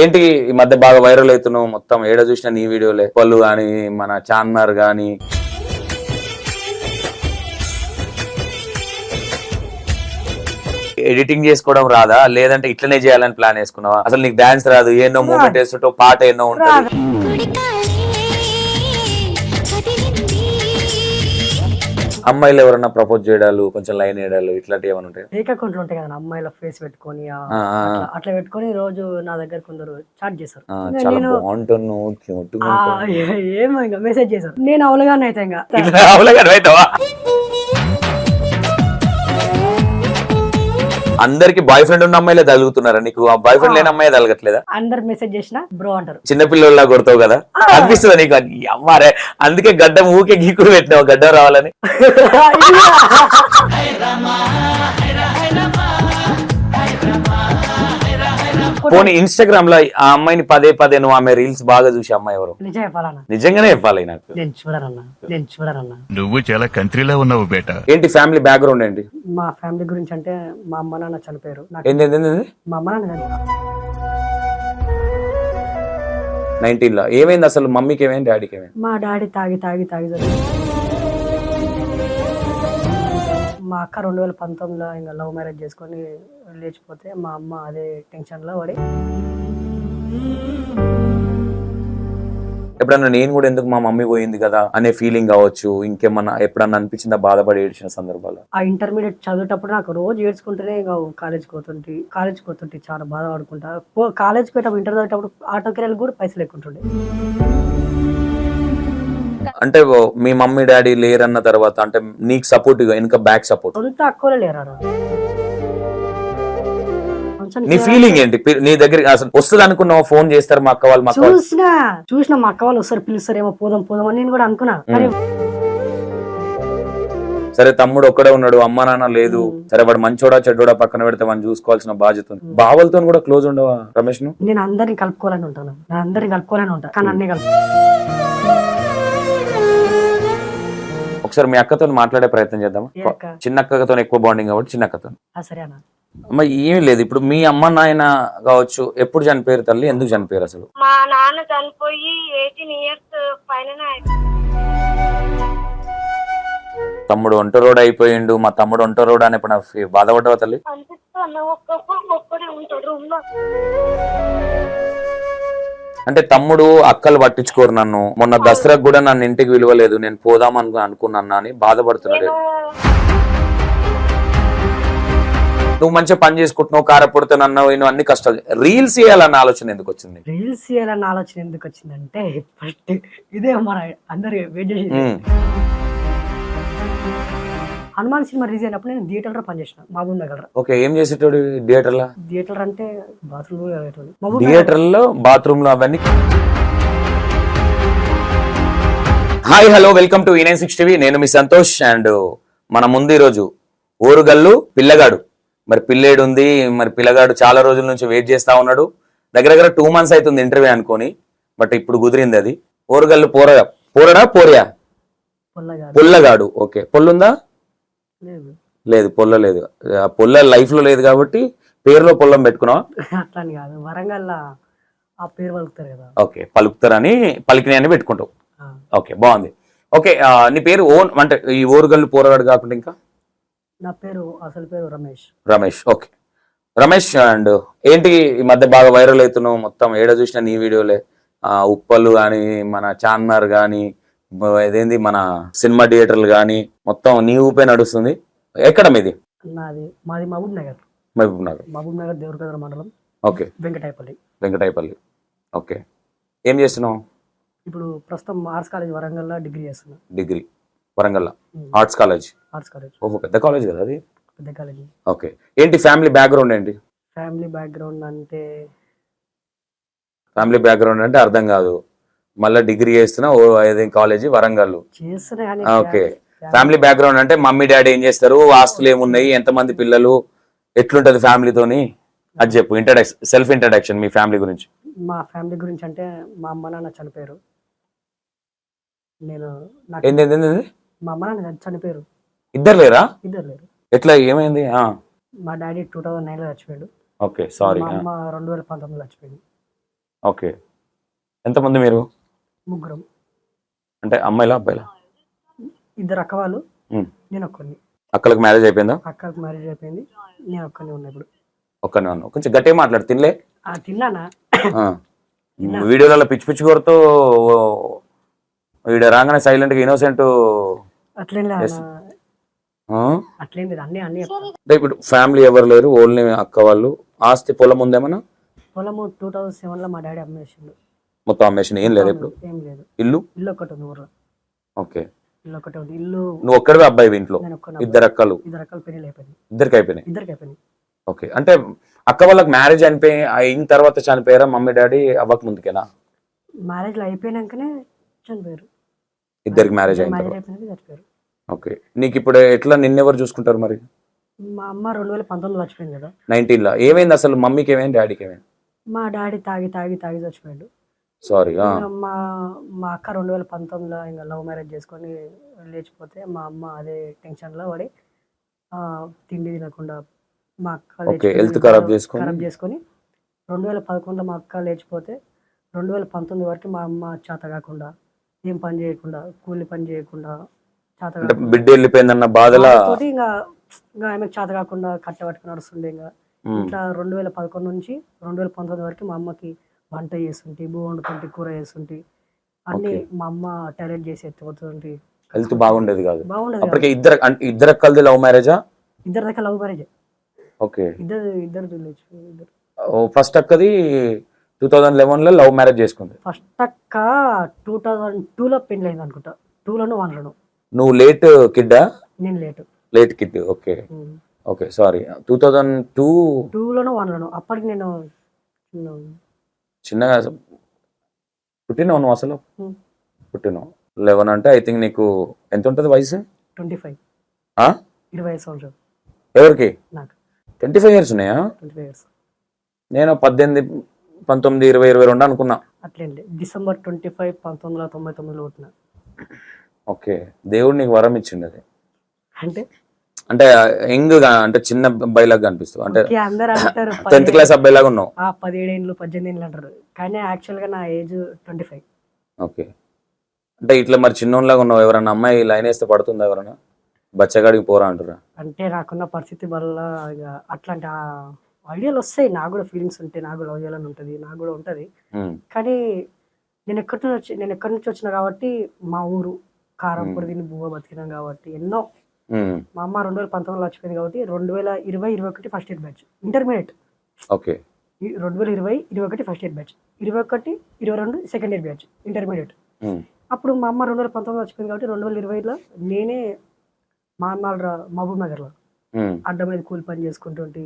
ఏంటి ఈ మధ్య బాగా వైరల్ అవుతున్నావు, మొత్తం ఏడ చూసినా నీ వీడియోలే, పళ్ళు గాని మన చార్మినార్ గాని. ఎడిటింగ్ చేసుకోవడం రాదా, లేదంటే ఇట్లనే చేయాలని ప్లాన్ వేసుకున్నావా? అసలు నీకు డాన్స్ రాదు, ఎన్నో మూమెంట్ వేస్తుంటావు, పాట ఎన్నో ఉంటుంది. అమ్మాయిలు ఎవరన్నా ప్రపోజ్ చేయడాలు, కొంచెం లైన్ వేయడాలు ఇట్లాంటివి ఏమైనా ఉంటాయి? ఫేక్ అకౌంట్లు ఉంటాయి కదా, అమ్మాయిల ఫేస్ పెట్టుకొని అట్లా పెట్టుకొని రోజు నా దగ్గర కొందరు చాట్ చేశారు. చాలా బాగుంటున్నావు, క్యూట్ గా ఉంటావు. ఏమో ఇంకా మెసేజ్ చేశారు. నేను అవలగానే అయితే ఇంకా అవలగానే అవుతావా? అందరికి బాయ్ ఫ్రెండ్ ఉన్న అమ్మాయిలే తగులుతున్నారా నీకు? ఆ బాయ్ ఫ్రెండ్ లేని అమ్మాయి తగలట్లేదా? అందరు మెసేజ్ చేసిన బ్రో అంటారు. చిన్నపిల్లలా కొడతావు కదా, అనిపిస్తుంది నీకు అమ్మారే? అందుకే గడ్డం ఊకే గీకుడు పెట్టినావు, గడ్డం రావాలని. పోనీ ఇన్స్టాగ్రామ్ లో ఆ అమ్మాయిని పదే పదే నువ్వు ఆమె రీల్స్ బాగా చూసి అమ్మాయి ఎవరు? నిజంగానే చెప్పాలి నాకు. నేను చూడనన్నా. నువ్వు చాలా కంట్రీలో ఉన్నావు బేట. ఏంటి ఫ్యామిలీ బ్యాక్గ్రౌండ్ ఏంటి? మా ఫ్యామిలీ గురించి అంటే మా అమ్మ నాన్న చనిపోయారు. మా అమ్మ నాన్న 19 లో ఏమైంది అసలు? మమ్మీకి ఏమైంది, డాడీకి ఏమైంది? మా డాడీ తాగి మా అక్క 2019లో ఇంకా లవ్ మ్యారేజ్ చేసుకొని లేచిపోతే మా అమ్మ అదే టెన్షన్ లో పడి. ఎప్పుడన్నా నేను కూడా ఎందుకు మా మమ్మీ పోయింది కదా అనే ఫీలింగ్ కావచ్చు, ఇంకేమన్నా ఎప్పుడన్నా అనిపించిందా బాధపడి ఏడ్చిన సందర్భాలు? ఆ ఇంటర్మీడియట్ చదివేటప్పుడు నాకు రోజు ఏడ్చుకుంటేనే ఇంకా కాలేజ్కి పోతుంటే చాలా బాధపడుకుంటా. కాలేజ్కి పోయేటప్పుడు ఇంటర్ చదివేటప్పుడు ఆటో కిరాయిలు కూడా పైసలు ఎక్కుంటుండే. అంటే మీ మమ్మీ డాడీ లేరన్న తర్వాత అంటే నీకు సపోర్ట్ గా ఇంకా బ్యాక్ సపోర్ట్ అంత అక్కలే లేరా? నీ ఫీలింగ్ ఏంటి? నీ దగ్గర అసలు వస్తుంది అనుకున్నావు? ఫోన్ చేస్తారు మా అక్క వాళ్ళు? చూసిన మా అక్క వాళ్ళు వస్తారు, పిలుస్తారేమో, పోదాం అని నేను కూడా అనుకున్నా. సరే తమ్ముడు ఒక్కడే ఉన్నాడు, అమ్మ నాన్న లేదు, సరే వాడు మంచోడా చెడ్డోడా పక్కన పెడితే వాడిని చూసుకోవాల్సిన బాధ్యత ఉంది. బావలతో కూడా క్లోజ్ ఉండవా రమేష్? నేను అందరిని కలుపుకోవాలని ఉంటాను, కానీ అన్ని ఒకసారి మీ అక్కతో మాట్లాడే ప్రయత్నం చేద్దాం. చిన్న అక్కతో ఎక్కువ బాండింగ్ కాబట్టి చిన్న అక్కతో. సరే అన్న. అమ్మ ఏమీ లేదు, ఇప్పుడు మీ అమ్మ నాయన కావచ్చు, ఎప్పుడు చనిపోయారు తల్లి? ఎందుకు చనిపోయారు అసలు? మా నాన్న చనిపోయి 18 years పైన. తమ్ముడు ఒంటరోడు అయిపోయిండు, మా తమ్ముడు ఒంటరోడు అని ఇప్పుడు బాధపడ్డావా తల్లి? అంటే తమ్ముడు అక్కలు పట్టించుకోరు నన్ను, మొన్న దసరాకు కూడా నన్ను ఇంటికి విలువలేదు, నేను పోదాం అనుకున్నా అని బాధపడుతున్నాడు. నువ్వు మంచిగా పని చేసుకుంటున్నావు, కారపడుతున్నావు, నువ్వు అన్ని కష్టాలు. రీల్స్ చేయాలన్న ఆలోచన ఎందుకు వచ్చింది? రీల్స్ చేయాలన్న ఆలోచన ఎందుకు వచ్చిందంటే ఫస్ట్ ఇదే మన అందరు వెయిట్ చేసి హనుమాన్ సినిమా రిలీజ్ అయినప్పుడు నేను థియేటర్ లో పనిచేసిన మహబూబ్ నగర్. ఓకే, ఏం చేసేటోడు థియేటర్ లో? థియేటర్ అంటే బాత్రూమ్ థియేటర్ లో బాత్రూమ్ లో అవన్నీ. Hi hello, welcome to E96 TV. నేను మీ సంతోష్. అండ్ మన ముందు ఈరోజు ఓరుగల్లు పిల్లగాడు. మరి పిల్లేడు ఉంది, మరి పిల్లగాడు చాలా రోజుల నుంచి వెయిట్ చేస్తా ఉన్నాడు. దగ్గర 2 months అవుతుంది ఇంటర్వ్యూ అనుకోని, బట్ ఇప్పుడు కుదిరింది అది. ఓరుగల్లు పోరడా పుల్లగాడు. ఓకే, పొల్లుందా? లేదు, పొల్ల లేదు. పొల్ల లైఫ్ లో లేదు కాబట్టి పేరులో పొల్లం పెట్టుకున్నావా? అట్లా కాదు, వరంగల్ ఆ పేరు పలుకుతారు కదా. ఓకే, పలుకుతారని పలికినాయని పెట్టుకుంటావు. ఓకే, బాగుంది. ఓకే, నీ పేరు ఓన్ అంటే ఈ ఓరుగల్లు పోరగాడు కాకుండా ఇంకా? నా పేరు అసలు పేరు రమేష్. ఓకే రమేష్. అండ్ ఏంటి ఈ మధ్య బాగా వైరల్ అవుతున్నావు, మొత్తం ఏడ చూసినా నీ వీడియోలే, ఉప్పలు గాని మన చార్మినార్ గాని ఇదేంది మన సినిమా థియేటర్లు గాని మొత్తం నీ ఊపే నడుస్తుంది. ఎక్కడ మీది? మాది మహబూబ్ నగర్ దేవరకద్ర మండలం. ఓకే, వెంకటాయపల్లి. ఓకే, ఏం చేస్తున్నావు ఇప్పుడు? ప్రస్తుతం ఆర్ట్స్ కాలేజ్ వరంగల్ డిగ్రీ చేస్తున్నా. Degree Warangal arts college. ఓహో, పెద్ద కాలేజ్ కదా అది. పెద్ద కాలేజ్. ఓకే, ఏంటి ఫ్యామిలీ బ్యాక్గ్రౌండ్ ఏంటి? ఫ్యామిలీ బ్యాక్గ్రౌండ్ అంటే అర్థం కాదు. మళ్ళీ డిగ్రీ చేస్తున్నా, college Warangal. Okay, family background అంటే మమ్మీ డాడీ ఏం చేస్తారు, ఆస్తులు ఏమున్నాయి, ఎంతమంది పిల్లలు, ఎట్లుంటది ఫ్యామిలీతోని, అది చెప్పు. సెల్ఫ్ ఇంట్రడక్షన్ మీ ఫ్యామిలీ గురించి. మా ఫ్యామిలీ గురించి అంటే మా అమ్మ నాన్న చనిపోయారు. మా అమ్మ నాన్న చనిపోయారు. ఇద్దరు లేరా? ఇద్దరు లేరు. ఎట్లా, ఏమైంది? మా డాడీ 2009లో చచ్చిపోయాడు. Okay, sorry. మా అమ్మ 2019లో చచ్చిపోయింది. ఓకే. ఎంతమంది మీరు? ముగ్గురం. అంటే అమ్మాయిలా అబ్బాయిలా? ఇద్దరు అక్క వాళ్ళు, ఉమ్. నేను ఒక్కడిని. అక్కలకు మ్యారేజ్ అయిపోయిందా? అక్కకి మ్యారేజ్ అయిపోయింది, నేను ఒక్కడిని ఉన్నా ఇప్పుడు. ఒక్కనే ఉన్నావు. కొంచెం గట్టిగా మాట్లాడు. తినలే? తిన్నానా? ఆ. వీడియోలలో పిచ్చి పిచ్చి కొడుతూ వీడు రాగానే సైలెంట్ గా ఇన్నోసెంట్. అట్లేం లేదు Yes. అన్న. అట్లేం లేదు, అన్నీ అన్నీ చెప్తాను. అంటే ఇప్పుడు ఫ్యామిలీ ఎవరు లేరు, ఓన్లీ అక్క వాళ్ళు. ఆస్తి పొలం ఉందేమన్నా? పొలము 2007లో మా డాడీ అమ్మేసిండు. మొత్తం అమ్మేసిన ఏం లేదు ఇప్పుడు? ఏం లేదు. ఇల్లు? ఇల్లు ఒకటి ఉంది ఊర్లో. ఓకే. ఇల్లు ఒకటి ఉంది. ఇల్లు నువ్వు ఒక్కడివే అబ్బాయి ఇంట్లో? నేను ఒక్కనే. ఇద్దరు అక్కలు? ఇద్దరు అక్కలు పెళ్లి అయిపోయింది. ఇద్దరికి అయిపోయినాయి? ఇద్దరికి అయిపోయింది. ఓకే. అంటే అక్క వాళ్ళకి మ్యారేజ్ అయిన తర్వాత చనిపోయారా మమ్మీ డాడీ అవ్వక ముందుకేనా? మ్యారేజ్లో అయిపోయినాకనే చనిపోయారు. ఇద్దరికి మ్యారేజ్ అయిన మ్యారేజ్ తర్వాత. అయిపోయినాక చచ్చిపోయారు. ఓకే. నీకు ఇప్పుడు ఎట్లా నిన్నెవరు చూసుకుంటారు మరి? మా అమ్మ 2019లో చచ్చిపోయింది కదా. 19 లా ఏమైంది అసలు? మమ్మీకి ఏమైంది, డాడీకి ఏమైంది? మా డాడీ తాగి తాగి తాగి చచ్చిపోయాడు. సారీ. ఇంకా మా అక్క 2019లో ఇంకా లవ్ మ్యారేజ్ చేసుకొని లేచిపోతే మా అమ్మ అదే టెన్షన్లో పడి తిండి తినకుండా మా అక్క ఓకే. హెల్త్ ఖరాబ్ చేసుకొని 2011లో మా అక్క లేచిపోతే 2019 వరకు మా అమ్మ చేత కాకుండా, ఏం పని చేయకుండా, కూలి పని చేయకుండా, చేత అంటే బిడ్డ వెళ్ళిపోయిందన్న బాధలా తోటి ఇంకా ఆమెకు చేత కాకుండా కట్టబట్టుకుని నడుస్తుండే. ఇంకా ఇట్లా 2011 నుంచి 2019 వరకు మా అమ్మకి వంట చేస్తుంటే, భూ వండుతుంటే, కూర చేస్తుంటే, అన్ని మా అమ్మ టాయిలెట్ చేసి ఎత్తిపోతుంటే. హెల్త్ బాగుండేది కాదు బాగుండేది. అప్పటికే. ఇద్దరు అక్కలది లవ్ మ్యారేజా? ఇద్దరు దగ్గర లవ్ మ్యారేజ్. ఓకే. ఇద్దరు ఫస్ట్ అక్కది 2011లో లవ్ మ్యారేజ్ చేసుకుంది. ఫస్ట్ అక్క 2002లో పెళ్ళి అయింది అనుకుంటా. 2లోనూ 1లోనూ. నువ్వు లేట్ కిడ్డా? నేను late kid. Okay. Okay. Sorry. 2002 2లోనూ 1లోనూ. అప్పటికి నేను చిన్నగా పుట్టినావు నువ్వు అసలు? పుట్టినావు 11 అంటే ఐ థింక్ నీకు ఎంత ఉంటుంది వయసు? 25. 25 సంవత్సరాలు ఎవరికి? నాకు 25 ఇయర్స్ ఉన్నాయా? 25 years. నేను 18, 19, 20, 22 అనుకున్నా. అట్లేండి. డిసెంబర్ 25, 1999లో పుట్టిన. ఓకే. దేవుడు నీకు వరం ఇచ్చింది అది. అంటే అంటే యంగ్ గా, అంటే చిన్న అబ్బాయిలాగా కనిపిస్తావు. అంటే అందరూ అంటారు 10th క్లాస్ అబ్బాయిలాగా ఉన్నావు. 17 ఏళ్ళు 18 ఏళ్ళు అంటారు, కానీ యాక్చువల్గా నా ఏజ్ 25. ఓకే. అంటే ఇట్లా మరి చిన్నోళ్ళలాగా ఉన్నావు. ఎవరన్నా అమ్మాయి లైన్ వేస్తే పడుతుందా? ఎవరన్నా బచ్చగాడికి పోరా అంటారా? అంటే నాకున్న పరిస్థితి వల్ల ఇక అట్లాంటి ఐడియాలు వస్తాయి. నాకు కూడా ఫీలింగ్స్ ఉంటాయి, నాకు కూడా లవ్ చేయాలని ఉంటుంది, నాకు కూడా ఉంటుంది. కానీ నేను ఎక్కడి నుంచి వచ్చినా కాబట్టి, మా ఊరు కారంపూడి తిని బువ్వ బతికినాం కాబట్టి ఎన్నో. మా అమ్మ 2019లో వచ్చిపోయింది కాబట్టి 2020-21 first year batch intermediate. Okay. 2020-21 first year batch, 21-22 second year batch intermediate. అప్పుడు మా అమ్మ 2019లో వచ్చిపోయింది కాబట్టి 2020లో నేనే మా అమ్మ మహబూబ్ నగర్లో అడ్డ మీద కూలి పని చేసుకుంటుంటే,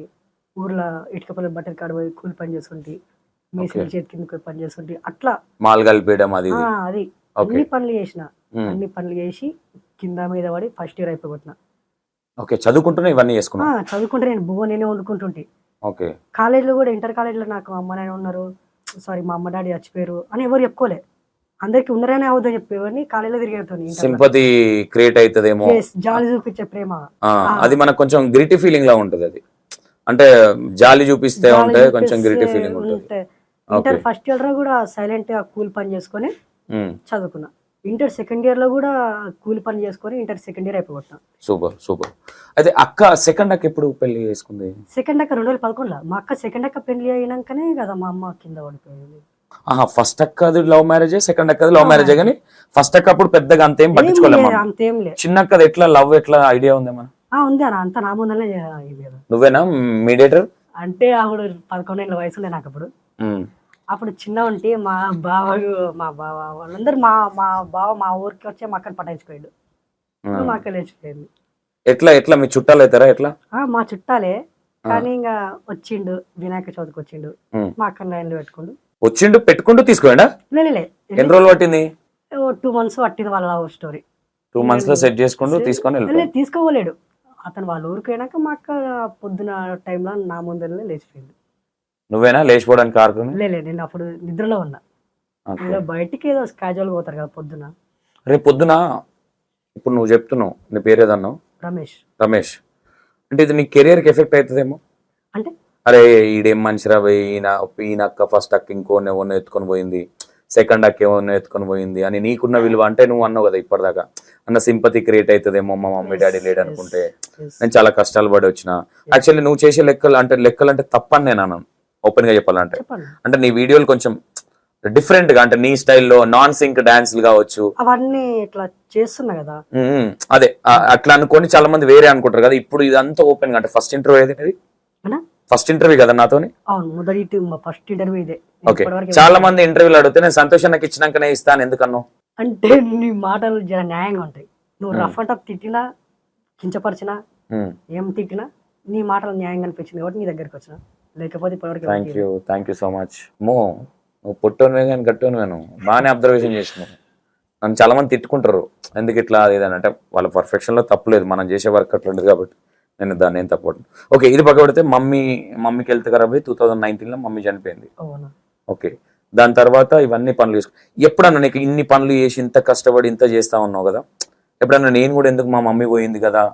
ఊర్లో ఇటుకపల్లి బట్టల కాడ పోయి కూలి పని చేస్తుంటే, మేసిన చేతి కింద పని చేస్తుంటే, అట్లా మాల్ కలిపేయడం అది అన్ని పనులు చేసిన. అన్ని పనులు చేసి కింద మీద పడి ఫస్ట్ ఇయర్ అయిపోగొట్టిన. ఓకే. చదువుకుంటున్నా ఇవన్నీ చేసుకున్నా? చదువుకుంటే నేను బువ్వ నేనే వండుకుంటుంటే. ఓకే. కాలేజ్లో కూడా, ఇంటర్ కాలేజ్లో నాకు అమ్మ నాయన ఉన్నారు, సారీ మా అమ్మ డాడీ చచ్చిపోయారు అని ఎవరు చెప్పుకోలే. అందరికి ఉన్నారనే అవుతుందని చెప్పేవాడిని. కాలేజ్లో తిరిగేస్తుంది. సింపతి క్రియేట్ అవుతుందేమో, జాలి చూపించే ప్రేమ. అది మనకు కొంచెం గిల్టీ ఫీలింగ్ లా ఉంటది. అది అంటే జాలి చూపిస్తే ఉంటే కొంచెం గిల్టీ ఫీలింగ్ ఉంటుంది. ఇంటర్ ఫస్ట్ ఇయర్ లో కూడా సైలెంట్ గా కూలి పని చేసుకొని చదువుకున్నా. ఇంటర్ సెకండ్ ఇయర్ లో కూడా కూలి పని చేసుకొని ఇంటర్ సెకండ్ ఇయర్ అయిపోగొట్టినా. Super super. అయితే సెకండ్ అక్క ఎప్పుడు పెళ్లి చేసుకుంది? సెకండ్ అక్క 2011లో. మా అక్క సెకండ్ అక్క పెళ్లి అయినాకనే కదా మా అమ్మ కింద పడిపోయింది. ఫస్ట్ అక్కది లవ్ మ్యారేజ్, సెకండ్ అక్కది లవ్ మ్యారేజ్. కానీ ఫస్ట్ అక్క అప్పుడు పెద్దగా అంతేం పట్టించుకోలేము. అంతేం లేదు. చిన్న అక్కది ఎట్లా లవ్ ఎట్లా ఐడియా ఉందేమా? ఉంది అన్న, అంతా నా ముందరనే. నువ్వేనా మీడియేటర్? అంటే అప్పుడు 11 ఏళ్ళ వయసులో నాకు. అప్పుడు చిన్న ఉంటే మా బావ వాళ్ళందరూ మా బావ మా ఊరికి వచ్చే మా అక్కని పట్టించుకోయాడు. మా అక్క లేచిపోయింది. ఎట్లా మీ చుట్టాలు అవుతారా? ఎట్లా? మా చుట్టాలే, కానీ ఇంకా వచ్చిండు వినాయక చవితికి వచ్చిండు, మా అక్కని లైన్లో పెట్టుకుంటూ తీసుకోండా? ఎన్ని రోజులు పట్టింది? 2 months పట్టింది వాళ్ళ లవ్ స్టోరీ. 2 months లో సెట్ చేసుకుంటూ తీసుకొని తీసుకోలేడు అతను. వాళ్ళ ఊరికి పోయినాక మా అక్క పొద్దున టైంలో నా ముందరనే లేచిపోయింది. నువ్వేనా లేచిపోవడానికి కారణం? లేదు, నేను అప్పుడు నిద్రలో ఉన్నా. బయటికి ఏదో క్యాజువల్ పోతారు కదా పొద్దున. రేపు పొద్దున ఇప్పుడు నువ్వు చెప్తున్నావు, నీ పేరు ఏదన్నావు? రమేష్. అంటే ఇది నీ కెరియర్ కి ఎఫెక్ట్ అవుతుందేమో. అరే ఈడేం మనిషిరా పోయి ఈయన అక్క ఫస్ట్ అక్క ఇంకోనే ఎత్తుకొని పోయింది, సెకండ్ అక్క ఏమో ఎత్తుకొని పోయింది అని నీకున్న విలువ. అంటే నువ్వు అన్నావు కదా ఇప్పటిదాకా అన్న సింపతి క్రియేట్ అవుతుందేమో మా మమ్మీ డాడీ లేడు అనుకుంటే. నేను చాలా కష్టాలు పడి వచ్చిన. యాక్చువల్లీ నువ్వు చేసే లెక్కలు అంటే తప్పని నేను అన్నాను ఓపెన్ గా చెప్పాలంటే. అంటే నీ వీడియోలు కొంచెం డిఫరెంట్ గా, అంటే నీ స్టైల్లో నాన్ సింక్ డాన్స్ కావచ్చు అవన్నీ ఇట్లా చేస్తున్నా కదా. అదే అట్లా అనుకొని చాలా మంది వేరే అనుకుంటారు కదా. ఇప్పుడు ఇదంతా ఓపెన్ గా, అంటే ఫస్ట్ ఇంటర్వ్యూ ఏది, ఫస్ట్ ఇంటర్వ్యూ కదా నాతోని. అవును, మొదటి ఫస్ట్ ఇంటర్వ్యూ ఇదే. ఓకే, చాలా మంది ఇంటర్వ్యూలు అడిగితే నేను సంతోష్ నాకు ఇచ్చినాకనే ఇస్తాను ఎందుకన్నా అంటే నీ మాటలు జర న్యాయంగా ఉంటాయి. నువ్వు రఫ్ అండ్ టఫ్ తిట్టినా, కించపరిచినా, ఏం తిట్టినా నీ మాటలు న్యాయంగా అనిపించింది కాబట్టి నీ దగ్గరికి వచ్చిన. లేకపోతే ఇప్పటివరకు థ్యాంక్ యూ సో మచ్. నువ్వు పొట్టోనివే కానీ గట్టోనివేను బాగానే అబ్జర్వేషన్ చేసినావు. నన్ను చాలా మంది తిట్టుకుంటారు ఎందుకు ఇట్లా అదేదని. అంటే వాళ్ళ పర్ఫెక్షన్ లో తప్పులేదు, మనం చేసే వర్క్ అట్లా ఉండదు కాబట్టి నేను దాన్ని ఏం తప్పదు. ఓకే, ఇది పక్క పెడితే మమ్మీకి హెల్త్ ఖరాబ్ అయ్యి 2019 లో మమ్మీ చనిపోయింది. ఓకే, దాని తర్వాత ఇవన్నీ పనులు చేసుకో. ఎప్పుడన్నా నీకు ఇన్ని పనులు చేసి ఇంత కష్టపడి ఇంత చేస్తా ఉన్నావు కదా, ఎప్పుడన్నా నేను కూడా ఎందుకు మా మమ్మీ పోయింది కదా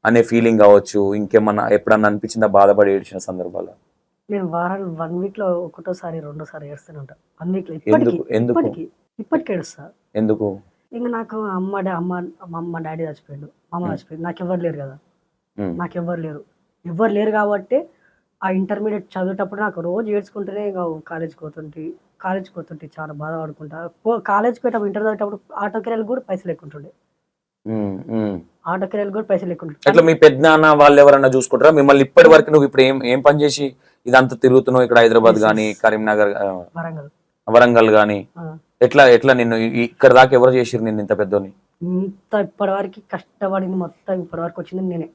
అనే ఫీలింగ్ కావచ్చు, ఇంకేమన్నా ఎప్పుడన్నా అనిపించిందా బాధపడి ఏడ్చిన సందర్భాలు? నేను వారాలు 1 week లో ఒకటోసారి రెండోసారి ఏడుస్తూనే ఉంటా. 1 week లో ఇప్పటికి ఏడుస్తా. ఎందుకు? ఇంకా నాకు అమ్మ డాడీ చచ్చిపోయాడు, అమ్మ చచ్చిపోయింది, నాకు ఎవరు లేరు కదా. నాకు ఎవరు లేరు కాబట్టి ఆ ఇంటర్మీడియట్ చదివేటప్పుడు నాకు రోజు ఏడ్చుకుంటేనే కాలేజ్కి పోతుంటే చాలా బాధపడుకుంటా. కాలేజ్కి పోయేటప్పుడు ఇంటర్ చదివేటప్పుడు ఆటో కిరాయిలు కూడా పైసలు ఎక్కుంటుండే. అట్లా మీ పెద్దనాన్న వాళ్ళు ఎవరన్నా చూసుకుంటారా మిమ్మల్ని ఇప్పటి వరకు? నువ్వు ఇప్పుడు ఏం పని చేసి ఇదంతా తిరుగుతున్నావు ఇక్కడ హైదరాబాద్ గానీ, కరీంనగర్, వరంగల్ గానీ? ఎట్లా నిన్ను ఇక్కడ దాకా ఎవరు చేసిరు నిన్ను ఇంత పెద్దోని? ఇప్పటి వరకు కష్టపడింది మొత్తం ఇప్పటి వరకు వచ్చింది నేనే.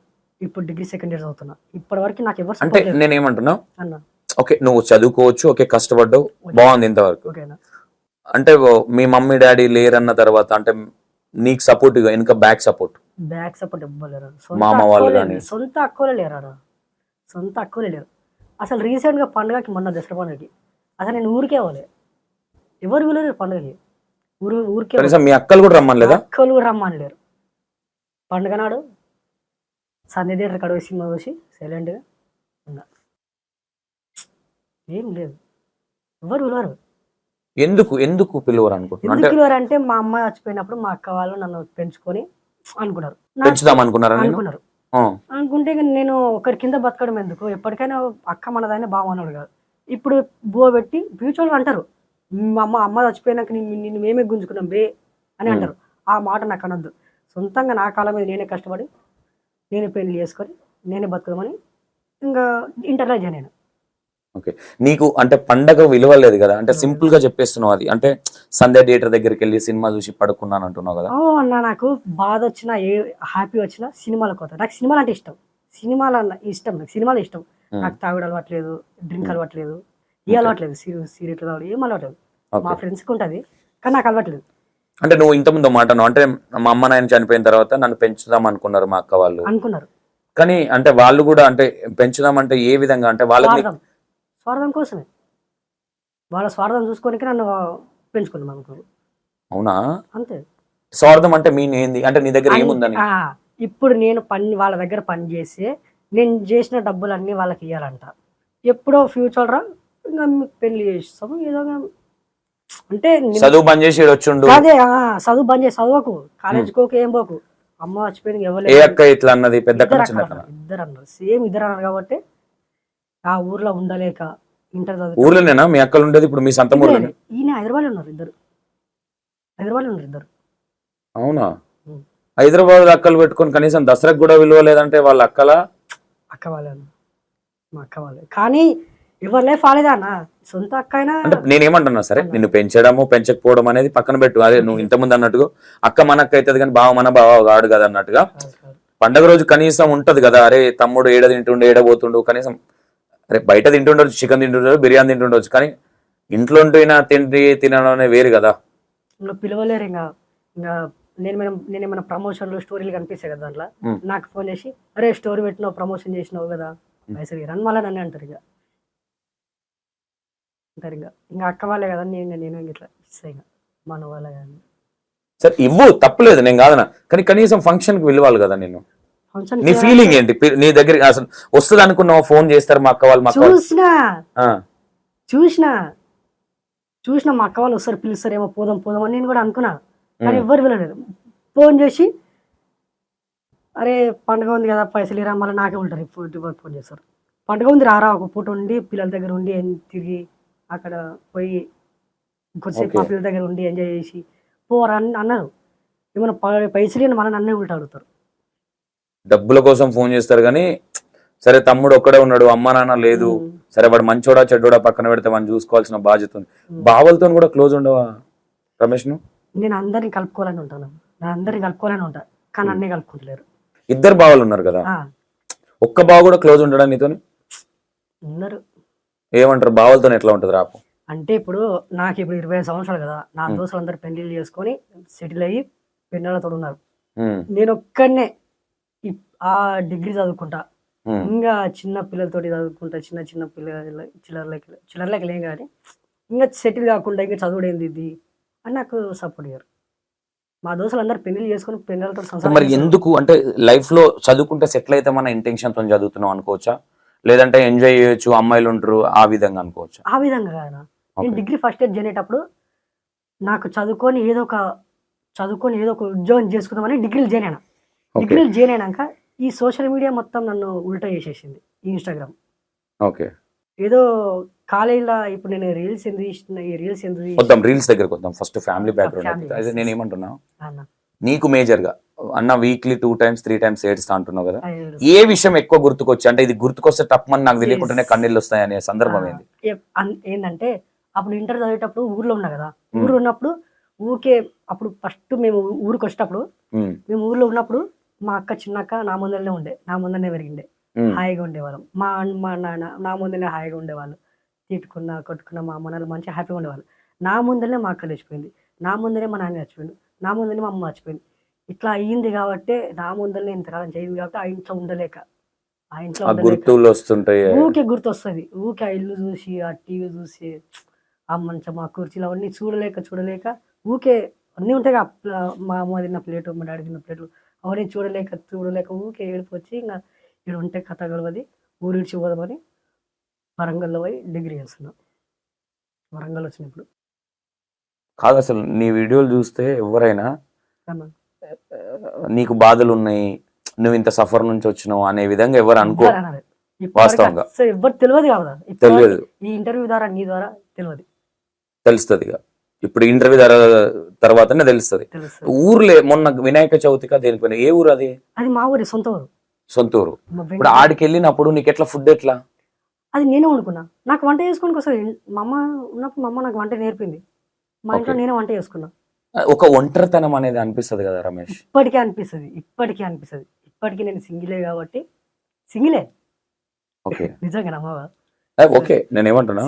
ఇప్పుడు డిగ్రీ సెకండ్ ఇయర్ చదువుతున్నా. ఇప్పటి వరకు నాకు ఎవరు అంటే నేనేమంటున్నా, ఓకే నువ్వు చదువుకోవచ్చు, ఓకే కష్టపడ్డావు, బాగుంది ఇంతవరకు. అంటే మీ మమ్మీ డాడీ లేరన్న తర్వాత అంటే నీకు సపోర్ట్ వెనుక బ్యాక్ సపోర్ట్ ఇవ్వలేరు. మామ వాళ్ళు కానీ సొంత అక్కలే లేరు. అసలు రీసెంట్ గా పండుగకి, మొన్న దసరా పండుగకి అసలు నేను ఊరికే అవ్వలే. ఎవరు విలువలేరు పండుగకి. ఊరికే మీ అక్కలు కూడా రమ్మనలేదా? అక్కలు కూడా రమ్మనలేరు. పండుగ నాడు సంధ్య థియేటర్ కడవ సినిమా చూసి సైలెంట్ గా ఉన్నా. ఏం లేదు, ఎవరు విలువరు. ఎందుకు పిలువరు అనుకుంటున్నారు? పిలువరు అంటే మా అమ్మ చచ్చిపోయినప్పుడు మా అక్క వాళ్ళు నన్ను పెంచుకొని అనుకున్నారు, అనుకుంటే నేను ఒకరి కింద బతకడం ఎందుకు, ఎప్పటికైనా అక్క మనదైనా బాగున్నాడు కాదు. ఇప్పుడు బువ పెట్టి ఫ్యూచర్ అంటారు, అమ్మ చచ్చిపోయినాక నిన్ను మేమే గుంజుకున్నాం బే అని అంటారు. ఆ మాట నాకు అనొద్దు. సొంతంగా నా కాలం మీద నేనే కష్టపడి నేనే పెళ్లి చేసుకొని నేనే బతుకుదామని ఇంకా ఇంటర్లో జాయిన్ అయినా. ఓకే, నీకు అంటే పండగ విలువ లేదు కదా, అంటే సింపుల్ గా చెప్పేస్తున్నావు అది. అంటే సంధ్య థియేటర్ దగ్గరికి వెళ్ళి సినిమా చూసి పడుకున్నాను అంటున్నావు కదా. అన్న నాకు బాధ వచ్చినా హ్యాపీ వచ్చినా సినిమాలకు పోతా. నాకు సినిమాలు అంటే ఇష్టం, నాకు సినిమాలు ఇష్టం. నాకు తాగుడు అలవాట్లేదు, డ్రింక్ అలవాట్లేదు, ఏ అలవాట్లేదు, సీరియట్ తాగుడు ఏం అలవాట్లేదు. మా ఫ్రెండ్స్ కి ఉంటది కానీ నాకు అలవాట్లేదు. అంటే నువ్వు ఇంతకుముందు మాట అంటే మా అమ్మ నాయన చనిపోయిన తర్వాత నన్ను పెంచుదాం అనుకున్నారు మా అక్క వాళ్ళు అనుకున్నారు. కానీ అంటే వాళ్ళు కూడా అంటే పెంచుదాం అంటే ఏ విధంగా, అంటే వాళ్ళకి స్వార్థం కోసమే, వాళ్ళ స్వార్థం చూసుకొని నన్ను పెంచుకున్నాం అనుకో. అవునా? అంతే. స్వార్థం అంటే మీన్ ఏంది, అంటే నీ దగ్గర ఏముందని? ఇప్పుడు నేను వాళ్ళ దగ్గర పని చేసి నేను చేసిన డబ్బులన్నీ వాళ్ళకి ఇవ్వాలంట. ఎప్పుడో ఫ్యూచర్ రా ఇంకా పెళ్లి చేస్తాము ఏదో. అంటే చదువు బంద్ చేసి వచ్చుండు. అదే చదువు బంద్ చేసి చదవకు, కాలేజ్ కోకు, ఏం పోకు. అమ్మ చచ్చిపోయింది ఎవరు ఇట్లా అన్నది, పెద్ద ఇద్దరు అన్నారు, సేమ్ ఇద్దరు అన్నారు. కాబట్టి ఆ ఊర్లో ఉండలేక ఇంటర్ చదువు. ఊర్లోనేనా మీ అక్కలు ఉండేది? ఇప్పుడు మీ సొంత ఊర్లో? ఈయన హైదరాబాద్ ఉన్నారు ఇద్దరు. అవునా? హైదరాబాద్ అక్కలు పెట్టుకొని కనీసం దసరాకు కూడా విలువ లేదంటే వాళ్ళ అక్క వాళ్ళే, మా అక్క వాళ్ళే. కానీ ఎవరు లైఫ్ ఆలేదా అన్న, సొంత అక్క అయినా. అంటే నేనేమంటున్నా సరే, నిన్ను పెంచడము పెంచకపోవడం అనేది పక్కన పెట్టు. అదే నువ్వు ఇంతకుముందు అన్నట్టుగా అక్క మన అక్క అవుతుంది కానీ బావ మన బావ కాడు కదా అన్నట్టుగా. పండగ రోజు కనీసం ఉంటది కదా, అరే తమ్ముడు ఏడ తింటుండు ఏడ పోతుండు, కనీసం అరే బయట తింటుండొచ్చు, చికెన్ తింటుండొచ్చు, బిర్యానీ తింటుండొచ్చు, కానీ ఇంట్లో తినడం అనేది వేరు కదా. పిలవలేరు. ఇంకా నేనేమైనా ప్రమోషన్లు స్టోరీలు కనిపిస్తాయి కదా దాంట్లో, నాకు ఫోన్ చేసి అరే స్టోరీ పెట్టినావు, ప్రమోషన్ చేసినావు కదా పైసలు రన్ మళ్ళీ నన్ను అంటారు. ఇంకా అక్క వాళ్ళే కదా, నేను ఇట్లా ఇస్తాయి మన వాళ్ళే కానీ. సరే ఇవ్వు, తప్పులేదు, నేను కాదనా, కానీ కనీసం ఫంక్షన్ కి విలువాలి కదా. నేను ఫంక్షన్ నీ ఫీలింగ్ ఏంటి నీ దగ్గర అసలు వస్తుంది అనుకున్నావు ఫోన్ చేస్తారు మా అక్క వాళ్ళు మా అక్క వాళ్ళు. ఆ, చూసిన మా అక్క వాళ్ళు వస్తారు పిలుస్తారేమో పోదాం పోదాం అని నేను కూడా అనుకున్నా కానీ ఎవ్వరు వెళ్ళలేదు. ఫోన్ చేసి అరే పండుగ ఉంది కదా పైసలు ఇరా మళ్ళీ నాకే ఉంటారు ఫోన్ చేస్తారు. పండుగ ఉంది రారా ఒక పూట ఉండి పిల్లల దగ్గర ఉండి తిరిగి అక్కడ పోయి కొద్దిసేపు మా పిల్లల దగ్గర ఉండి ఎంజాయ్ చేసి పోరా అని అన్నారు. ఏమైనా పైసలు మళ్ళీ నన్నే ఉల్టా అడుగుతారు. డబ్బుల కోసం ఫోన్ చేస్తారు కానీ సరే తమ్ముడు ఒక్కడే ఉన్నాడు అమ్మ నాన్న లేదు, సరే వాడు మంచోడా చెడ్డోడా పక్కన పెడితే మనం చూసుకోవాల్సిన బాధ్యత ఉంది. బావలతో కూడా క్లోజ్ ఉండవా రమేష్ నువ్వు? నేను అందరిని కలుపుకోవాలని ఉంటాను, నేను అందరిని కలుపుకోవాలని ఉంటా కానీ అన్నీ కలుపుకుంటలేరు. ఇద్దరు బావలు ఉన్నారు కదా, ఒక్క బావ కూడా క్లోజ్ ఉండడా నీతో? ఉన్నారు. ఏమంటారు బావలతో ఎట్లా ఉంటుంది రాపు? అంటే ఇప్పుడు నాకు ఇప్పుడు 25 సంవత్సరాలు కదా, నా దోస్తులు అందరు పెళ్లిళ్ళు చేసుకొని సెటిల్ అయ్యి పెళ్ళతో ఉన్నారు. నేను ఒక్కడనే ఆ డిగ్రీ చదువుకుంటా, ఇంకా చిన్న పిల్లలతోటి చదువుకుంటా, చిన్న చిన్న పిల్లల చిల్లర్లకి లేం కానీ ఇంకా సెటిల్ కాకుండా ఇంకా చదువుడేంది ఇది అని నాకు సపోర్ట్ అయ్యారు. మా దోస్తులు అందరు పెళ్లిళ్ళు చేసుకుని పెళ్ళతో సంసారం. మరి ఎందుకు అంటే లైఫ్ లో చదువుకుంటే సెటిల్ అయితే మన ఇంటెన్షన్ తో చదువుతున్నాం అనుకోవచ్చా, లేదంటే ఎంజాయ్ చేయొచ్చు అమ్మాయిలు ఉంటారు ఆ విధంగా అనుకోవచ్చా? ఆ విధంగా కాదా, నేను డిగ్రీ ఫస్ట్ ఇయర్ జాయిన్ అయ్యేటప్పుడు నాకు చదువుకొని ఏదో ఒక ఉద్యోగం చేసుకుందామని డిగ్రీలు జాయిన్ అయినా. డిగ్రీలు జాయిన్ అయినాక ఈ సోషల్ మీడియా మొత్తం నన్ను ఉల్టా చేసేసింది. ఈ ఇన్స్టాగ్రామ్ ఓకే ఏదో కాలేజీలో ఇప్పుడు నేను రీల్స్ ఎందుకు తీసిన, ఈ రీల్స్ ఎందుకు వద్దాం రీల్స్ దగ్గరకు వద్దాం. ఫస్ట్ ఫ్యామిలీ బ్యాక్గ్రౌండ్ అయితే నేను ఏమంటున్నా, నీకు మేజర్ గా అన్న వీక్లీ 2 times 3 times ఏడుస్తా అంటున్నావు కదా, ఏ విషయం ఎక్కువ గుర్తుకొచ్చి అంటే ఇది గుర్తుకొస్తే తప్పమని నాకు తెలియకుండానే కన్నీళ్ళు వస్తాయనే సందర్భం ఏంది? ఏంటంటే అప్పుడు ఇంటర్ చదివేటప్పుడు ఊర్లో ఉన్నా కదా, ఊర్లో ఉన్నప్పుడు ఊరికే అప్పుడు ఫస్ట్ మేము ఊరికి వచ్చేటప్పుడు మేము ఊర్లో ఉన్నప్పుడు మా అక్క చిన్న అక్క నా ముందరనే ఉండే, నా ముందరనే పెరిగిండే, హాయిగా ఉండేవాళ్ళం. మా నాన్న నా ముందరనే హాయిగా ఉండేవాళ్ళు, తిట్టుకున్నా కొట్టుకున్నా మా అమ్మ నాన్న మంచిగా హ్యాపీగా ఉండేవాళ్ళు. నా ముందరనే మా అక్క చచ్చిపోయింది, నా ముందరే మా నాన్న చచ్చిపోయింది, నా ముందరనే మా అమ్మ చచ్చిపోయింది. ఇట్లా అయ్యింది కాబట్టి నా ముందరనే ఇంతకాలం చేయింది కాబట్టి ఆ ఇంట్లో ఉండలేక గుర్తులు వస్తుంటాయి, ఊకే గుర్తు వస్తుంది. ఊకే ఆ ఇల్లు చూసి ఆ టీవీ చూసి ఆ మంచం ఆ కుర్చీలు అవన్నీ చూడలేక ఊకే అన్నీ ఉంటాయి. మా అమ్మ తిన్న ప్లేటు మా డాడీ తిన్న ప్లేట్లు అవన్నీ చూడలేక ఊకే ఏడుపు వచ్చి ఇంకా ఇక్కడ ఉంటే కథ గలవది ఊరు విడిచి పోదామని వరంగల్లో పోయి డిగ్రీ చేస్తున్నా. వరంగల్ వచ్చినప్పుడు కాదు అసలు నీ వీడియోలు చూస్తే ఎవరైనా నీకు బాధలు ఉన్నాయి, నువ్వు ఇంత సఫర్ నుంచి వచ్చినావు అనే విధంగా ఎవరు అనుకో, వాస్తవంగా ఎవరు తెలియదు కదా, తెలియదు. ఈ ఇంటర్వ్యూ ద్వారా నీ ద్వారా తెలుస్తుంది ఇక ఇప్పుడు ఇంటర్వ్యూ తర్వాతనే తెలుస్తుంది. ఊర్లే మొన్న వినాయక చవితిగా దేనిపోయినా ఏ ఊరు అది? అది మా ఊరి సొంత ఊరు. ఇప్పుడు ఆడికి వెళ్ళినప్పుడు నీకు ఎట్లా ఫుడ్ ఎట్లా? అది నేనే వండుకున్నా, నాకు వంట చేసుకోనికి వస్తుంది. మా అమ్మ ఉన్నప్పుడు మా అమ్మ నాకు వంట నేర్పింది, మా ఇంట్లో నేనే వంట చేసుకున్నా. ఒక ఒంటరితనం అనేది అనిపిస్తుంది కదా రమేష్? ఇప్పటికీ అనిపిస్తుంది. ఇప్పటికీ నేను సింగిలే కాబట్టి సింగిలే. ఓకే నిజంగా నమ్మవా? ఓకే నేను ఏమంటున్నా,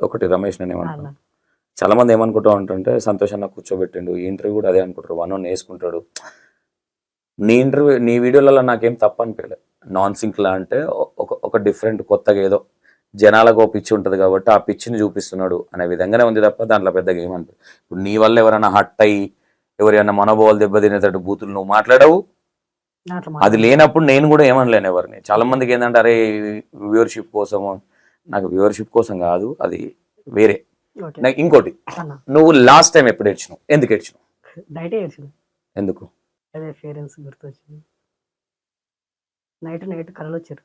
ఒకటి రమేష్ నేను ఏమంటున్నా, చాలా మంది ఏమనుకుంటా ఉంటుంటే సంతోషంగా కూర్చోబెట్టిండు, ఈ ఇంటర్వ్యూ కూడా అదే అనుకుంటారు, వన్ వేసుకుంటాడు. నీ వీడియోలలో నాకేం తప్ప అనిపించలేదు. నాన్ సింక్లా అంటే ఒక డిఫరెంట్ కొత్తగా ఏదో జనాలకు ఒక పిచ్చి ఉంటుంది కాబట్టి ఆ పిచ్చిని చూపిస్తున్నాడు అనే విధంగానే ఉంది తప్ప దాంట్లో పెద్దగా ఏమనిపి. ఇప్పుడు నీ వల్ల ఎవరైనా హట్ అయ్యి ఎవరైనా మనోభావాలు దెబ్బతినేటట్టు బూతులు నువ్వు మాట్లాడవు, అది లేనప్పుడు నేను కూడా ఏమనలేను ఎవరిని. చాలా మందికి ఏంటంటే అరే వ్యూవర్షిప్ కోసము, నాకు వ్యూవర్షిప్ కోసం కాదు, అది వేరే. ఇంకోటి, నువ్వు లాస్ట్ టైం ఎప్పుడు ఏడ్చినావు, ఎందుకు ఏడ్చినావు? నైటే ఏడ్చిన. ఎందుకు? అదే పేరెంట్స్ గుర్తొచ్చింది. నైట్ కళలు వచ్చారు,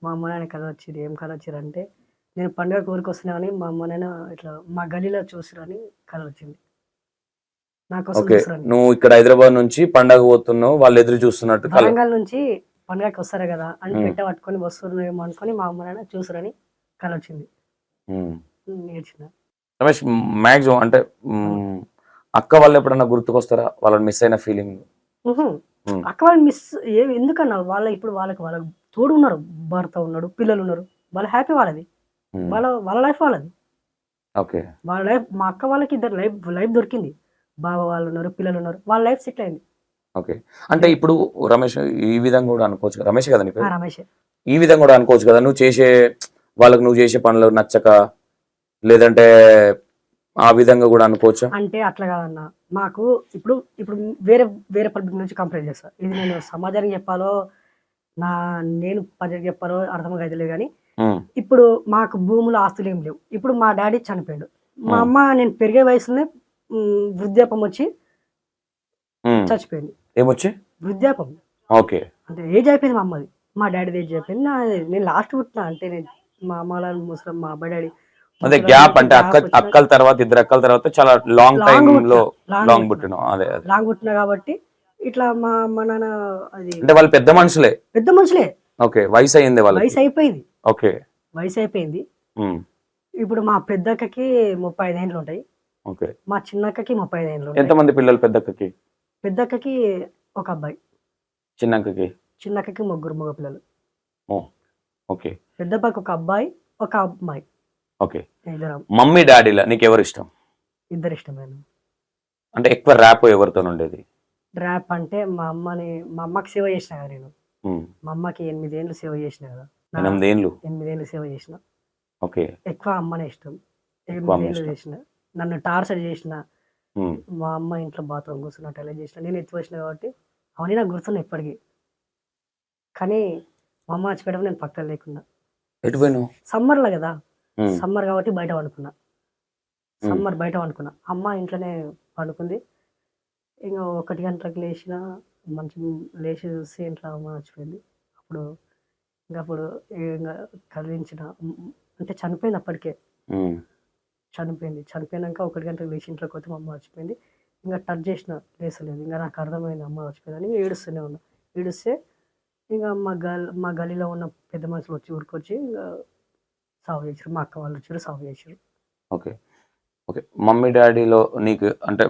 మా అమ్మ నాన్న కళ వచ్చారు. ఏం కళ వచ్చారు అంటే నేను పండుగ ఊరికి వస్తున్నానని మా అమ్మ నాన్న ఇట్లా మా గలీలో చూసిరని కళ వచ్చింది. నువ్వు ఇక్కడ హైదరాబాద్ నుంచి పండగ పోతున్నావు, వాళ్ళు ఎదురు చూస్తున్నట్టు. వరంగల్ నుంచి పండుగకి వస్తారు కదా అని పెట్ట పట్టుకొని వస్తున్నాయేమో అనుకుని మా అమ్మ నాన్న చూసారని కళ వచ్చింది. నేర్చిన రమేష్ మ్యాక్సిమం అంటే అక్క వాళ్ళు ఎప్పుడన్నా గుర్తుకొస్తారా, వాళ్ళని మిస్ అయిన ఫీలింగ్? అక్క వాళ్ళు మిస్ ఎందుకన్నా, ఇప్పుడు వాళ్ళకి తోడు ఉన్నారు, భర్త ఉన్నాడు, పిల్లలు ఉన్నారు, వాళ్ళ హ్యాపీ వాళ్ళది, వాళ్ళ లైఫ్ వాళ్ళది. ఓకే వాళ్ళ లైఫ్, మా అక్క వాళ్ళకి ఇద్దరు లైఫ్ దొరికింది, బావ వాళ్ళు ఉన్నారు, పిల్లలు ఉన్నారు, వాళ్ళ లైఫ్ సెటిల్ అయింది. ఓకే అంటే ఇప్పుడు రమేష్ ఈ విధంగా కూడా అనుకోవచ్చు, రమేష్ కదా నీకు? రమేష్. ఈ విధంగా కూడా అనుకోవచ్చు కదా, నువ్వు చేసే పనులు నచ్చక, లేదంటే ఆ విధంగా కూడా అనుకోవచ్చా? అంటే అట్లా కాదన్న, మాకు ఇప్పుడు ఇప్పుడు వేరే వేరే పబ్లిక్ నుంచి కంప్లైంట్ చేస్తా. ఇది నేను సమాజానికి చెప్పాలో నా నేను ప్రజలకు చెప్పాలో అర్థం కాదు కానీ ఉమ్, ఇప్పుడు మాకు భూములు ఆస్తులు ఏం లేవు. ఇప్పుడు మా డాడీ చనిపోయాడు. మా అమ్మ నేను పెరిగే వయసులోనే వృద్ధాపం వచ్చి ఉమ్. చచ్చిపోయింది. ఏమొచ్చి? వృద్ధాపం ఓకే. అంటే ఏజ్ అయిపోయింది మా అమ్మది. మా డాడీది ఏజ్ అయిపోయింది. నేను లాస్ట్ పుట్టిన అంటే నేను మా అమ్మ వాళ్ళ ముసలం మా అబ్బాయి డాడీ అదే గ్యాప్ అంటే అక్కల తర్వాత ఇద్దరు అక్కల తర్వాత చాలా లాంగ్ టైమ్ లో లాంగ్ పుట్టిన. అదే అదే లాంగ్ పుట్టిన కాబట్టి ఇట్లా మా అమ్మ నాన్న అది అంటే వాళ్ళు పెద్ద మనుషులే. పెద్ద మనుషులే. ఓకే, వయసు అయింది వాళ్ళకి. వయసు అయిపోయింది. ఓకే. వయసు అయిపోయింది. ఉమ్, ఇప్పుడు మా పెద్దక్కకి 35 ఏండ్లు ఉంటాయి. ఓకే. మా చిన్నక్కకి 35 ఏండ్లు ఉంటాయి. ఎంతమంది పిల్లలు పెద్దక్కకి? పెద్దక్కకి ఒక అబ్బాయి, చిన్నక్కకి? చిన్నక్కకి 3 మగ పిల్లలు. ఓ, ఓకే. పెద్దప్పకి ఒక అబ్బాయి ఒక అమ్మాయి. ఓకే. ఇద్దరు మమ్మీ డాడీలా నీకు ఎవరు ఇష్టం? ఇద్దరు ఇష్టమైన. అంటే ఎక్కువ ర్యాప్ ఎవరితో ఉండేది? ర్యాప్ అంటే మా అమ్మకి సేవ చేసిన కదా నేను. ఉమ్, మా అమ్మకి 8 ఏండ్లు సేవ చేసిన కదా. 8 ఏళ్ళు. 8 ఏండ్లు సేవ చేసిన. ఓకే. ఎక్కువ అమ్మనే ఇష్టం. ఎక్కువ అమ్మ 8 ఏళ్ళు ఇష్టం. చేసిన. నన్ను టార్చర్ చేసిన. ఉమ్, మా అమ్మ ఇంట్లో బాత్రూమ్ కూర్చున్నట్టు ఎలా చేసిన నేను ఎత్తి వచ్చిన కాబట్టి అవన్నీ నాకు గుర్తున్నాయి ఇప్పటికీ. కానీ మా అమ్మ చచ్చిపోవడం నేను పక్కన లేకుండా. ఎటు పోయినావు? సమ్మర్లో కదా, ఉమ్, సమ్మర్ కాబట్టి బయట వండుకున్నా. సమ్మర్ బయట వండుకున్నా. అమ్మ ఇంట్లోనే పండుకుంది. ఇంకా 1 గంటలకు లేచిన మంచి లేచి చూసి ఇంట్లో అమ్మ చచ్చిపోయింది. అప్పుడు ఇంకా కదిలించిన అంటే చనిపోయింది అప్పటికే. ఉమ్, చనిపోయినాక 1 గంటలకు లేచి ఇంట్లోకి వస్తే మా అమ్మ చచ్చిపోయింది. ఇంకా టచ్ చేసిన లేసలేదు. ఇంకా నాకు అర్థమైంది అమ్మ చచ్చిపోయిందని. ఏడుస్తూనే ఉన్నా. ఏడుస్తే ఇంకా మా గలీలో ఉన్న పెద్ద మనుషులు వచ్చి ఊరికొచ్చి ఇంకా సాగు చేసారు. మా అక్క వాళ్ళు వచ్చారు, సాగు చేసారు. ఓకే. ఓకే. మమ్మీ డాడీలో నీకు అంటే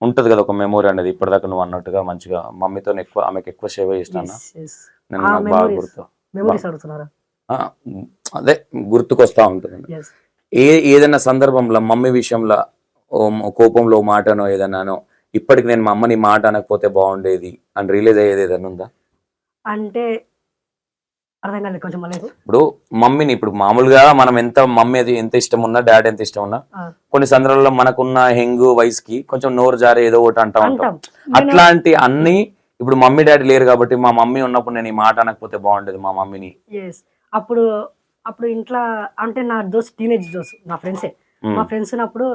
ఉంటది కదా ఒక మెమోరీ అనేది, ఇప్పటిదాకా నువ్వు అన్నట్టుగా మంచిగా మమ్మీతో ఎక్కువ ఆమెకు ఎక్కువ సేవ చేస్తాను నేను, నాకు బాగా గుర్తు. మెమరీస్ అడుగుతున్నారా? ఆ, అదే గుర్తుకొస్తా ఉంటుంది. ఎస్. ఏదైనా సందర్భంలో మమ్మీ విషయంలో కోపంలో మాటనో ఏదన్నానో ఇప్పటికి నేను మా అమ్మని మాట అనకపోతే బాగుండేది అని రిలీజ్ అయ్యేది ఏదైనా ఉందా? అంటే అర్థం కాలేదు కొంచెం మళ్ళీ. ఇప్పుడు మమ్మీని ఇప్పుడు మామూలుగా మనం ఎంత మమ్మీ అది ఎంత ఇష్టం ఉన్నా డాడీ ఎంత ఇష్టం ఉన్నా కొన్ని సందర్భాల్లో మనకున్న హెంగు వయసుకి కొంచెం నోరు జారి ఏదో ఒకటి అంటా ఉంటాం. అట్లాంటి అన్ని ఇప్పుడు మమ్మీ డాడీ లేరు కాబట్టి మా మమ్మీ ఉన్నప్పుడు నేను ఈ మాట అనకపోతే బాగుండేది మా మమ్మీని. అప్పుడు ఇంట్లో అంటే నా దోస్త్ టీనేజ్ దోస్త్ నా ఫ్రెండ్సే. మా ఫ్రెండ్స్ ఉన్నప్పుడు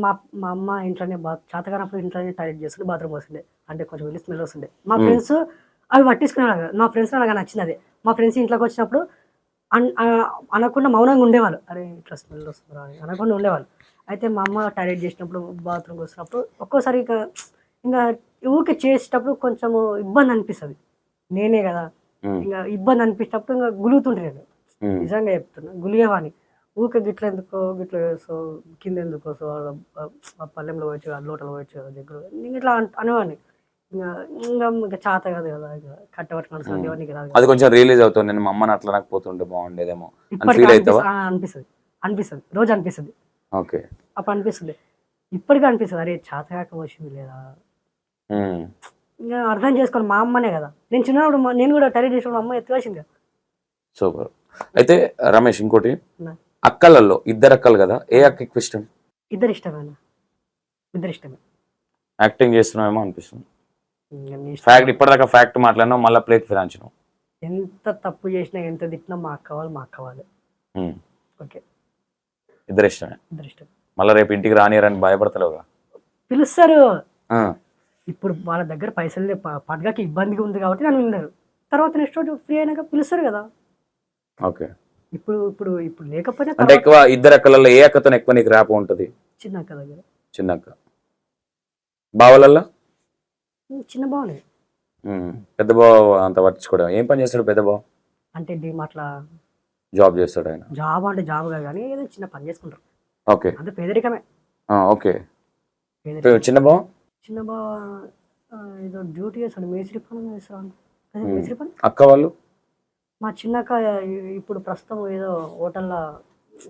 మా అమ్మ ఇంట్లోనే చేతగానప్పుడు ఇంట్లోనే టాయిలెట్ చేస్తుండే, బాత్రూమ్ వస్తుండే. అంటే కొంచెం వెళ్ళి స్మెల్ వస్తుండే. మా ఫ్రెండ్స్ అవి పట్టించుకునేవాళ్ళు. నా ఫ్రెండ్స్ నాకు నచ్చింది అదే. మా ఫ్రెండ్స్ ఇంట్లోకి వచ్చినప్పుడు అనకుండా మౌనంగా ఉండేవాళ్ళు. అరే ఇట్లా స్మెల్ వస్తుందా అని అనకుండా ఉండేవాళ్ళు. అయితే మా అమ్మ టాయిలెట్ చేసినప్పుడు బాత్రూమ్కి వచ్చినప్పుడు ఒక్కోసారి ఇంకా ఊరికే చేసేటప్పుడు కొంచెము ఇబ్బంది అనిపిస్తుంది. నేనే కదా ఇంకా ఇబ్బంది అనిపించినప్పుడు ఇంకా గులుగుతుంటే నేను నిజంగా చెప్తున్నా గులిగేవాని. ఊరికే గిట్ల ఎందుకో గిట్ల సో కింద ఎందుకో సో పల్లెంలో పోయచ్చు కదా, లోటలో పోయచ్చు కదా దగ్గర ఇంకా ఇట్లా అనేవాడిని. ఇంకా చేత కాదు కదా కట్టబట్టుకుని ఇవన్నీ రాదు. అది కొంచెం రిలీజ్ అవుతుంది. నేను మా అమ్మని అట్లా నాకపోతుంటే బాగుండేదేమో అనిపిస్తుంది. రోజు అనిపిస్తుంది. ఓకే. అప్పుడు అనిపిస్తుంది. ఇప్పటికీ అనిపిస్తుంది అరే చేతగాక వచ్చింది లేదా. ఇంకా అర్థం చేసుకోవాలి మా అమ్మనే కదా. నేను చిన్నప్పుడు నేను కూడా టాయిలెట్ చేసినప్పుడు అమ్మ ఎత్తువేసింది కదా. సూపర్. అయితే రమేష్ ఇంకోటి, అక్కలలో ఇద్దరు అక్కలు కదా, ఏ అక్క ఎక్కువ ఇష్టం? ఇద్దరు ఇష్టమేనా? ఇద్దరు ఇష్టమే. యాక్టింగ్ చేస్తున్నామేమో అనిపిస్తుంది. ఫ్యాక్ట్ ఇప్పటిదాకా ఫ్యాక్ట్ మాట్లాడినా మళ్ళీ ప్లేట్ ఫిరాంచను. ఎంత తప్పు చేసినా ఎంత తిట్టినా మా అక్క వాళ్ళు. ఓకే. ఇద్దరు ఇష్టమే. ఇద్దరు ఇష్టం. మళ్ళీ రేపు ఇంటికి రానియరని భయపడతలేవుగా? పిలుస్తారు. ఇప్పుడు వాళ్ళ దగ్గర పైసలు పడగాకి ఇబ్బందిగా ఉంది కాబట్టి నన్ను విన్నారు. తర్వాత నెక్స్ట్ ఫ్రీ అయినాక పిలుస్తారు కదా. ఓకే. ఇప్పుడు ఇప్పుడు ఇప్పుడు లేకపోయినా అంటే ఎక్కువ ఇద్దరు అక్కలలో ఏ అక్కతో ఎక్కువ నీకు ర్యాప్ ఉంటుంది? చిన్న అక్క దగ్గర. చిన్న అక్క. బావలల్లో? చిన్న బావనే. పెద్ద బావ అంత పట్టించుకోవడం. ఏం పని చేస్తాడు పెద్ద బావ? అంటే అట్లా జాబ్ చేస్తాడు ఆయన. జాబ్ అంటే జాబ్ కానీ ఏదో చిన్న పని చేసుకుంటారు. ఓకే. అంటే పేదరికమే. ఓకే. చిన్న బావ? చిన్న బావ ఏదో డ్యూటీ చేస్తాడు, మేస్త్రి పని చేస్తాడు. మేస్త్రి పని. అక్క వాళ్ళు? మా చిన్నక్క ఇప్పుడు ప్రస్తుతం ఏదో హోటల్లో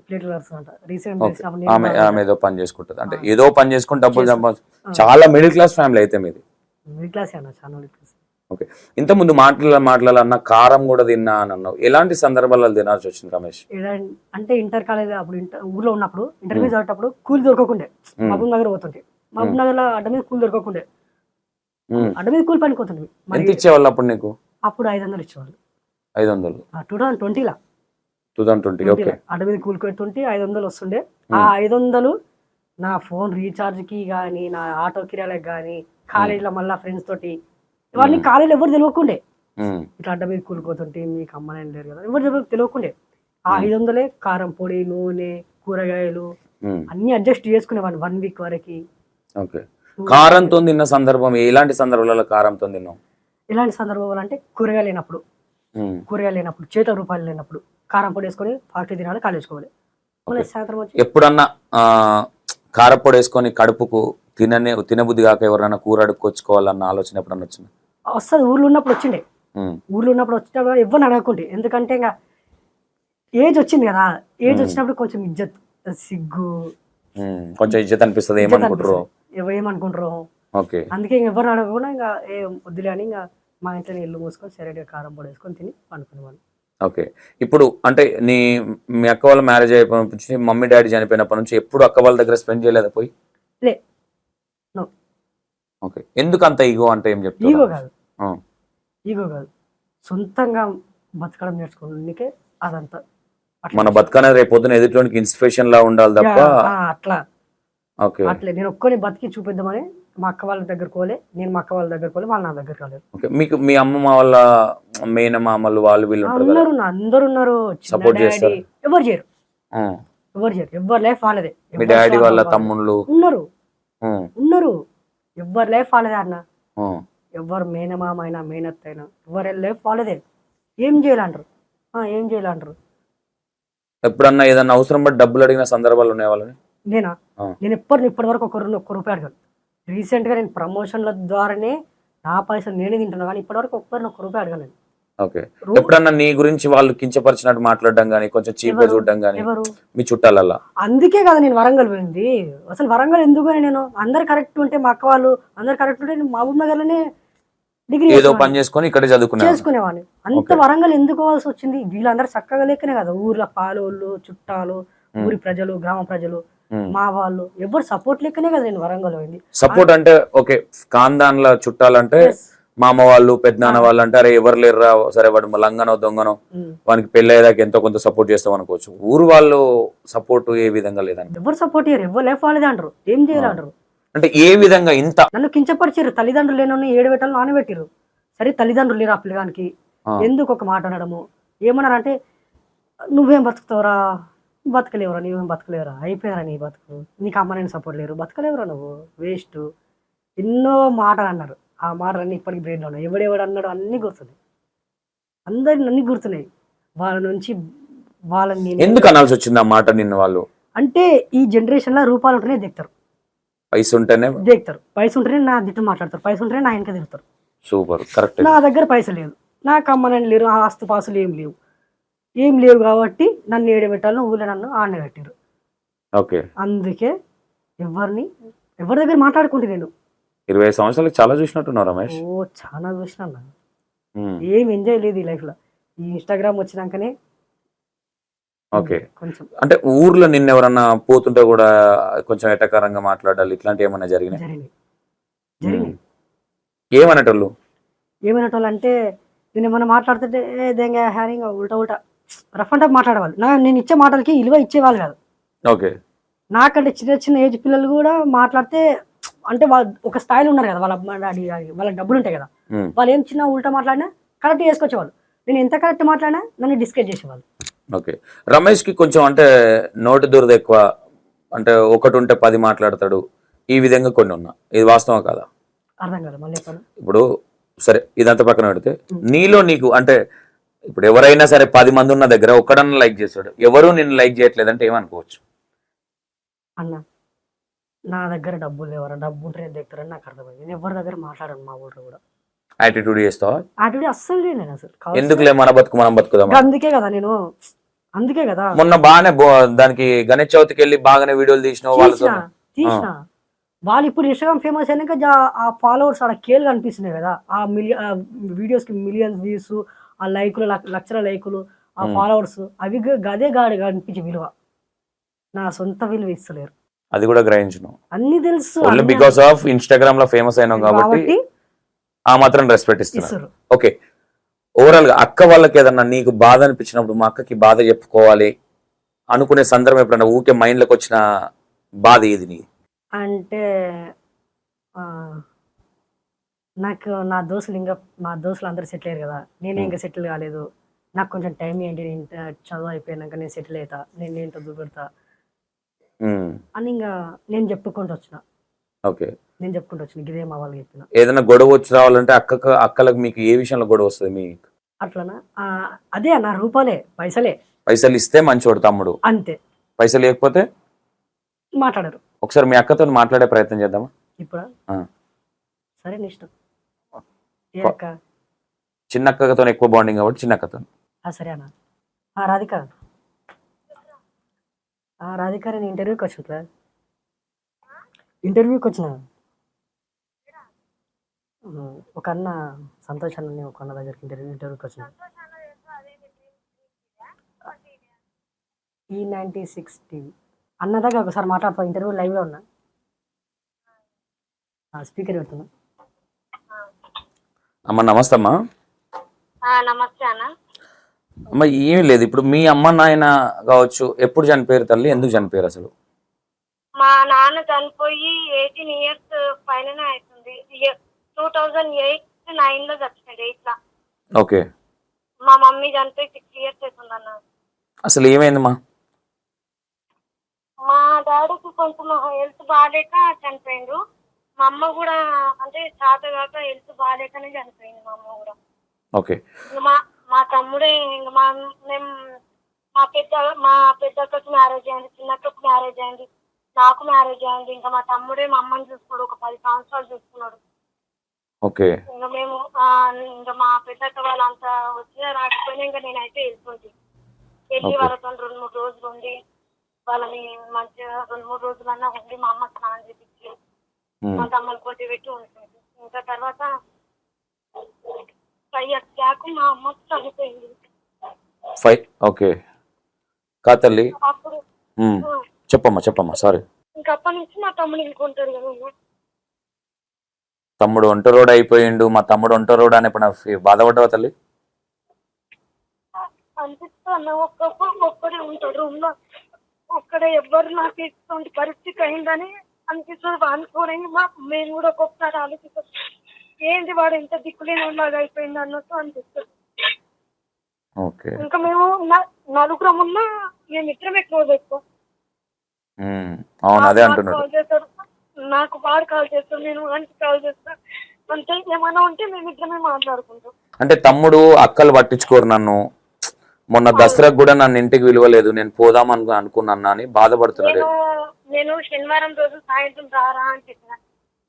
ప్లేట్లు కడుతుందంట. ఆమె ఏదో పని చేసుకుంటుంది. అంటే ఏదో పని చేసుకుని డబ్బులు సంపాదించు. చాలా మిడిల్ క్లాస్ ఫ్యామిలీ అయితే మీది. మిడిల్ క్లాస్ అన్న, చాలా మిడిల్ క్లాస్. ఓకే. ఇంత ముందు మాట్లాడాలన్న కారం కూడా తిన్నా అని అన్నావు. ఎలాంటి సందర్భాలలో తినాల్సి వచ్చింది రమేష్? అంటే ఇంటర్ కాలేజ్ అప్పుడు ఊర్లో ఉన్నప్పుడు ఇంటర్వ్యూ చదివేటప్పుడు కూలి దొరకకుండే. మహబూబ్ నగర్ పోతుంటే మహబూబ్ నగర్ లో అడ్డ మీద కూలి దొరకకుండే. అడ్డ మీద కూలి పనికి పోతుంది. ఎంత ఇచ్చేవాళ్ళు అప్పుడు నీకు? అప్పుడు 500 ఇచ్చేవాళ్ళు. 500 2020 2020. ఓకే. అడ్డ మీద కూలి పెడుతుంటే 500 వస్తుండే. ఆ 500 నా ఫోన్ రీఛార్జ్ కి గానీ, నా ఆటో కిరాయిలకు గానీ, కాలేజీలో మళ్ళా ఫ్రెండ్స్ తోటి ఇవన్నీ కాలేజీలో ఎవరు తెలియకుండే. ఇట్లా అడ్డ మీద కూలిపోతుంటే మీకు అమ్మనే లేరు కదా, ఎవరు తెలియకుండే. ఆ 500 కారం పొడి, నూనె, కూరగాయలు అన్ని అడ్జస్ట్ చేసుకునేవాడిని 1 వీక్ వరకు. ఓకే. కారంతో తిన్న సందర్భం ఎలాంటి సందర్భాలలో కారంతో తిన్నావు? ఎలాంటి సందర్భాలు అంటే కూరగాయలు లేనప్పుడు చేతుల రూపాయలు లేనప్పుడు కారం పొడి వేసుకొని ఫాస్ట్ తినాలి, కాలేసుకోవాలి. మళ్ళీ సాయంత్రం వచ్చి ఎప్పుడన్నా కారపొడి వేసుకొని కడుపుకు తినబుద్ధి కాక ఎవరైనా కూర అడుక్కొచ్చుకోవాలన్న ఆలోచన ఎప్పుడన్నా వచ్చింది? వస్తుంది. ఊర్లో ఉన్నప్పుడు వచ్చిండే. ఊర్లో ఉన్నప్పుడు వచ్చినప్పుడు ఎవరిని అడగకుంటే, ఎందుకంటే ఇంకా ఏజ్ వచ్చింది కదా, ఏజ్ వచ్చినప్పుడు కొంచెం ఇజ్జత్, సిగ్గు, కొంచెం ఇజ్జత్ అనిపిస్తుంది. ఏమనుకుంటారు. ఓకే. అందుకే ఎవరిని అడగకుండా ఇంకా వద్దులే అని ఇంకా మా ఇంట్లో ఇల్లు మూసుకొని సరైన కారం పొడి వేసుకొని తిని పండుకునేవాళ్ళు. ఓకే. ఇప్పుడు అంటే మీ అక్క వాళ్ళ మ్యారేజ్ అయిపోయినప్పటి నుంచి, మమ్మీ డాడీ చనిపోయినప్పటి నుంచి ఎప్పుడు అక్క వాళ్ళ దగ్గర స్పెండ్ చేయలేదా పోయి? లే. ఓకే. ఎందుకు అంత ఈగో అంటే ఏం చెప్తావు? ఈగో కాదు, సొంతంగా బతకడం నేర్చుకోవడానికే అదంతా. మన బతకనే రేపు పొద్దున ఎదుటిలోనికి ఇన్స్పిరేషన్ లా ఉండాలి తప్ప అట్లా ఓకే అట్లే నేను ఒక్కని బతికి చూపిద్దామని మా అక్క వాళ్ళ దగ్గర కోలే, నేను మా అక్క వాళ్ళ దగ్గర కోలే, వాళ్ళు నా దగ్గర రాలేదు. ఓకే. మీకు మీ అమ్మమ్మ వాళ్ళ మేనమామలు వాళ్ళు వీళ్ళు అందరు ఉన్నారు. సపోర్ట్ చేస్తారు? ఎవరు చేయరు. ఎవరి లైఫ్ వాళ్ళదే. మీ డాడీ వాళ్ళ తమ్ముళ్ళు ఉన్నారు. ఎవరి లైఫ్ వాళ్ళదే అన్న. ఎవరు మేనమామ అయినా మేనత్త అయినా ఎవరి లైఫ్ వాళ్ళదే. ఏం చేయాలంటారు. ఎప్పుడన్నా ఏదన్నా అవసరం బట్టి డబ్బులు అడిగిన సందర్భాలు ఉన్నాయి వాళ్ళని? నేను ఇప్పటి వరకు ఒక్క రూపాయి అడగాను. రీసెంట్ గా నేను ప్రమోషన్ల ద్వారానే నా పైసలు నేనే తింటున్నా, కానీ ఇప్పటి వరకు ఒక్క రూపాయి అడగలేదు. ఓకే. ఎప్పుడన్నా నీ గురించి వాళ్ళు కించపరిచినట్టు మాట్లాడడం గానీ, కొంచెం చీప్ గా చూడడం గానీ మీ చుట్టాలల్లా? అందుకే కదా నేను వరంగల్ పోయింది. అసలు వరంగల్ ఎందుకు నేను అందరు కరెక్ట్ ఉంటే, మా అక్క వాళ్ళు అందరు కరెక్ట్ ఉంటే నేను మహబూబ్ నగర్ లోనే డిగ్రీ ఏదో పని చేసుకొని ఇక్కడ చేసుకునేవాడిని. అంత వరంగల్ ఎందుకు పోవాల్సి వచ్చింది? వీళ్ళందరూ చక్కగా లేకనే కదా. ఊర్లో పాలోళ్ళు, చుట్టాలు, ఊరి ప్రజలు, గ్రామ ప్రజలు, మా వాళ్ళు ఎవరు సపోర్ట్ లేకనే కదా నేను వరంగల్ పోయింది. సపోర్ట్ అంటే ఓకే, ఖాందాన్ల చుట్టాలంటే మామ వాళ్ళు, పెద్దనాన్న వాళ్ళు అంటే అరే ఎవరు లేరురా, సరే వాడు లంగనో దొంగనో వానికి పెళ్లి అయ్యేదాకా ఎంతో కొంత సపోర్ట్ చేస్తాం అనుకోవచ్చు. ఊరు వాళ్ళు సపోర్ట్ ఏ విధంగా లేదండి? ఎవరు సపోర్ట్ చేయరు, ఎవరు లైఫ్ వాళ్ళదే అంటారు. ఏం చేయాలంటారు అంటే ఏ విధంగా? ఇంత నన్ను కించపరిచారు. తల్లిదండ్రులు లేని 7 పెట్టాలు నానబెట్టిరు. సరే తల్లిదండ్రులు లేరు ఆ పిల్లగానికి, ఎందుకు ఒక మాట అనడము? ఏమన్నారంటే నువ్వేం బతుకుతావురా, బతకలేవురా, నువ్వేం బతకలేవురా, అయిపోయారా నీ బతుకు, నీకు అమ్మ నేను సపోర్ట్ లేరు, బతకలేవురా, నువ్వు వేస్ట్, ఎన్నో మాటలు అన్నారు. ఆ మాటలన్నీ ఇప్పటికి బ్రెయిన్లో ఉన్నాయి. ఎవడెవడు అన్నాడు అన్నీ గుర్తున్నాయి, అందరిని అన్ని గుర్తున్నాయి. వాళ్ళ నుంచి వాళ్ళని ఎందుకు అనాల్సి వచ్చింది ఆ మాట నిన్ను? వాళ్ళు అంటే ఈ జనరేషన్ లో రూపాయలు ఉంటేనే దిగుతారు, పైసలు ఉంటేనే దిగుతారు, పైసలు ఉంటేనే నా దిట్టు మాట్లాడతారు, పైసలు ఉంటేనే నా వెనక దిగుతారు. Super, correct. నా దగ్గర పైసలు లేదు, నాకు అమ్మనని లేరు, ఆ ఆస్తు పాసులు ఏం లేవు కాబట్టి నన్ను 7 పెట్టాలను ఊళ్ళో నన్ను ఆడనే కట్టారు. ఓకే. అందుకే ఎవరి దగ్గర మాట్లాడుకుంటే నేను 20 సంవత్సరాలకు చాలా చూసినట్టున్నావు రమేష్. చాలా చూసినా. ఏం ఎంజాయ్ లేదు ఈ లైఫ్ లో. ఈ ఇన్స్టాగ్రామ్ వచ్చినాకనే ఓకే. కొంచెం అంటే ఊర్లో నిన్నెవరన్నా పోతుంటే కూడా కొంచెం ఎటకారంగా మాట్లాడాలి, ఇట్లాంటి ఏమన్నా జరిగినాయి? ఏమనేటోళ్ళు అంటే నేను ఏమన్నా మాట్లాడుతుంటే దేంగా హ్యారింగ్ ఉల్టా రఫ్ అండ్ టఫ్ మాట్లాడేవాళ్ళు. నేను ఇచ్చే మాటలకి విలువ ఇచ్చేవాళ్ళు కాదు. ఓకే. నాకంటే చిన్న ఏజ్ పిల్లలు కూడా మాట్లాడితే అంటే ఒక స్థాయిలో ఉన్నారు కదా, వాళ్ళ డబ్బులు ఉంటాయి కదా, వాళ్ళు ఏం చిన్న ఉల్టా మాట్లాడినా కరెక్ట్ చేసుకొచ్చేవాళ్ళు. నేను ఎంత కరెక్ట్ మాట్లాడినా నన్ను డిస్కస్ చేసేవాళ్ళు. ఓకే. రమేష్ కి కొంచెం అంటే నోటి దురద ఎక్కువ, అంటే ఒకటి ఉంటే 10 మాట్లాడతాడు, ఈ విధంగా కొన్ని ఉన్నా, ఇది వాస్తవం కాదా? అర్థం కాదు మళ్ళీ. ఇప్పుడు సరే ఇదంతా పక్కన పెడితే నీలో నీకు అంటే ఇప్పుడు ఎవరైనా సరే 10 మంది ఉన్న దగ్గర ఒక్కడన్నా లైక్ చేస్తాడు, ఎవరు నిన్ను లైక్ చేయట్లేదంటే ఏమనుకోవచ్చు? అన్న నా దగ్గర డబ్బులు లేవరా, డబ్బు ఉంటే నేను దగ్గర నాకు అర్థమైంది. నేను ఎవరి దగ్గర మాట్లాడాను. మా ఊళ్ళో కూడా యాటిట్యూడ్ చేస్తావా? యాటిట్యూడ్ అస్సలు నేను అసలు ఎందుకులే, మన బతుకు మనం బతుకుదాం. అందుకే కదా మొన్న బాగానే దానికి గణేష్ చవితికి వెళ్ళి బాగానే వీడియోలు తీసినావు వాళ్ళతో. వాళ్ళు ఇప్పుడు ఇన్స్టాగ్రామ్ ఫేమస్ అయినాక ఆ ఫాలోవర్స్ ఆడ కేలు కనిపిస్తున్నాయి కదా, ఆ వీడియోస్కి మిలియన్స్ వ్యూస్, ఆ లైకులు లక్షల లైకులు, ఆ ఫాలోవర్స్ అవి గదే గాడి కనిపించే విలువ. నా సొంత విలువ ఇస్తలేరు. అది కూడా గ్రహించను. అన్ని తెలుసు ఓన్లీ బికాస్ ఆఫ్ ఇన్స్టాగ్రామ్ లో ఫేమస్ అయినాం కాబట్టి ఆ మాత్రం రెస్పెక్ట్ ఇస్తున్నారు. ఓకే, ఓవరాల్ గా అక్క వాళ్ళకి ఏదన్నా నీకు బాధ అనిపించినప్పుడు మా అక్కకి బాధ చెప్పుకోవాలి అనుకునే సందర్భం ఎప్పుడన్నా ఊకే మైండ్ లోకి వచ్చిన బాధ ఏది నీ? అంటే నాకు నా దోస్తులు అందరూ సెటిల్ అయ్యారు కదా, నేనే ఇంకా సెటిల్ కాలేదు, నాకు కొంచెం టైం ఏంటి, నేను చదువు అయిపోయినాక నేను సెటిల్ అవుతా, నేను ఏంటో చూపెడతా అని ఇంకా నేను చెప్పుకుంటూ వచ్చిన. ఓకే, నేను చెప్పుకుంటూ వచ్చిన ఇదే మా వాళ్ళకి చెప్పిన. ఏదైనా గొడవ వచ్చి రావాలంటే అక్కలకు మీకు ఏ విషయంలో గొడవ వస్తుంది మీకు? అట్లనా? అదే నా రూపాయలే, పైసలు ఇస్తే మంచోడు తమ్ముడు, అంతే. పైసలు లేకపోతే మాట్లాడరు. ఒకసారి మీ అక్కతో మాట్లాడే ప్రయత్నం చేద్దామా ఇప్పుడు? సరే నీ ఇష్టం. ఏ అక్క? చిన్న అక్కతో ఎక్కువ బాండింగ్ కాబట్టి చిన్న అక్కతో. సరే అన్న. రాధిక, రాధిక నేను ఇంటర్వ్యూకి వచ్చిన. ఒక అన్న సంతోష్ అన్న, ఒక అన్న దగ్గరికి ఇంటర్వ్యూకి వచ్చిన. E96 TV అన్న దగ్గర ఒకసారి మాట్లాడుతా. ఇంటర్వ్యూ లైవ్లో ఉన్నా, స్పీకర్ పెడుతున్నా. అమ్మ నమస్తే అమ్మా. నమస్తే అన్న. అమ్మ ఏమీ లేదు, ఇప్పుడు మీ అమ్మ నాయన కావచ్చు ఎప్పుడు చనిపోయారు తల్లి, ఎందుకు చనిపోయారు అసలు? మా నాన్న చనిపోయి 18 years పైన అవుతుంది. 2008-9 లో చచ్చిపోయాడు. ఇట్లా ఓకే. మా మమ్మీ చనిపోయి 6 years అవుతుంది అన్న. అసలు ఏమైందమ్మా? మా డాడీకి కొంచెం హెల్త్ బాగాలేక చనిపోయిండు. మా అమ్మ కూడా అంటే చాతగాక హెల్త్ బాగాలేకనే చనిపోయింది మా అమ్మ కూడా. ఓకే. మా తమ్ముడే ఇంకా మా పెద్దక్కకి మ్యారేజ్ అయింది, చిన్నక్కకి మ్యారేజ్ అయింది, నాకు మ్యారేజ్ అయింది. ఇంకా మా తమ్ముడే మా అమ్మని చూసుకున్నాడు, ఒక 10 సంవత్సరాలు చూసుకున్నాడు. ఓకే. ఇంకా మేము ఇంకా మా పెద్దక్క వాళ్ళంతా వచ్చినా రాకపోయినా ఇంకా నేనైతే వెళ్ళిపోయింది. వెళ్ళి వాళ్ళతో 2-3 రోజులు ఉండి వాళ్ళని మంచిగా 2-3 రోజులన్నా ఉండి మా అమ్మ స్నానం చేపించి మా తమ్ముడు కొట్టి పెట్టి ఉంటుంది. ఇంకా తర్వాత 5 years బ్యాక్ మా అమ్మ చనిపోయింది. ఓకే కా తల్లి. అప్పుడు చెప్పమ్మా సారీ. ఇంకా అప్పటి నుంచి మా తమ్ముడు ఇంకొంటాడు కదా. తమ్ముడు ఒంటరోడు అయిపోయిండు, మా తమ్ముడు ఒంటరోడు అని ఇప్పుడు బాధపడ్డావా తల్లి? అనిపిస్తా ఒక్కడే ఉంటాడు రూమ్ లో, ఒక్కడే. ఎవ్వరు నాకు ఇటువంటి పరిస్థితి అయిందని అనిపిస్తుంది. అనుకోని మేము కూడా ఒక్కొక్కసారి ఆలోచిస్తాం, ఏంటి వాడు ఎంత దిక్కులేని లాగా అయిపోయింది అన్నట్టు అనిపిస్తుంది. ఇంకా మేము నలుగురం ఉన్నా మేమిద్దరమే క్లోజ్ ఎక్కువ. నాకు వాడు కాల్ చేస్తాడు, నేను వాడికి కాల్ చేస్తా, అంటే ఏమైనా ఉంటే మేమిద్దరమే మాట్లాడుకుంటాం. అంటే తమ్ముడు అక్కలు పట్టించుకోరు నన్ను, మొన్న దసరాకు కూడా నన్ను ఇంటికి విలువలేదు, నేను పోదాం అనుకున్నాను అని బాధపడుతున్నాడు. నేను శనివారం రోజు సాయంత్రం రారా అని చెప్పిన,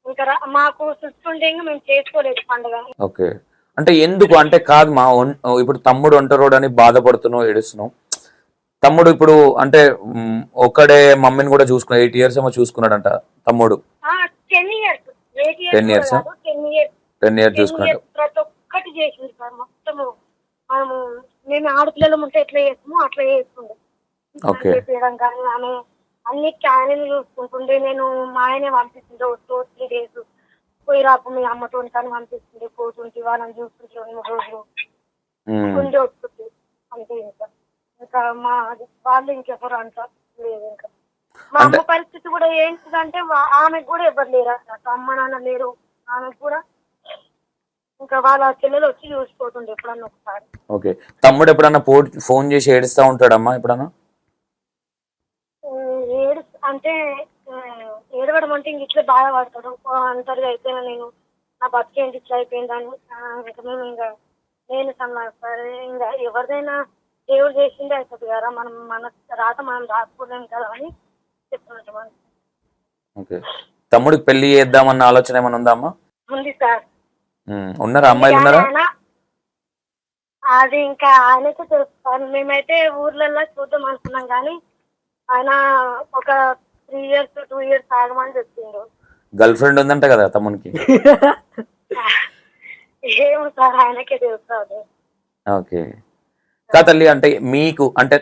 ఇంకా మాకు చూస్తుంటే మేము చేసుకోలేదు పండుగ. ఓకే. అంటే ఎందుకు అంటే కాదు మా ఇప్పుడు తమ్ముడు ఒంటరోడు అని బాధపడుతున్నావు, ఏడుస్తున్నావు. తమ్ముడు ఇప్పుడు అంటే ఒక్కడే మమ్మీని కూడా చూసుకున్నా 8 years ఏమో చూసుకున్నాడంట తమ్ముడు. 10 years 10 years చూసుకున్నాడు. ప్రతి ఒక్కటి చేసింది సార్. మొత్తము మనము మేము ఆడపిల్లలు ఉంటే ఎట్లా చేస్తామో అట్లా చేస్తుండే. చేయడం కానీ ఆమె అన్నిటికీ ఆయనని చూసుకుంటుండే. నేను మా ఆయనే పంపిస్తుండే 2-3 days పోయి రాపు మీ అమ్మతో కానీ పంపిస్తుండే, పోతుంటే వాళ్ళని చూస్తుంటే 2-3 రోజులు ఉండి వస్తుంది అంతే. ఇంకా మా వాళ్ళు ఇంకెవరు అంటారు లేదు. ఇంకా మా అమ్మ పరిస్థితి కూడా ఏంటిదంటే ఆమెకు కూడా ఎవరు లేరు అన్నట్టు, అమ్మ నాన్న లేరు ఆమెకు కూడా. ఇంకా వాళ్ళ చెల్లెలు వచ్చి చూసిపోతుండే ఎప్పుడన్నా ఒకసారి. ఓకే. తమ్ముడు ఎప్పుడన్నా ఫోన్ చేసి ఏడుస్తా ఉంటాడమ్మా ఎప్పుడన్నా? అంటే ఏడవడం అంటే ఇంక ఇట్లా బాధపడతాడు. అంతగా అయిపోయినా నేను నా బతికేంటి ఇట్లా అయిపోయిందని. ఇంకా మేము ఇంకా నేను సరే ఇంకా ఎవరిదైనా దేవుడు చేసిందే అవుతుంది కదా, మన రాత మనం రాసుకోలేము కదా అని చెప్తుంటాం. ఓకే. తమ్ముడికి పెళ్లి చేద్దామన్న ఆలోచన ఏమైనా ఉందా అమ్మా? ఉంది సార్. ఉన్నారా అమ్మాయిలు ఉన్నారా? అది ఇంకా ఆయనకే తెలుసు. మేమైతే ఊర్లలో చూద్దాం అనుకున్నాం కానీ ఆయన ఒక 3 years 2 years ఆగమని చెప్పిండు. గర్ల్ ఫ్రెండ్ ఉందంట కదా తమ్మునికి. ఏమో సార్ ఆయనకే తెలుస్తుంది. ఓకే. కా తల్లి, అంటే మీకు అంటే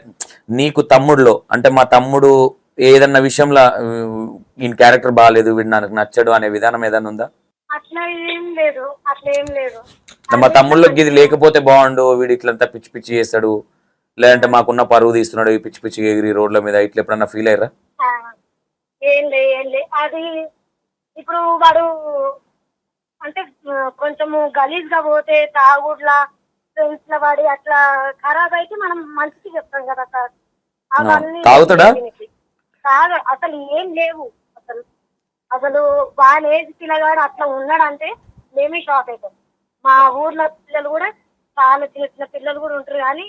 నీకు తమ్ముడులో అంటే మా తమ్ముడు ఏదన్నా విషయంలో ఈయన క్యారెక్టర్ బాగాలేదు, వీడు నాకు నచ్చడు అనే విధానం ఏదైనా ఉందా? అట్లా ఏం లేదు, అట్లా ఏం లేదు. మా తమ్ముళ్ళకి ఇది లేకపోతే బాగుండు, వీడు ఇట్లంతా పిచ్చి పిచ్చి చేస్తాడు, లేదంటే మాకున్న పరువు తీస్తున్నాడు ఈ పిచ్చి పిచ్చి ఎగిరి రోడ్ల మీద, ఇట్లా ఎప్పుడన్నా ఫీల్ అయ్యారా? ఆ, ఏం లే అది ఇప్పుడు వాడు అంటే కొంచెము గలీజ్ గా పోతే తాగుడ్లా ఫ్రెండ్స్ ల వాడి అట్లా ఖరాబ్ అయితే మనం మంచికి చెప్తాం కదా సార్. అవన్నీ తాగుతాడా? కాదు, అసలు ఏం లేవు. అసలు అసలు వాళ్ళ ఏజ్ పిల్లగాడు అట్లా ఉన్నాడంటే మేమే షాక్ అవుతాం. మా ఊర్లో పిల్లలు కూడా చాలా చిన్న చిన్న పిల్లలు కూడా ఉంటారు, కానీ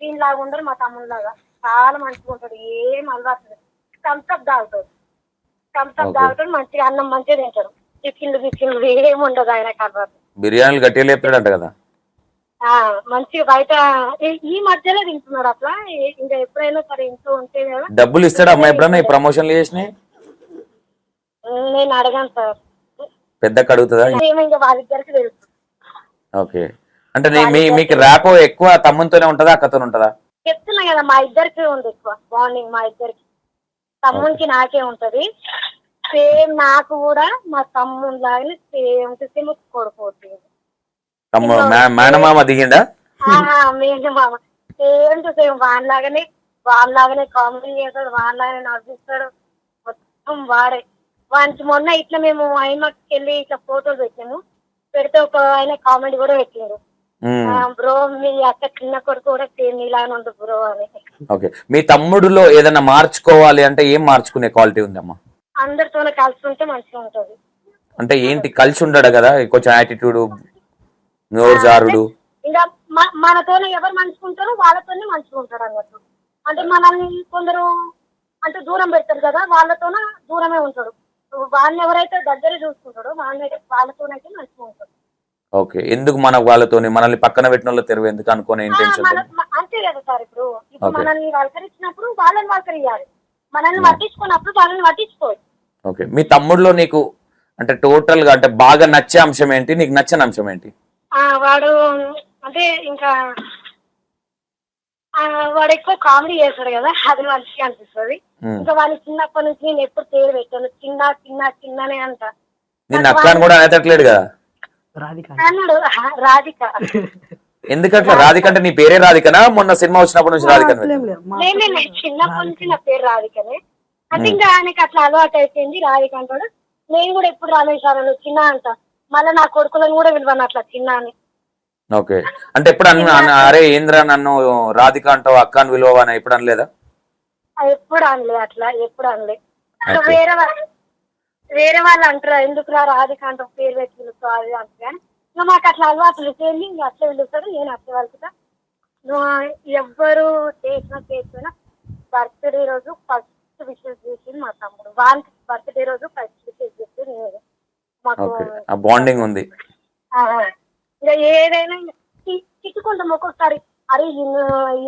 దీనిలాగా ఉండరు. మా తమ్ముళ్ళలాగా చాలా మంచిగా ఉంటాడు, ఏం అలవాటు. థమ్స్అప్ తాగుతాడు, మంచిగా అన్నం మంచిగా తింటాడు. టిఫిన్లు ఏమి ఉండదు ఆయన అలవాటు. బిర్యానీలు గట్టిగా లేపుతాడంట కదా. మంచిగా బయట ఈ మధ్యలో తింటున్నాడు అట్లా. ఇంకా ఎప్పుడైనా సరే ఇంట్లో ఉంటే కదా. డబ్బులు ఇస్తాడా అమ్మా ఎప్పుడన్నా ఈ ప్రమోషన్లు చేసినాయి? నేను అడగాను సార్, పెద్దకి అడుగుతుందా? ఇంకా వాళ్ళిద్దరికి తెలుసు. ఓకే. అంటే మీకు ర్యాపో ఎక్కువ తమ్మునితోనే ఉంటుందా అక్కతోనే ఉంటుందా? చెప్తున్నా కదా, మా ఇద్దరికి ఉంది ఎక్కువ బాండింగ్. మా ఇద్దరికి, తమ్మునికి నాకే ఉంటది. సేమ్ నాకు కూడా మా తమ్ముని లాగానే సేమ్ టు సేమ్ కొడుకోవచ్చు. మేనమామ దిగిండా? మేనమామ సేమ్ టు సేమ్ వాళ్ళలాగానే కామెడీ చేస్తాడు, వాళ్ళలాగానే నవ్విస్తాడు. మొత్తం వాడే. వానికి మొన్న ఇట్లా మేము ఐమాక్స్ వెళ్ళి ఇట్లా ఫోటోలు పెట్టాము, పెడితే ఒక ఆయన కామెడీ కూడా పెట్టారు, బ్రో మీ అక్క చిన్న కొడుకు కూడా సేమ్ ఇలానే ఉంది బ్రో అని. ఓకే. మీ తమ్ముడులో ఏదైనా మార్చుకోవాలి అంటే ఏం మార్చుకునే క్వాలిటీ ఉందమ్మా? అందరితోనే కలిసి ఉంటే మంచిగా ఉంటది. అంటే ఏంటి, కలిసి ఉండడు కదా, కొంచెం యాటిట్యూడ్, నోరు జారుడు. ఇంకా మనతోనే ఎవరు మంచుకుంటారో వాళ్ళతోనే మంచిగా ఉంటాడు అన్నట్టు. అంటే మనల్ని కొందరు అంటే దూరం పెడతారు కదా, వాళ్ళతోనే దూరమే ఉంటాడు. వాళ్ళని ఎవరైతే దగ్గర చూసుకుంటాడో వాళ్ళతోనైతే మంచిగా ఉంటాడు. ఓకే. ఎందుకు వాళ్ళతోని మనల్ని పక్కన పెట్టిన వాళ్ళు తెరువు ఎందుకు అనుకునే ఇంటెన్షన్? అంతే కదా సార్. ఇప్పుడు మనల్ని వల్కరించినప్పుడు వాళ్ళని వల్కరియాలి, మనల్ని పట్టించుకున్నప్పుడు వాళ్ళని పట్టించుకోవాలి. ఓకే. మీ తమ్ముడులో నీకు అంటే టోటల్ గా అంటే బాగా నచ్చే అంశం ఏంటి, నీకు నచ్చని అంశం ఏంటి? వాడు అంటే ఇంకా వాడు ఎక్కువ కామెడీ చేస్తాడు కదా, అది మంచిగా అనిపిస్తుంది. ఇంకా వాళ్ళు చిన్నప్పటి నుంచి నేను ఎప్పుడు పేరు పెట్టాను, చిన్ననే అంట. నిన్న అక్కని కూడా అనేటట్లేడు కదా అన్నాడు. రాధిక ఎందుకట్లా? రాధిక అంటే నీ పేరే రాధికనా? మొన్న సినిమా వచ్చినప్పటి నుంచి రాధిక? చిన్నప్పటి నుంచి నా పేరు రాధికనే. అంటే ఇంకా ఆయనకి అట్లా అలవాటు అయిపోయింది రాధిక అంటాడు. నేను కూడా ఎప్పుడు రామేశ్వరాలు చిన్న అంట, మళ్ళీ నా కొడుకులను కూడా విలువను అట్లా చిన్న అని. ఓకే. అంటే ఎప్పుడు అరే ఏంద్రా నన్ను రాధిక అంటావు, అక్క అని విలువ అని ఎప్పుడు అనలేదా? ఎప్పుడు అనలే అట్లా, ఎప్పుడు అనలే. వేరే వాళ్ళు అంటారా ఎందుకురా రాధిక అంటావు, పేరు పెట్టి పిలుస్తావు అది అంటే. కానీ ఇంకా మాకు అట్లా అలవాటు వెళ్ళి ఇంకా అట్లా పిలుస్తాడు, నేను అట్లా వెళ్తా. ఎవ్వరు చేసినా బర్త్డే రోజు ఫస్ట్ విషెస్ చేసింది మా తమ్ముడు. వాళ్ళకి బర్త్డే రోజు ఫస్ట్ విషెస్ చేసేది నేను. మాకు బాండింగ్ ఉంది. ఇంకా ఏదైనా తిట్టుకుంటాము ఒక్కొక్కసారి, అరే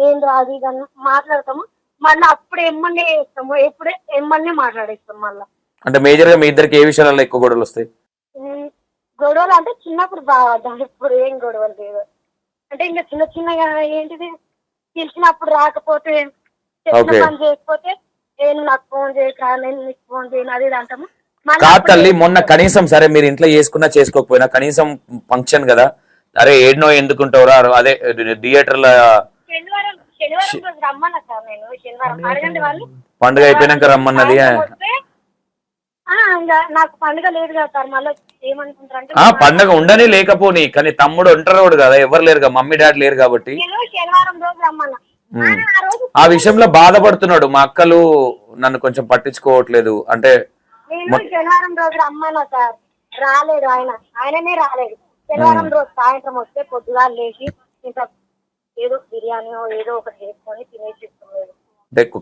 ఏం రాదు ఇదని మాట్లాడతాము, మళ్ళీ అప్పుడు ఎమ్మన్నే చేస్తాము, ఎప్పుడే ఎమ్మన్నే మాట్లాడేస్తాం మళ్ళా. అంటే మేజర్ గా మీ ఇద్దరికి ఏ విషయాలలో ఎక్కువ గొడవలు వస్తాయి? గొడవలు అంటే చిన్నప్పుడు బాగా, ఇప్పుడు ఏం గొడవలు లేదు. అంటే ఇంకా చిన్నగా ఏంటిది, పిలిచినప్పుడు రాకపోతే, పని చేయకపోతే నేను నాకు ఫోన్ చేయక, నేను నీకు ఫోన్ చేయను అది అంటాము. కాదు తల్లి, మొన్న కనీసం సరే మీరు ఇంట్లో చేసుకున్నా చేసుకోకపోయినా కనీసం ఫంక్షన్ కదా, అరే ఏడ్నో ఎందుకుంటావురా, అదే థియేటర్ లో శనివారం రోజు రమ్మన్నా సార్. నేను శనివారం అడగండి వాళ్ళు, పండుగ అయిపోయినాక రమ్మన్నది. నాకు పండుగ లేదు కదా సార్, మళ్ళీ ఏమనుకుంటారంటే పండుగ ఉండని లేకపోని, కానీ తమ్ముడు ఒంటరోడు కదా, ఎవరు లేరు కదా, మమ్మీ డాడీ లేరు కాబట్టి శనివారం రోజు రమ్మన్నా. ఆ విషయంలో బాధపడుతున్నాడు, మా అక్కలు నన్ను కొంచెం పట్టించుకోవట్లేదు అంటే. నేను శనివారం రోజు రమ్మన్నా సార్, రాలేదు ఆయననే రాలేదు. శనివారం రోజు సాయంత్రం వస్తే పొద్దుగా లేచి ఇంకా ఏదో బిర్యానీ ఏదో ఒకటి చేసుకొని తినేసి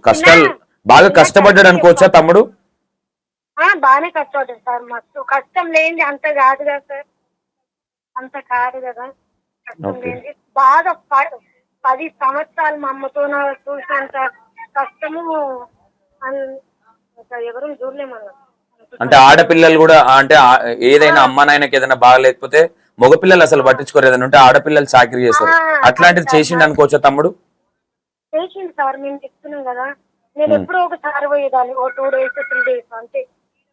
కష్టాలు బాగా కష్టపడ్డాడు అనుకోవచ్చా తమ్ముడు? బాగానే కష్టపడ్డాడు సార్, మస్తు. కష్టం లేని అంత కాదు కదా సార్, అంత కాదు కదా. కష్టం లేని బాగా 10 సంవత్సరాలు మా అమ్మతో చూసినంత కష్టము ఎవరు చూడలేమన్నా. అంటే ఆడపిల్లలు కూడా అంటే ఏదైనా అమ్మ నాయనకి ఏదైనా బాగలేకపోతే మగపిల్లలు అసలు పట్టించుకోరు, ఏదైనా ఉంటే ఆడపిల్లలు చాకరీ చేస్తారు. అట్లాంటిది చేసిండు అనుకోవచ్చా తమ్ముడు? చేసింది సార్, మేము చెప్తున్నాం కదా. నేను ఎప్పుడో ఒకసారి పోయేదాన్ని, ఓ 2 days 3 days అంతే.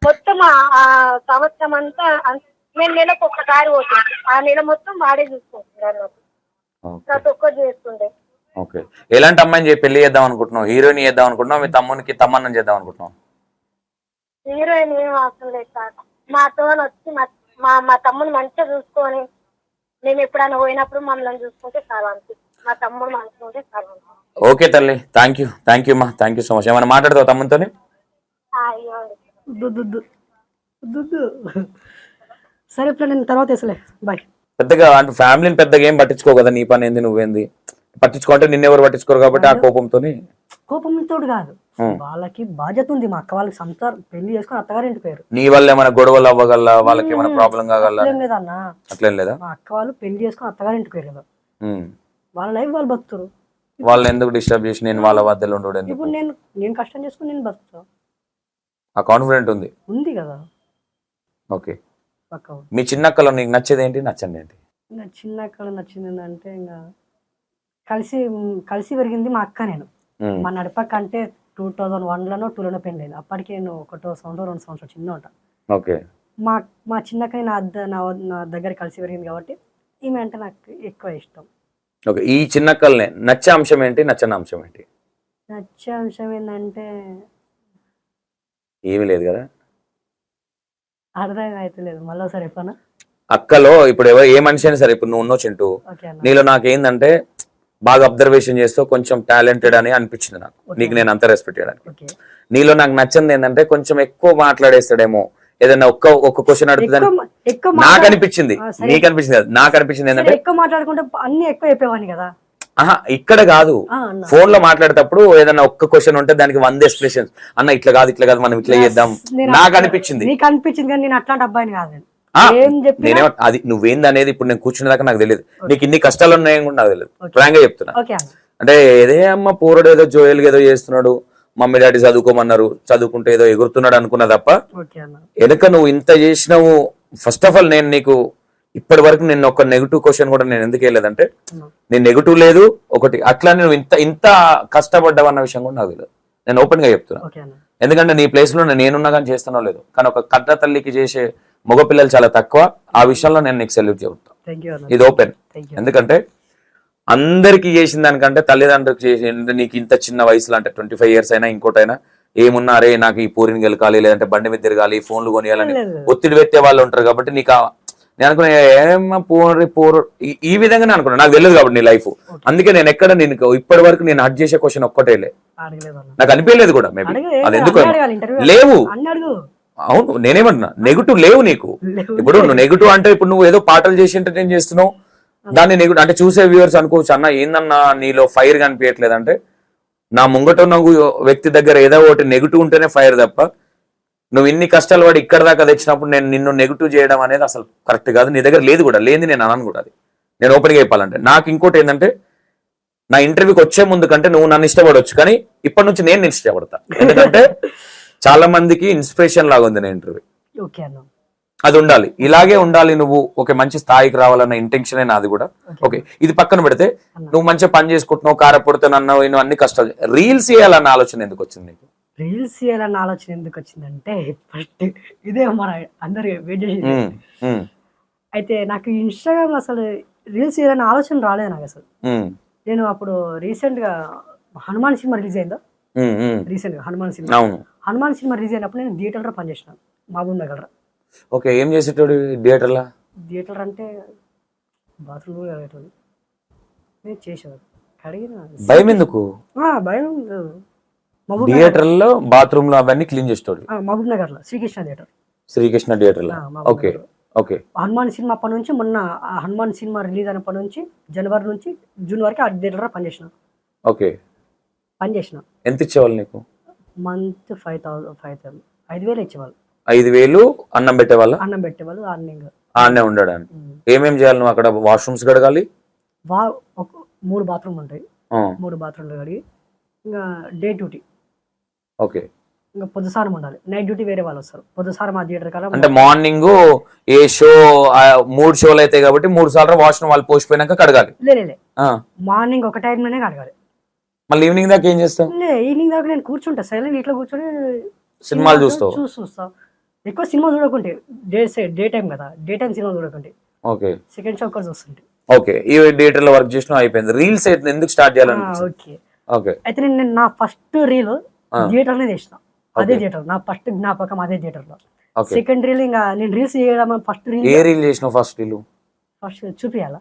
మొత్తం ఆ సంవత్సరం అంతా నేను నెలకు ఒక్కసారి పోతుంది. ఆ నెల మొత్తం వాడే చూసుకుంటున్నాను, ప్రతి ఒక్కరు చేస్తుండే. ఓకే, ఎలాంటి అమ్మాయిని చెప్పి పెళ్లి చేద్దాం అనుకుంటున్నావు? హీరోయిన్ చేద్దాం అనుకుంటున్నావు? మీ తమ్మునికి తమ్మన్నం చేద్దాం అనుకుంటున్నావు? హీరోయిన్ ఏం అవసరం లేదు సార్. మాతో వచ్చి మా తమ్ముని మంచిగా చూసుకొని మేము ఎప్పుడైనా పోయినప్పుడు మమ్మల్ని చూసుకుంటే సార్ అంతే. మా తమ్ముడు మంచిగా ఉంటే సార్ అంతే. ఓకే తల్లి, థ్యాంక్ యూ మా, థ్యాంక్ యూ సో మచ్. ఏమైనా మాట్లాడతావు తమ్ముతో? సరే ఇప్పుడు నేను తర్వాత వేసలే, బాయ్. పెద్దగా అంటే ఫ్యామిలీని పెద్దగా ఏం పట్టించుకో కదా, నీ పని ఏంది నువ్వేంది పట్టించుకుంటే నిన్నెవరు పట్టించుకోరు కాబట్టి ఆ కోపంతో కాదు, వాళ్ళకి బాధ్యత ఉంది. మా అక్క వాళ్ళకి సంసారం పెళ్లి చేసుకుని అత్తగారింటి పేరు. నీ వల్ల ఏమైనా గొడవలు అవ్వగల, వాళ్ళకి ఏమైనా ప్రాబ్లం కాగల? లేదన్నా, అట్లేం లేదా? మా అక్క వాళ్ళు పెళ్లి చేసుకుని అత్తగారింటి పేరు కదా, వాళ్ళ లైఫ్ వాళ్ళు బతుకుతారు. వాళ్ళని ఎందుకు డిస్టర్బ్ చేసి నేను వాళ్ళ వద్దలు ఉండడు? ఇప్పుడు నేను కష్టం చేసుకుని నేను బతుకుతా, ఆ కాన్ఫిడెంట్ ఉంది కదా. ఓకే, మీ చిన్న అక్కలో నీకు నచ్చేది ఏంటి, నచ్చండి ఏంటి? నా చిన్న అక్కలో నచ్చింది ఏంటంటే ఇంకా కలిసి పెరిగింది మా అక్క. నేను మా నడిపక్క అంటే 2001లోనో 2లోనో పెళ్ళి అయింది. అప్పటికి నేను 1 సంవత్సరం 2 సంవత్సరం చిన్న ఉంటా. ఓకే, మా చిన్నక్క నా దగ్గర కలిసి పెరిగింది కాబట్టి ఈమె అంటే నాకు ఎక్కువ ఇష్టం. ఓకే, ఈ చిన్న అక్కల్ని నచ్చే అంశం ఏంటి, నచ్చని అంశం ఏంటి? నచ్చే అంశం ఏంటంటే ఏమీ లేదు కదా, అర్థం అయితే లేదు. మళ్ళీ ఒకసారి చెప్పనా? అక్కలో ఇప్పుడు ఏ మనిషి అయినా సరే, ఇప్పుడు నువ్వు ఉన్నావు చింటూ, నీలో నాకేందంటే బాగా అబ్జర్వేషన్ చేస్తూ కొంచెం టాలెంటెడ్ అని అనిపించింది నాకు, నీకు నేను అంత రెస్పెక్ట్ చేయడానికి. నీలో నాకు నచ్చింది ఏంటంటే కొంచెం ఎక్కువ మాట్లాడేస్తాడేమో, ఏదైనా ఒక్క క్వశ్చన్ అడుగుతుందని నాకు అనిపించింది. నీకు అనిపించింది కదా, నాకు అనిపించింది ఏంటంటే ఎక్కువ మాట్లాడుకుంటే అన్ని ఎక్కువ చెప్పేవాడిని కదా. ఇక్కడ కాదు, ఫోన్ లో మాట్లాడేటప్పుడు ఏదైనా ఒక్క క్వశ్చన్ ఉంటే దానికి 100 ఎక్స్ప్లెనేషన్స్. అన్న ఇట్లా కాదు మనం ఇట్లా చేద్దాం నాకు అనిపించింది. నీకు అనిపించింది కానీ నేను అట్లాంటి అబ్బాయిని కాదు. నేనేమో అది నువ్వేంది అనేది ఇప్పుడు నేను కూర్చునే దాకా నాకు తెలియదు. నీకు ఇన్ని కష్టాలు ఉన్నాయని కూడా నాకు తెలియదు, ఫ్రాంక్ గా చెప్తున్నా. అంటే ఏదే అమ్మ పూరడు ఏదో జోయల్ ఏదో చేస్తున్నాడు, మమ్మీ డాడీ చదువుకోమన్నారు, చదువుకుంటే ఏదో ఎగురుతున్నాడు అనుకున్నా తప్ప వెనక నువ్వు ఇంత చేసినావు. ఫస్ట్ ఆఫ్ ఆల్ నేను నీకు ఇప్పటి వరకు నేను ఒక నెగిటివ్ క్వశ్చన్ కూడా నేను ఎందుకు వెళ్ళలేదంటే, నేను నెగిటివ్ లేదు ఒకటి, అట్లా నువ్వు ఇంత కష్టపడ్డావన్న విషయం కూడా నాకు తెలియదు. నేను ఓపెన్ గా చెప్తున్నా, ఎందుకంటే నీ ప్లేస్ లో నేనున్నా కానీ చేస్తానో లేదు, కానీ ఒక కన్న తల్లికి చేసే మగపిల్లలు చాలా తక్కువ. ఆ విషయంలో నేను నీకు సెల్యూట్ చెబుతాను, ఇది ఓపెన్. ఎందుకంటే అందరికి చేసిన దానికంటే తల్లిదండ్రులకు చేసి, నీకు ఇంత చిన్న వయసులో అంటే 25 years అయినా ఇంకోటైనా ఏమున్నా, అరే నాకు ఈ పూరిని గెలకాలి, లేదంటే బండి మీద తిరగాలి, ఫోన్లు కొనియాలని ఒత్తిడి పెట్టే వాళ్ళు ఉంటారు. కాబట్టి నీకు నేను అనుకున్నా ఏమో పూరు ఈ విధంగానే అనుకున్నా, నాకు తెలియదు కాబట్టి నీ లైఫ్. అందుకే నేను ఎక్కడ నేను ఇప్పటి వరకు నేను హట్ చేసే క్వశ్చన్ ఒక్కటేలే, నాకు అనిపించలేదు కూడా. మేబీ అది ఎందుకు లేవు. అవును, నేనేమంటున్నా నెగిటివ్ లేవు నీకు. ఇప్పుడు నువ్వు నెగిటివ్ అంటే ఇప్పుడు నువ్వు ఏదో పాటలు చేసి ఎంటర్టైన్ చేస్తున్నావు, దాన్ని నెగిటివ్ అంటే చూసే వ్యూవర్స్ అనుకోవచ్చు, అన్న ఏందన్నా నీలో ఫైర్ కనిపించట్లేదు అంటే, నా ముంగట ఉన్న వ్యక్తి దగ్గర ఏదో ఒకటి నెగిటివ్ ఉంటేనే ఫైర్ తప్ప, నువ్వు ఇన్ని కష్టాలు పడి ఇక్కడ దాకా తెచ్చినప్పుడు నేను నిన్ను నెగిటివ్ చేయడం అనేది అసలు కరెక్ట్ కాదు. నీ దగ్గర లేదు కూడా, లేని నేను అనను కూడా. అది నేను ఓపెన్గా చెప్పాలంటే. నాకు ఇంకోటి ఏంటంటే, నా ఇంటర్వ్యూకి వచ్చే ముందు కంటే నువ్వు నన్ను ఇష్టపడవచ్చు, కానీ ఇప్పటి నుంచి నేను ఇష్టపడతా. ఎందుకంటే చాలా మందికి ఇన్స్పిరేషన్ లాగా ఉంది నా ఇంటర్వ్యూ. అది ఉండాలి, ఇలాగే ఉండాలి. నువ్వు ఒక మంచి స్థాయికి రావాలన్న ఇంటెన్షన్ నాది కూడా. ఓకే, ఇది పక్కన పెడితే నువ్వు మంచిగా పని చేసుకుంటున్నావు, కారపడుతున్నావు, నువ్వు అన్ని కష్టాలు. రీల్స్ చేయాలన్న ఆలోచన ఎందుకు వచ్చింది నీకు? రీల్స్ చేయాలన్న ఆలోచన ఎందుకు వచ్చిందంటే, ఫస్ట్ ఇదే మన అందరు వెయిట్ చేసి, అయితే నాకు ఇన్స్టాగ్రామ్ అసలు రీల్స్ చేయాలన్న ఆలోచన రాలేదు నాకు అసలు. నేను అప్పుడు రీసెంట్ గా హనుమాన్ సినిమా రిలీజ్ అయిందో, రీసెంట్ గా హనుమాన్ సినిమా రిలీజ్ అయినప్పుడు నేను థియేటర్ లో పనిచేసిన, మహబూబ్ నగర్. ఓకే, ఏం చేసేటోడు థియేటర్లో? థియేటర్ అంటే బాత్రూమ్ కడిగేటోడు, నేను చేసేవాడు. కడిగిన భయం ఎందుకు? భయం థియేటర్ లో బాత్రూమ్ లో అవన్నీ క్లీన్ చేసేటోడు. మహబూబ్ నగర్ లో శ్రీకృష్ణ థియేటర్ లో. Okay okay. హనుమాన్ సినిమా అప్పటి నుంచి మొన్న హనుమాన్ సినిమా రిలీజ్ అయినప్పటి నుంచి జనవరి నుంచి జూన్ వరకు ఆ థియేటర్ పనిచేసిన. ఓకే, పనిచేసిన. ఎంత ఇచ్చేవాళ్ళు నీకు? మంత్ 5,000 ఇచ్చేవాళ్ళు. 5,000 అన్నం పెట్టేవాళ్ళు? అన్నం పెట్టేవాళ్ళు, ఆడనే ఉండడానికి. ఏమేమి చేయాలి నువ్వు అక్కడ? వాష్రూమ్స్ కడగాలి, 3 బాత్రూమ్లు ఉంటాయి, 3 బాత్రూమ్లు కడిగి ఇంకా డే డ్యూటీ. ఓకే, ఇంకా పొద్దుసారం ఉండాలి, నైట్ డ్యూటీ వేరే వాళ్ళు వస్తారు, పొద్దుసారం ఆ థియేటర్ కల్లా అంటే మార్నింగ్ ఏ షో 3 షోలు అయితే కాబట్టి 3 సార్లు వాష్రూమ్ వాళ్ళు పోసిపోయినాక కడగాలి. లే ఆ, మార్నింగ్ ఒక టైంలోనే కడగాలి. మళ్ళీ ఈవినింగ్ దాకా ఏం చేస్తావు? లే ఈవినింగ్ దాకా నేను కూర్చుంటా సైలెంట్ ఇట్లా కూర్చొని సినిమాలు చూస్తావు? చూస్తా. ఎక్కువ సినిమా చూడకుంటే డే టైం కదా, డే టైం సినిమా చూడకుంటే ఓకే సెకండ్ షో ఒకటి చూస్తుంటే. ఓకే, ఈ థియేటర్ లో వర్క్ చేసిన అయిపోయింది. రీల్స్ అయితే ఎందుకు స్టార్ట్ చేయాలనిపించింది? ఓకే, ఓకే అయితే నేను నా ఫస్ట్ రీల్ ఆ. థియేటర్ లో చేసిన, అదే Okay. థియేటర్ నా ఫస్ట్ జ్ఞాపకం, అదే థియేటర్ లో. ఓకే, సెకండ్ రీల్ ఇంకా నేను రీల్స్ చేయడం ఫస్ట్ రీల్ ఏ రీల్ చేసినావు? ఫస్ట్ రీల్ ఫస్ట్ చూపియాలా?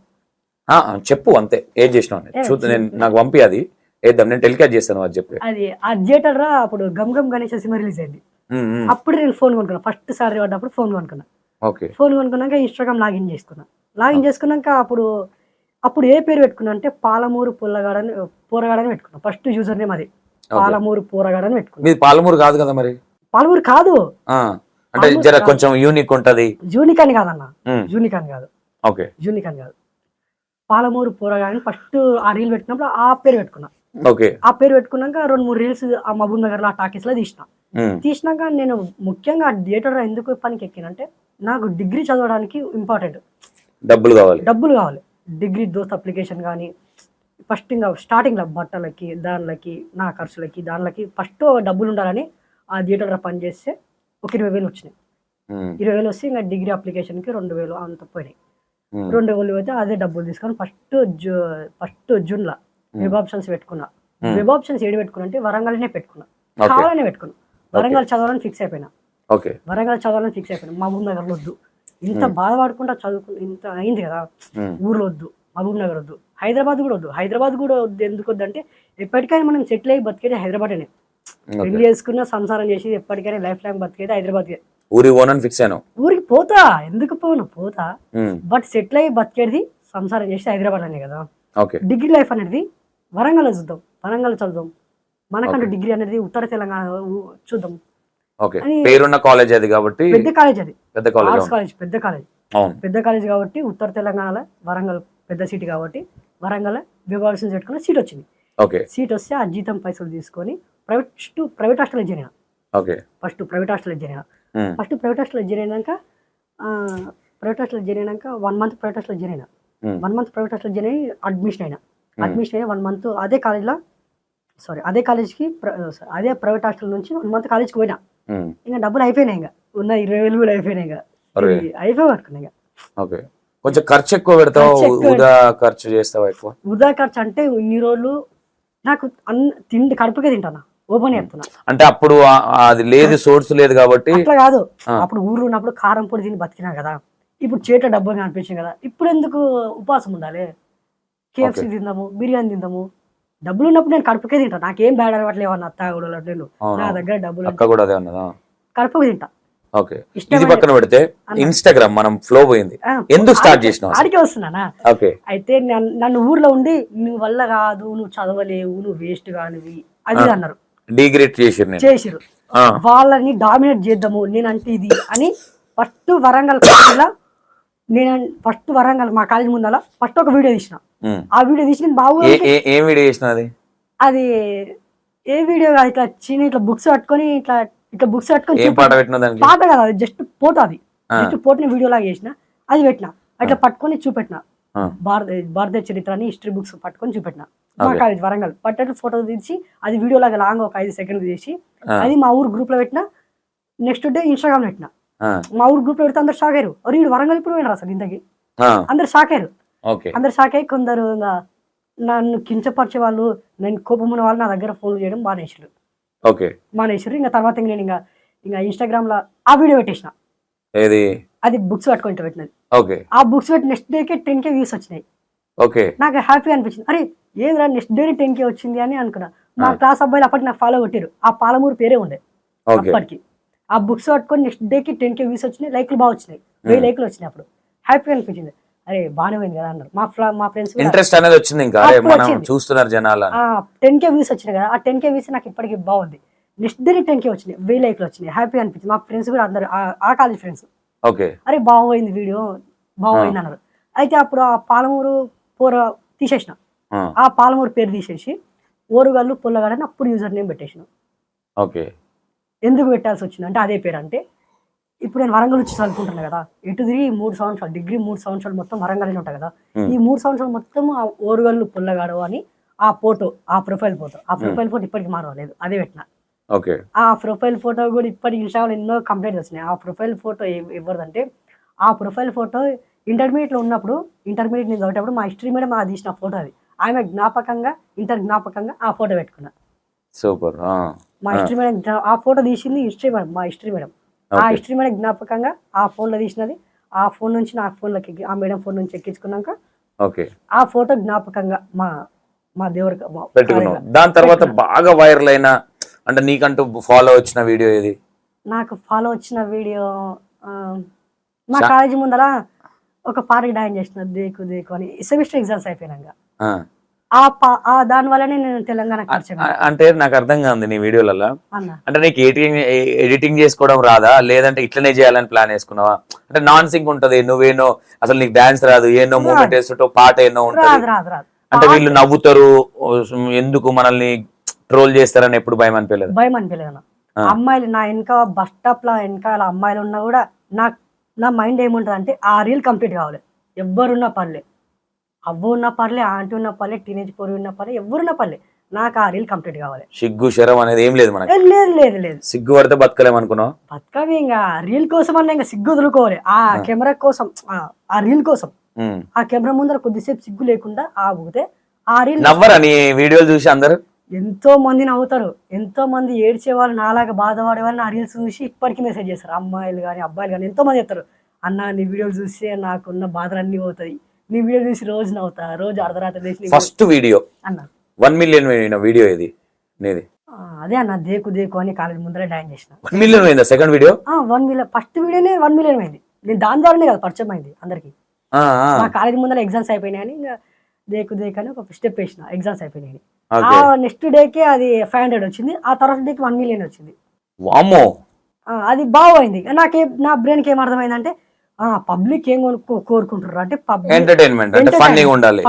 చెప్పు, అంతే. ఏం చేసినావు అనేది చూద్దాం. నేను నాకు పంపి అది వేద్దాం, నేను టెలికాస్ట్ చేస్తాను అది చెప్పి. అది ఆ థియేటర్ రా అప్పుడు గమ్ గమ్ గణేష్ సినిమా రిలీజ్ అయింది. అప్పుడు నేను ఫోన్ కొనుక్కున్నా, ఫస్ట్ సాలరీ పడ్డప్పుడు ఫోన్ కొనుక్కున్నా. ఓకే, ఫోన్ కొనుక్కున్నాక ఇన్స్టాగ్రామ్ లాగిన్ చేసుకున్నాక అప్పుడు ఏ పేరు పెట్టుకున్నా అంటే పాలమూరు పోరగాడని పెట్టుకున్నా. ఫస్ట్ యూజర్ నేమ్ అది పాలమూరు పోరగాడని పెట్టుకున్నా. మీది పాలమూరు కాదు కదా మరి? పాలమూరు కాదు, అంటే జర కొంచెం యూనిక్ ఉంటది. యూనిక్ అని కాదన్న, ఉమ్, యూనిక్ అని కాదు, ఓకే యూనిక్ అని కాదు. పాలమూరు పోరగాడని ఫస్ట్ ఆ రీల్ పెట్టినప్పుడు ఆ పేరు పెట్టుకున్నా. ఓకే, ఆ పేరు పెట్టుకున్నాక 2-3 రీల్స్ ఆ మహబూబ్ నగర్ లో ఆ టాకీస్ లో తీసినాక నేను ముఖ్యంగా ఆ థియేటర్ ఎందుకు పనికి ఎక్కినంటే నాకు డిగ్రీ చదవడానికి ఇంపార్టెంట్, డబ్బులు కావాలి. డిగ్రీ దోస్త్ అప్లికేషన్ కానీ ఫస్ట్ ఇంకా స్టార్టింగ్లో బట్టలకి దానిలకి నా ఖర్చులకి దానిలకి ఫస్ట్ డబ్బులు ఉండాలని ఆ థియేటర్లో పని చేస్తే ఒక 20,000 వచ్చినాయి. 20,000 వస్తే ఇంకా డిగ్రీ అప్లికేషన్కి 2,000 అంత పోయినాయి. 2,000 అయితే అదే డబ్బులు తీసుకొని ఫస్ట్ జూన్లో వెబ్ ఆప్షన్స్ పెట్టుకున్నా. వెబ్ ఆప్షన్స్ ఏడు పెట్టుకున్నా అంటే వరంగల్నే పెట్టుకున్నా, కావాలనే పెట్టుకున్నా. వరంగల్ చదవాలని ఫిక్స్ అయిపోయినా, మహబూబ్ నగర్ వద్దు, ఇంత బాధపడకుండా ఇంత అయింది కదా, ఊర్లో వద్దు, మహబూబ్ నగర్ వద్దు, హైదరాబాద్ కూడా వద్దు. ఎందుకు వద్దు అంటే ఎప్పటికైనా మనం సెటిల్ అయ్యి బతికేది హైదరాబాద్. పెళ్లి చేసుకున్న సంసారం చేసి ఎప్పటికైనా లైఫ్ లాంగ్ బతికేది హైదరాబాద్. ఊరికి ఫిక్స్ అయినా, ఊరికి పోతా, ఎందుకు పోతా, బట్ సెటిల్ అయ్యి బతికేది సంసారం చేసి హైదరాబాద్ అనే కదా. డిగ్రీ లైఫ్ అనేది వరంగల్ చూద్దాం, వరంగల్ చదువుదాం, మనకంటూ డిగ్రీ అనేది ఉత్తర తెలంగాణ చూద్దాం. పేరున్న కాలేజ్ అది కాబట్టి, పెద్ద కాలేజ్ అది, పెద్ద కాలేజ్, పెద్ద కాలేజ్ కాబట్టి ఉత్తర తెలంగాణలో వరంగల్ పెద్ద సిటీ కాబట్టి వరంగల్ విభాగం పెట్టుకుని సీట్ వచ్చింది. సీట్ వస్తే ఆ జీతం పైసలు తీసుకొని ప్రైవేట్ హాస్టల్లో చేరిన. ఫస్ట్ ప్రైవేట్ హాస్టల్లో చేరినాక 1 మంత్ ప్రైవేట్ హాస్టల్లో చేరిన. 1 మంత్ ప్రైవేట్ హాస్టల్లో చేరి అడ్మిషన్ అయినా 1 మంత్ అదే కాలేజ్లో అదే కాలేజ్కి అదే ప్రైవేట్ హాస్టల్ నుంచి 1 మంత్ కాలేజ్కి పోయినా. ఇంకా డబ్బులు అయిపోయినాయి, ఇంకా ఉన్న 20,000 కూడా అయిపోయినాయి, ఇంకా అయిపోయి పట్టుకున్నా. కొంచెం ఖర్చు ఎక్కువ పెడతావు, వృధా ఖర్చు చేస్తావు ఎక్కువ? వృధా ఖర్చు అంటే ఇన్ని రోజులు నాకు తిండి కడుపుకే తింటానా, ఓపెన్ చెప్తున్నా. అంటే అప్పుడు అది లేదు, సోర్స్ లేదు కాబట్టి అట్లా కాదు. అప్పుడు ఊర్లో ఉన్నప్పుడు కారం పొడి తిని బతికినా కదా, ఇప్పుడు చేట డబ్బులు అనిపించింది కదా, ఇప్పుడు ఎందుకు ఉపవాసం ఉండాలి? KFC తిందాము, బిర్యానీ తిందాము, డబ్బులు ఉన్నప్పుడు నేను కడుపుకే తింటా. నాకేం బ్యాడ్ అలవాట్లేవు అన్న, అత్తాగుడలేదు, నా దగ్గర డబ్బులు కడుపుకి తింటా. ఇది పక్కన పెడితే ఇన్స్టాగ్రామ్ మనం ఫ్లో పోయింది, ఎందుకు స్టార్ట్ చేసినావు? ఆడికే వస్తున్నానా? అయితే నన్ను ఊర్లో ఉండి నువ్వు వల్ల కాదు, నువ్వు చదవలేవు, నువ్వు వేస్ట్ కానివి అది అన్నారు, డిగ్రేడ్ చేసిరు. వాళ్ళని డామినేట్ చేద్దాము నేనంటే ఇది అని ఫస్ట్ వరంగల్ కాలేజీలో ఫస్ట్ వరంగల్ మా కాలేజ్ ముందల ఫస్ట్ ఒక వీడియో తీసిన. ఆ వీడియో తీసి బాగుంది. ఏం వీడియో చేసిన? అది ఏ వీడియో కాదు, ఇట్లా చిన్న ఇట్లా బుక్స్ పట్టుకొని ఇట్లా బుక్స్ పట్టుకొని పాట కదా, అది జస్ట్ ఫోటో, అది జస్ట్ ఫోటోని వీడియో లాగా చేసిన, అది పెట్టిన. అట్లా పట్టుకొని చూపెట్టిన, భారతీయ చరిత్ర అని హిస్టరీ బుక్స్ పట్టుకొని చూపెట్టిన. మా కాలేజ్ వరంగల్ పట్టేట్టు ఫోటో తీసి అది వీడియో లాగా లాంగ్ ఒక 5 సెకండ్లు చేసి అది మా ఊరు గ్రూప్ లో పెట్టిన. నెక్స్ట్ డే ఇన్స్టాగ్రామ్ లో పెట్టిన. మా ఊరు గ్రూప్ లో పెడితే అందరు షాక్ అయ్యారు, అరే వీడు వరంగల్ ఇప్పుడు పోయినారు అసలు ఇంతకి, అందరు షాక్ అయ్యారు. షాక్ అయ్యి కొందరు నన్ను కించపరిచే వాళ్ళు, నేను కోపం ఉన్న వాళ్ళు నా దగ్గర ఫోన్లు చేయడం మానేసారు. ఇంకా తర్వాత నేను ఇంకా ఇన్స్టాగ్రామ్ లో ఆ వీడియో పెట్టేసిన, అది బుక్స్ పట్టుకుంటూ పెట్టినది. ఆ బుక్స్ పెట్టి నెక్స్ట్ డేకే 10K వ్యూస్ వచ్చినాయి. నాకు హ్యాపీ అనిపించింది, అరే ఏదిరా నెక్స్ట్ డే 10K వచ్చింది అని అనుకున్నా. మా క్లాస్ అబ్బాయిలు అప్పటికి నాకు ఫాలో కొట్టారు, ఆ పాలమూరు పేరే ఉండే అప్పటికి. ఆ బుక్స్ పట్టుకొని నెక్స్ట్ డేకి 10K వ్యూస్ వచ్చినాయి, లైక్లు బాగా వచ్చినాయి, 1000 లైక్లు వచ్చినాయి. అప్పుడు హ్యాపీ అనిపించింది, అరే బాగానే పోయింది కదా అన్నారు మా ఫ్రెండ్స్. ఇంట్రెస్ట్ అనేది వచ్చింది, ఇంకా చూస్తున్నారు జనాలు. 10K వ్యూస్ వచ్చినాయి కదా, ఆ 10K వ్యూస్ నాకు ఇప్పటికి బాగుంది. నెక్స్ట్ డే 10K వచ్చినాయి, 1000 లైక్లు వచ్చినాయి, హ్యాపీ అనిపించింది. మా ఫ్రెండ్స్ కూడా అందరు ఆ కాలేజ్ ఫ్రెండ్స్ అరే బాగుపోయింది వీడియో, బాగుపోయింది అన్నారు. అయితే అప్పుడు ఆ పాలమూరు తీసేసిన, ఆ పాలమూరు పేరు తీసేసి ఓరుగల్లు పొల్లగాడని అప్పుడు యూజర్ నేమ్ పెట్టేసిన. ఎందుకు పెట్టాల్సి వచ్చింది అంటే అదే పేరు అంటే ఇప్పుడు నేను వరంగల్ వచ్చి చదువుకుంటున్నా కదా ఎటు తిరిగి 3 సంవత్సరాలు డిగ్రీ 3 సంవత్సరాలు మొత్తం వరంగల్లోనే ఉంటాయి కదా ఈ 3 సంవత్సరాలు మొత్తం ఆ ఓరుగల్లు పుల్లగాడు అని ఆ ఫోటో ఆ ప్రొఫైల్ ఫోటో ఇప్పటికి మారలేదు అదే పెట్టిన ఓకే ఆ ప్రొఫైల్ ఫోటో కూడా ఇప్పటికి ఇన్స్టాగ్రామ్ ఎన్నో కంప్లైంట్స్ వచ్చినాయి ఆ ప్రొఫైల్ ఫోటో ఎవరిదంటే ఆ ప్రొఫైల్ ఫోటో ఇంటర్మీడియట్లో ఉన్నప్పుడు ఇంటర్మీడియట్ నేను చదివేటప్పుడు మా హిస్టరీ మేడం అది తీసిన ఫోటో అది ఆమె జ్ఞాపకంగా జ్ఞాపకంగా ఆ ఫోటో పెట్టుకున్నా సూపర్. మా హిస్టరీ మేడం ఆ ఫోటో తీసింది హిస్టరీ మేడం మా హిస్టరీ మేడం ఆ హిస్టరీ మేడం జ్ఞాపకంగా ఆ ఫోన్లో తీసినది ఆ ఫోన్ నుంచి నా ఫోన్లోకి ఆ మేడం ఫోన్ నుంచి ఎక్కించుకున్నాక ఓకే ఆ ఫోటో జ్ఞాపకంగా మా దేవుడు పెట్టుకున్నావు. దాని తర్వాత బాగా వైరల్ అయిన అంటే నీకంటూ ఫాలో వచ్చిన వీడియో ఏది? నాకు ఫాలో వచ్చిన వీడియో మా కాలేజీ ముందర ఒక పార్క్ డాన్స్ చేసిన దేకు దేకు అని సెమిస్టర్ ఎగ్జామ్స్ అయిపోయినాక దాని వల్లనే నేను తెలంగాణకు పరిచయం అంటే నాకు అర్థం కాదు నీ వీడియోలలో అన్న అంటే నీకు ఎడిటింగ్ చేసుకోవడం రాదా లేదంటే ఇట్లనే చేయాలని ప్లాన్ వేసుకున్నావా? అంటే నాన్ సింక్ ఉంటది నువ్వేనో అసలు నీకు డాన్స్ రాదు ఏనో మూమెంట్ వేస్తుంటో పాట ఏనో ఉంటది రాదు అంటే వీళ్ళు నవ్వుతారు ఎందుకు మనల్ని ట్రోల్ చేస్తారని ఎప్పుడు భయం అనిపించలేదు? భయం అనిపించలేదు అన్న అమ్మాయిలు నా వెనక బస్ స్టాప్ లో వెనకాల అమ్మాయిలు ఉన్నా కూడా నా మైండ్ ఏముంటది అంటే ఆ రీల్ కంప్లీట్ కావాలి ఎవ్వరున్నా పర్లే అవ్వ ఉన్న పర్లే ఆంటీ ఉన్న పర్లే టీనేజ్ పోరి ఉన్న పర్లే ఎవరున్నా పర్లే నాకు ఆ రీల్ కంప్లీట్ కావాలి. సిగ్గు శరం అనేది ఏం లేదు మనకి? లేదు సిగ్గు పడితే బతకలేము అనుకున్నావు? బతకవి ఇంకా రీల్ కోసం అన్న ఇంకా సిగ్గు వదులుకోవాలి ఆ కెమెరా కోసం ఆ రీల్ కోసం ఆ కెమెరా ముందర కొద్దిసేపు సిగ్గు లేకుండా ఆగితే ఆ రీల్ నవ్వరా నీ వీడియోలు చూసి అందరు? ఎంతో మంది నవ్వుతారు ఎంతో మంది ఏడ్చే వాళ్ళు నాలాగా బాధపడే వాళ్ళు నా రీల్స్ చూసి ఇప్పటికీ మెసేజ్ చేస్తారు అమ్మాయిలు కానీ అబ్బాయిలు కానీ ఎంతో మంది చెప్తారు అన్న నీ వీడియోలు చూస్తే నాకున్న బాధలు అన్ని పోతాయి నీ వీడియో చూసి రోజు నవ్వుతా రోజు అర్ధరాత్రి ఫస్ట్ వీడియో అన్న 1 మిలియన్ వీడియో ఇది నీది? అదే అన్న దేకు దేకు అని కాలేజ్ ముందరే డాన్స్ చేసిన 1 మిలియన్ అయిందా సెకండ్ వీడియో? 1 మిలియన్ ఫస్ట్ వీడియోనే 1 మిలియన్ అయింది. నేను దాని ద్వారానే కదా పరిచయం అయింది అందరికి. మా కాలేజ్ ముందర ఎగ్జామ్స్ అయిపోయినాయని ఇంకా దేకు దేకు అని ఒక స్టెప్ వేసిన ఎగ్జామ్స్ అయిపోయినాయి. నెక్స్ట్ డేకి అది 500 వచ్చింది ఆ తర్వాత డేకి 1 మిలియన్ వచ్చింది. అది బాగుంది. నా బ్రెయిన్ కి ఏం అర్థమైందంటే పబ్లిక్ ఏం కోరుకుంటారు అంటే ఫన్నీగా ఉండాలి.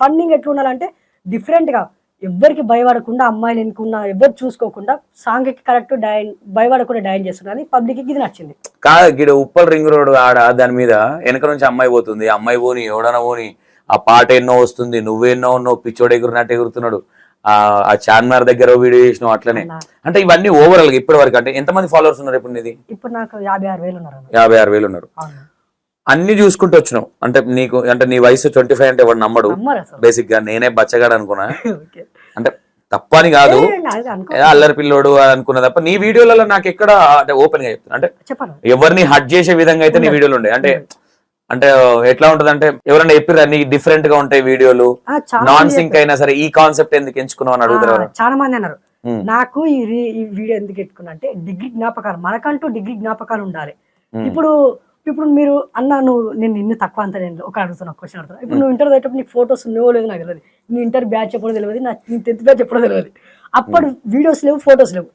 ఫన్నింగ్ ఎట్లా ఉండాలంటే డిఫరెంట్ గా ఎవ్వరికి భయపడకుండా అమ్మాయిలు ఎన్నుకున్నా ఎవరు చూసుకోకుండా సాంగ్ కి కరెక్ట్ భయపడకుండా డాన్స్ చేస్తున్నారు పబ్లిక్ కి ఇది నచ్చింది. కాదు ఉప్పల్ రింగ్ రోడ్ ఆడ దాని మీద వెనక నుంచి అమ్మాయి పోతుంది అమ్మాయి పోని ఎవడన పోని ఆ పాట ఎన్నో వస్తుంది నువ్వెన్నో ఉన్నావు పిచ్చోడు ఎగురునట్టు ఎగురుతున్నాడు ఆ చార్మినార్ దగ్గర వీడియో చేసినావు అట్లనే అంటే ఇవన్నీ ఓవరాల్ గా ఇప్పటి వరకు అంటే ఎంతమంది ఫాలోవర్స్ ఉన్నారు ఇప్పుడు నీది? ఇప్పుడు నాకు 56,000 ఉన్నారు. 56,000 ఉన్నారు. అన్ని చూసుకుంటూ వచ్చినావు అంటే నీకు అంటే నీ వయసు 25 అంటే ఎవరు నమ్మడు బేసిక్ గా నేనే బచ్చగాడు అనుకున్నా అంటే తప్పని కాదు అల్లరి పిల్లోడు అనుకున్నా తప్ప నీ వీడియోలలో నాకు ఎక్కడ అంటే ఓపెన్ గా చెప్తున్నా అంటే ఎవరిని హట్ చేసే విధంగా అయితే నీ వీడియోలు ఉండే అంటే అంటే ఎట్లా ఉంటది అంటే ఎవరైనా చెప్పిరా నీ డిఫరెంట్ గా ఉంటాయి వీడియోలు నాన్ సింక్ అయినా సరే ఈ కాన్సెప్ట్ ఎందుకు ఎంచుకున్నావు అని అడుగుతారు చాలా మంది అన్నారు. నాకు ఈ వీడియో ఎందుకు ఎట్టుకున్నా అంటే డిగ్రీ జ్ఞాపకాలు మనకంటూ డిగ్రీ జ్ఞాపకాలు ఉండాలి. ఇప్పుడు మీరు అన్న నేను నిన్ను తక్కువ అంత నేను ఒక అడుగుతున్నా క్వశ్చన్ అడుగుతున్నా ఇప్పుడు నువ్వు ఇంటర్ చదివేటప్పుడు నీకు ఫోటోస్ ఉన్నావో లేదు నాకు తెలియదు నీ ఇంటర్ బ్యాచ్ ఎప్పుడో తెలియదు నీ 10th బ్యాచ్ ఎప్పుడో తెలియదు అప్పుడు వీడియోస్ లేవు ఫోటోస్ లేవు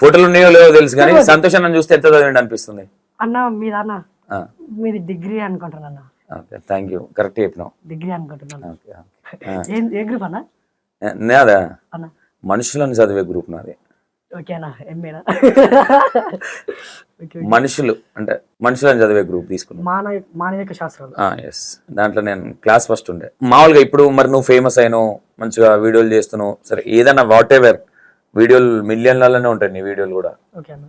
ఫోటోలు ఉన్నాయో లేవో తెలుసు కానీ సంతోషాన్ని చూస్తే ఎంత చదివండి అనిపిస్తుంది అన్న మీద అన్న మీది డిగ్రీ అనుకుంటున్నా అన్న. థ్యాంక్ యూ కరెక్ట్ చెప్పినావు డిగ్రీ అనుకుంటున్నాను. ఏ గ్రూప్ అన్న? నాదా మనుషులను చదివే గ్రూప్ నాది. ఓకేనా ఎంఏనా? మనుషులు అంటే మనుషులను చదివే గ్రూప్ తీసుకున్నాను మానవిక శాస్త్రాలు. ఎస్ దాంట్లో నేను క్లాస్ ఫస్ట్ ఉండే. మామూలుగా ఇప్పుడు మరి నువ్వు ఫేమస్ అయినావు మంచిగా వీడియోలు చేస్తున్నావు సరే ఏదైనా వాట్ ఎవర్ వీడియోలు మిలియన్లలోనే ఉంటాయి నీ వీడియోలు కూడా. ఓకే అన్న.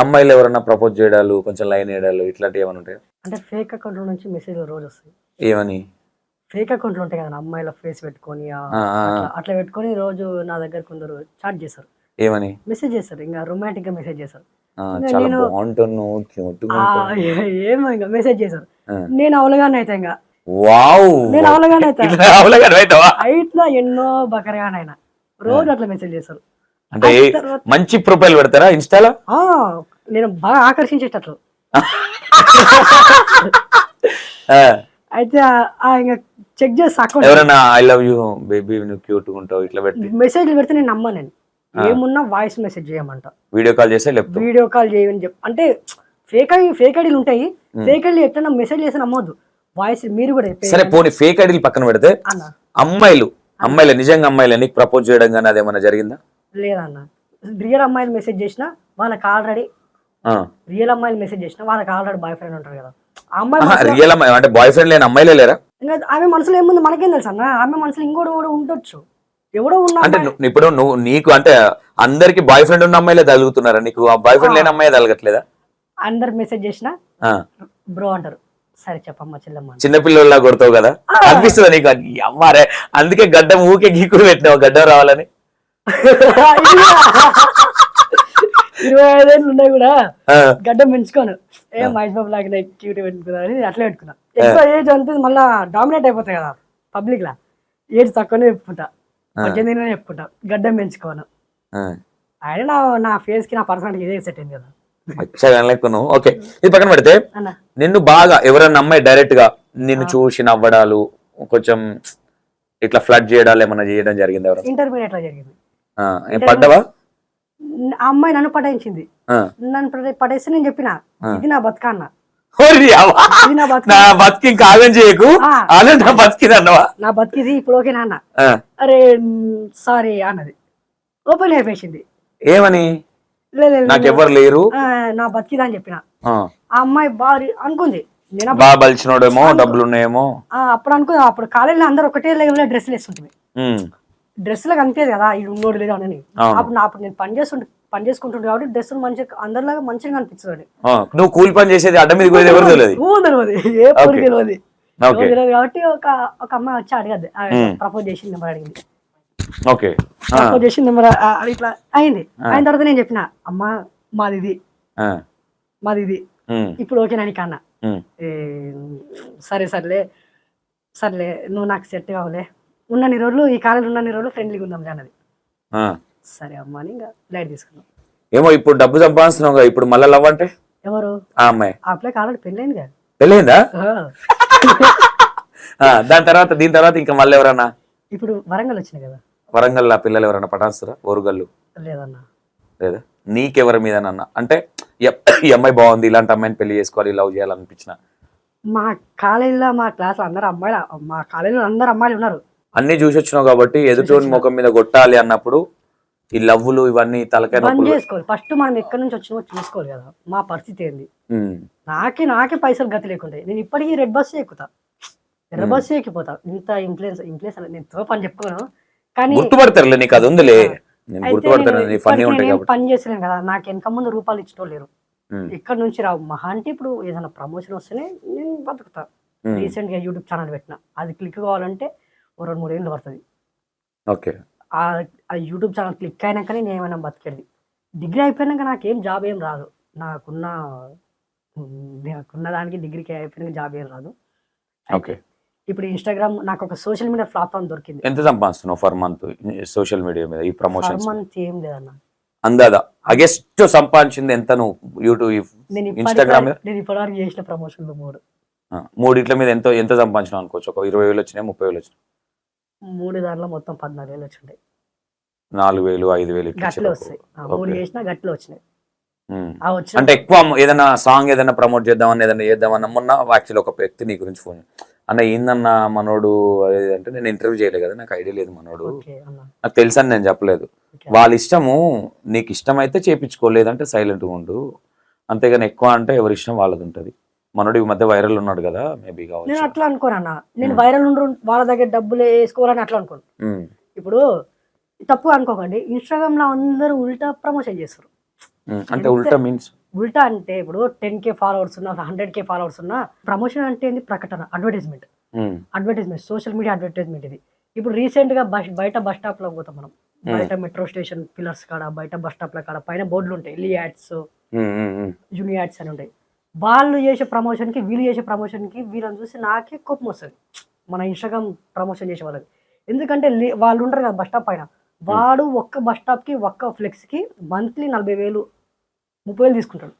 అమ్మాయిలు ఎవరన్నా ప్రపోజ్ చేయడాలు కొంచెం లైన్ వేయడాలు ఇట్లాంటివి ఏమైనా ఉంటాయి? అంటే ఫేక్ అకౌంట్ నుంచి మెసేజ్ రోజు వస్తాయి. ఏమని? ఫేక్ అకౌంట్లు ఉంటాయి కదా అమ్మాయిల ఫేస్ పెట్టుకొని అట్లా పెట్టుకొని రోజు నా దగ్గర కొందరు చాట్ చేశారు. ఏమని మెసేజ్ చేస్తారు ఇంకా రొమాంటిక్ గా మెసేజ్ చేశారు. ఏమో ఇంకా మెసేజ్ చేశారు. నేను అవలగానే అయితే ఇంకా నేను అవలగానే అయితే ఎన్నో బకరగానైనా రోజు అట్లా మెసేజ్ చేస్తారు. అంటే మంచి ప్రొఫైల్ పెడతారా ఇన్స్టాలో? నేను బాగా ఆకర్షించేటట్లు అయితే ఇంకా చెక్ చేస్తా ఎవరైనా ఐ లవ్ యూ బేబీ నువ్వు క్యూట్ గా ఉంటావు ఇట్లా పెట్టి మెసేజ్లు పెడితే నేను నమ్మను. నేను ఏమున్నా వాయిస్ మెసేజ్ చేయమంట వీడియో కాల్ చేస్తే వీడియో కాల్ చేయని చెప్పి అంటే ఫేక్ ఐడీలు ఉంటాయి. ఫేక్ ఐడీలు ఎట్లా మెసేజ్ చేసి నమ్మొద్దు వాయిస్ మీరు కూడా. సరే పోనీ ఫేక్ ఐడీలు పక్కన పెడితే అమ్మాయిలు నిజంగా అమ్మాయిలు నీకు ప్రపోజ్ చేయడం కానీ అదేమన్నా జరిగిందా? లేదన్న రియల్ అమ్మాయిలు మెసేజ్ చేసినా వాళ్ళకి ఆల్రెడీ రియల్ అమ్మాయిలు మెసేజ్ చేసినా వాళ్ళకి ఆల్రెడీ బాయ్ ఫ్రెండ్ ఉంటారు కదా. ఆ అమ్మాయి మనసులో- రియల్ అమ్మాయి అంటే బాయ్ ఫ్రెండ్ లేని అమ్మాయిలే లేరా? ఇంకా ఆమె మనసులో ఏముంది మనకేం తెలుసు అన్న. ఆమె మనసులో ఇంకోటి కూడా ఉండొచ్చు, ఎవడో ఉన్న అంటే అమ్మాయి- ఇప్పుడు నువ్వు నీకు అంటే అందరికి బాయ్ ఫ్రెండ్ ఉన్న అమ్మాయిలే తగులుతున్నారా నీకు? ఆ బాయ్ ఫ్రెండ్ లేని అమ్మాయి తగలట్లేదా? అందరు మెసేజ్ చేసినా ఆ, బ్రో అంటారు. సరే చెప్పమ్మా చెల్లమ్మ అని. చిన్నపిల్లలా కొడతావు కదా అనిపిస్తుంది నీకు? అమ్మారే అందుకే గడ్డం ఊకే గీకుడు పెట్టినావు గడ్డం రావాలని. 25 ఏళ్ళు ఉన్నాయి కూడా ఆ, గడ్డం పెంచుకోను. మహేష్ బాబు లాగా క్యూట్ పెట్టుకున్నా అని అట్లా పెట్టుకున్నా. ఎక్కువ ఏజ్ అంతే మళ్ళా డామినేట్ అయిపోతాయి కదా పబ్లిక్ లా. ఏజ్ తక్కువనే చెప్పుకుంటా, 18 చెప్పుకుంటా, గడ్డం పెంచుకోను. ఆ. ఆయన నా ఫేస్ కి నా పర్సనాలిటీ ఇదే సెట్ అయింది కదా నువ్వు ఓకే ఇది పక్కన పెడితే అన్న. నిన్ను బాగా ఎవరన్నా అమ్మాయి డైరెక్ట్ గా నిన్ను చూసి నవ్వడాలు కొంచెం ఇట్లా ఫ్లడ్ చేయడాలు ఏమన్నా చేయడం జరిగింది ఎవరైనా? ఇంటర్మీడియట్ లో జరిగింది. ఏం పడ్డావా? ఆ అమ్మాయి నన్ను పటాయించింది. ఆ. నన్ను పడేస్తే నేను చెప్పిన ఇది నా బతుక అన్న. ఓరి అవ్వ. ఇది నా బతుక, నా బతికి ఇంకా ఆగం చేయకు, అలా నా బతికిది అన్నవా? నా బతికిది ఇప్పుడు ఓకేనా అన్న. ఆ. అరే సారీ అన్నది, ఓపెన్ అయిపోయింది. ఏమని? లే, లే, లే, నాకెవ్వరు లేరు, నా బతికిదా అని చెప్పిన. ఆ. ఆ అమ్మాయి బాగా అనుకుంది నేను బాగా బలిచినోడేమో డబ్బులు ఉన్నాయేమో. అప్పుడు అనుకో. అప్పుడు కాలేజీలో అందరూ ఒకటే లెవెల్లో డ్రెస్సులు వేస్తుంటుంది. ఉమ్, డ్రెస్సులకు అనిపించదు కదా ఇది ఉన్నోడు లేదా అని. అవును. అప్పుడు నేను పని చేసుకుంటుండే కాబట్టి డ్రెస్సులు మంచిగా అందరిలాగా మంచిగా అనిపించదు. ఆ, నువ్వు కూలి పని చేసేది అడ్డ మీద పోయేది ఎవరు తెలియదు. ఏ పూరి తెలియదు ఓకే కాబట్టి ఒక అమ్మాయి వచ్చి అడిగద్దు, ప్రపోజ్ చేసింది నెంబర్ అడిగింది. ఓకే ప్రపోజ్ చేసింది నెంబర్ ఇట్లా అయింది. అయిన తర్వాత నేను చెప్పిన అమ్మా మాది ఇది, మాది ఇది, ఇప్పుడు ఓకేనా నీకు అన్న. సరే సర్లే సర్లే నువ్వు నాకు సెట్ కావలే, ఉన్నన్ని రోజులు ఈ కాలంలో ఉన్నన్ని రోజులు ఫ్రెండ్లీగా ఉందాం అన్నది. సరే అమ్మా అని ఇంకా లైట్ తీసుకున్నాం. ఏమో ఇప్పుడు డబ్బు సంపాదిస్తున్నావు కదా, ఇప్పుడు మళ్ళీ లవ్ అంటే ఎవరు ఆ అమ్మాయి? ఆ అప్లైకి ఆల్రెడీ పెళ్ళైంది కదా. పెళ్ళైందా? దీని తర్వాత ఇంకా మళ్ళీ ఎవరన్నా? ఇప్పుడు వరంగల్ వచ్చినాయి కదా. వరంగల్ పిల్లలు ఎవరన్నా పటాన్స్తారా? ఓరుగల్లు లేదన్నా. లేదా నీకెవరి మీద అంటే ఈ అమ్మాయి బాగుంది ఇలాంటి అమ్మాయిని పెళ్లి చేసుకోవాలి లవ్ చేయాలనిపించిన? మా కాలేజీలో మా క్లాస్ అందరు అమ్మాయిలు, మా కాలేజీలో అందరు అమ్మాయిలు ఉన్నారు. అన్ని చూసి వచ్చినావు కాబట్టి ఎదుటోని ముఖం మీద కొట్టాలి అన్నప్పుడు ఈ లవ్వులు ఇవన్నీ తలకాయ బంద్ నొప్పులు. చేసుకోవాలి. ఫస్ట్ మనం ఎక్కడి నుంచి వచ్చినో చూసుకోవాలి కదా. మా పరిస్థితి ఏంది, నాకే పైసలు గతి లేకుంటాయి. నేను ఇప్పటికీ రెడ్ బస్ ఎక్కుతా, రెడ్ బస్ ఎక్కిపోతా. ఇంత ఇన్ఫ్లుయెన్స్ నేను తో పని చెప్పుకోను కానీ గుర్తుపడతారులే, నీకు అది ఉందిలే, నేను గుర్తుపడతాను. ఫన్నీ ఉంటాయి కాబట్టి పని చేసలేను కదా. నాకు వెనక ముందు రూపాయలు ఇచ్చటో లేరు. ఇక్కడ నుంచి రావు. మహా అంటే ఇప్పుడు ఏదైనా ప్రమోషన్ వస్తేనే నేను బతుకుతా. రీసెంట్ గా యూట్యూబ్ ఛానల్ పెట్టిన, అది క్లిక్ కావాలంటే 2-3 ఏళ్ళు పడుతుంది. ఓకే. ఆ యూట్యూబ్ ఛానల్ క్లిక్ అయినాకనే నేను ఏమైనా బతికేది. డిగ్రీ అయిపోయినాక నాకేం జాబ్ ఏం రాదు. నాకున్న దానికి డిగ్రీకి అయిపోయినాక జాబ్ ఏం రాదు. ఓకే. ఇప్పుడు ఇన్స్టాగ్రామ్ నాకు ఒక సోషల్ మీడియా ప్లాట్ఫామ్ దొరికింది. ఎంత సంపాదిస్తున్నావు ఫర్ మంత్ సోషల్ మీడియా మీద ఈ ప్రమోషన్? మంత్ ఏం లేదన్న, అందాదా అగెస్ట్ సంపాదించింది ఎంత నువ్వు యూట్యూబ్ ఇన్స్టాగ్రామ్ మీద? నేను ఇప్పటివరకు చేసిన ప్రమోషన్లు 3 మీద ఎంత సంపాదించినావు అనుకోవచ్చు? ఒక 20,000 వచ్చినాయి, 30,000 వచ్చినాయి? 3 దాంట్లో మొత్తం 14,000 వచ్చినాయి. 4,000, 5,000 గట్లే వస్తాయి. 3 చేసినా గట్లే వచ్చినాయి. అంటే ఎక్కువ ఏదైనా సాంగ్ ఏదైనా ప్రమోట్ చేద్దామని ఏదైనా చేద్దామని మొన్న యాక్చువల్లీ ఒక వ్యక్తి నీ గురించి ఫోన్ అన్న ఏందన్న మనోడు అంటే నేను ఇంటర్వ్యూ చేయలేదు కదా, నాకు ఐడియా లేదు మనోడు, నాకు తెలుసు అని నేను చెప్పలేదు. వాళ్ళ ఇష్టము, నీకు ఇష్టమైతే చేపించుకోలేదంటే సైలెంట్గా ఉండు, అంతేగాని ఎక్కువ అంటే ఎవరి ఇష్టం వాళ్ళది ఉంటుంది. మనోడు ఈ మధ్య వైరల్ ఉన్నాడు కదా, మేబీ కావచ్చు. నేను అట్లా అనుకోనన్నా, నేను వైరల్ ఉండ్రు వాళ్ళ దగ్గర డబ్బులు వేసుకోవాలని అట్లా అనుకోను. ఇప్పుడు తప్పు అనుకోకండి, ఇన్స్టాగ్రామ్ లో అందరూ ఉల్టా ప్రమోషన్ చేస్తారు. అంటే ఉల్టా మీన్స్ ఉల్టా అంటే ఇప్పుడు 10K ఫాలోవర్స్ ఉన్నా 100K ఫాలోవర్స్ ఉన్నా ప్రమోషన్ అంటే ఏంది? ప్రకటన, అడ్వర్టైజ్మెంట్, సోషల్ మీడియా అడ్వర్టైజ్మెంట్. ఇది ఇప్పుడు రీసెంట్ గా బయట బస్ స్టాప్ లో పోతాం మనం, బయట మెట్రో స్టేషన్ పిల్లర్స్ కాడ, బయట బస్ స్టాప్ ల కాడ పైన బోర్డులు ఉంటాయి, ఎల్ఈ యాడ్స్, జూనియర్ యాడ్స్ అని ఉంటాయి. వాళ్ళు చేసే ప్రమోషన్ కి వీళ్ళు చేసే ప్రమోషన్ కి వీళ్ళని చూసి నాకే కోపం వస్తుంది, మన ఇన్స్టాగ్రామ్ ప్రమోషన్ చేసే వాళ్ళకి. ఎందుకంటే వాళ్ళు ఉంటారు కదా బస్ స్టాప్ పైన, వాడు ఒక్క బస్ స్టాప్ కి ఒక్క ఫ్లెక్స్ కి మంత్లీ 40,000 30,000 తీసుకుంటాడు.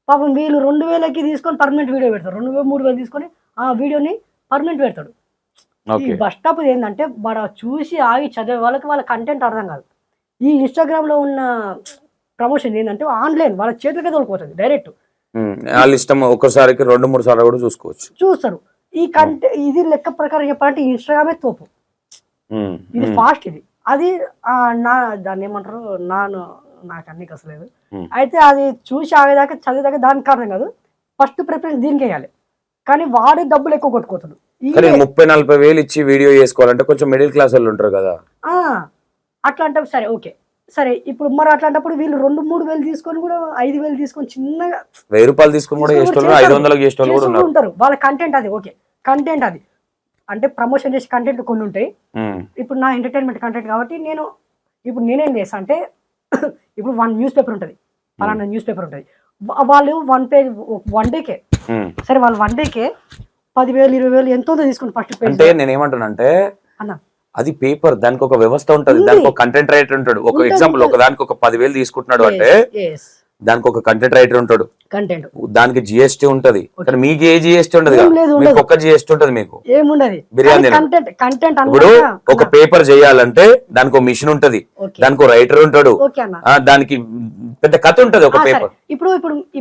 పాపం వీళ్ళు 2,000కి తీసుకొని పర్మనెంట్ వీడియో పెడతారు, 2,000 3,000 తీసుకొని ఆ వీడియోని పర్మనెంట్ పెడతాడు. ఈ బస్ స్టాప్ ఏంటంటే వాడు చూసి ఆగి చదివే వాళ్ళ కంటెంట్ అర్థం కాదు. ఈ ఇన్స్టాగ్రామ్ లో ఉన్న ప్రమోషన్ ఏంటంటే ఆన్లైన్ వాళ్ళ చేతులకే తోలిపోతుంది డైరెక్ట్. వాళ్ళ ఇష్టం, ఒక్కసారికి 2-3 సార్లు కూడా చూస్తారు. ఈ కంటెంట్ ఇది లెక్క ప్రకారం చెప్పాలంటే ఇన్స్టాగ్రామే తోపు, ఇది ఫాస్ట్. ఇది అది దాన్ని ఏమంటారు, నాకు అన్ని కసలేదు. Hmm. అయితే అది చూసి ఆగేదాకా చదివేదాకా దానికి కారణం కాదు, ఫస్ట్ ప్రిఫరెన్స్ దీనికి వేయాలి. కానీ వాడే డబ్బులు ఎక్కువ కొట్టుకోతాడు. కానీ 30-40 వేలు ఇచ్చి వీడియో చేసుకోవాలంటే కొంచెం మిడిల్ క్లాస్ వాళ్ళు ఉంటారు కదా. అట్లా అంటే సరే ఓకే సరే, ఇప్పుడు మరి అట్లాంటప్పుడు వీళ్ళు 2-3 వేలు తీసుకొని కూడా 5 వేలు తీసుకొని చిన్నగా 1000 రూపాయలు తీసుకుని కూడా చేసేవాళ్ళు 500 చేసేవాళ్ళు కూడా ఉన్నారు. ఉంటారు. వాళ్ళ కంటెంట్ అది ఓకే, కంటెంట్ అది అంటే ప్రమోషన్ చేసే కంటెంట్ కొన్ని ఉంటాయి. ఇప్పుడు నా ఎంటర్టైన్మెంట్ కంటెంట్ కాబట్టి ఇప్పుడు నేనేం చేస్తా అంటే ఇప్పుడు 1 న్యూస్ పేపర్ ఉంటుంది, అలాంటి న్యూస్ పేపర్ ఉంటుంది, వాళ్ళు 1 పేజ్ 1 డేకే, సరే వాళ్ళు 1 డేకే 10,000 20,000 ఎంతో తీసుకుని ఫస్ట్ పేజ్. అంటే నేను ఏమంటున్నా అన్న అది పేపర్, దానికి ఒక వ్యవస్థ ఉంటది, దానికి ఒక కంటెంట్ రైటర్ ఉంటాడు. ఒక ఎగ్జాంపుల్ ఒక దానికి ఒక 10,000 తీసుకుంటున్నాడు అంటే దానికి ఒక కంటెంట్ రైటర్ ఉంటాడు, కంటెంట్ దానికి జిఎస్టీ ఉంటది. కానీ మీకు ఏ జిఎస్టీ ఉండదు, మీకు ఒక్క జిఎస్టీ ఉంటది, మీకు ఏముండదు బిర్యానీ. ఇప్పుడు ఒక పేపర్ చేయాలంటే దానికి ఒక మిషన్ ఉంటది, దానికి ఒక రైటర్ ఉంటాడు, దానికి పెద్ద కథ ఉంటది ఒక పేపర్.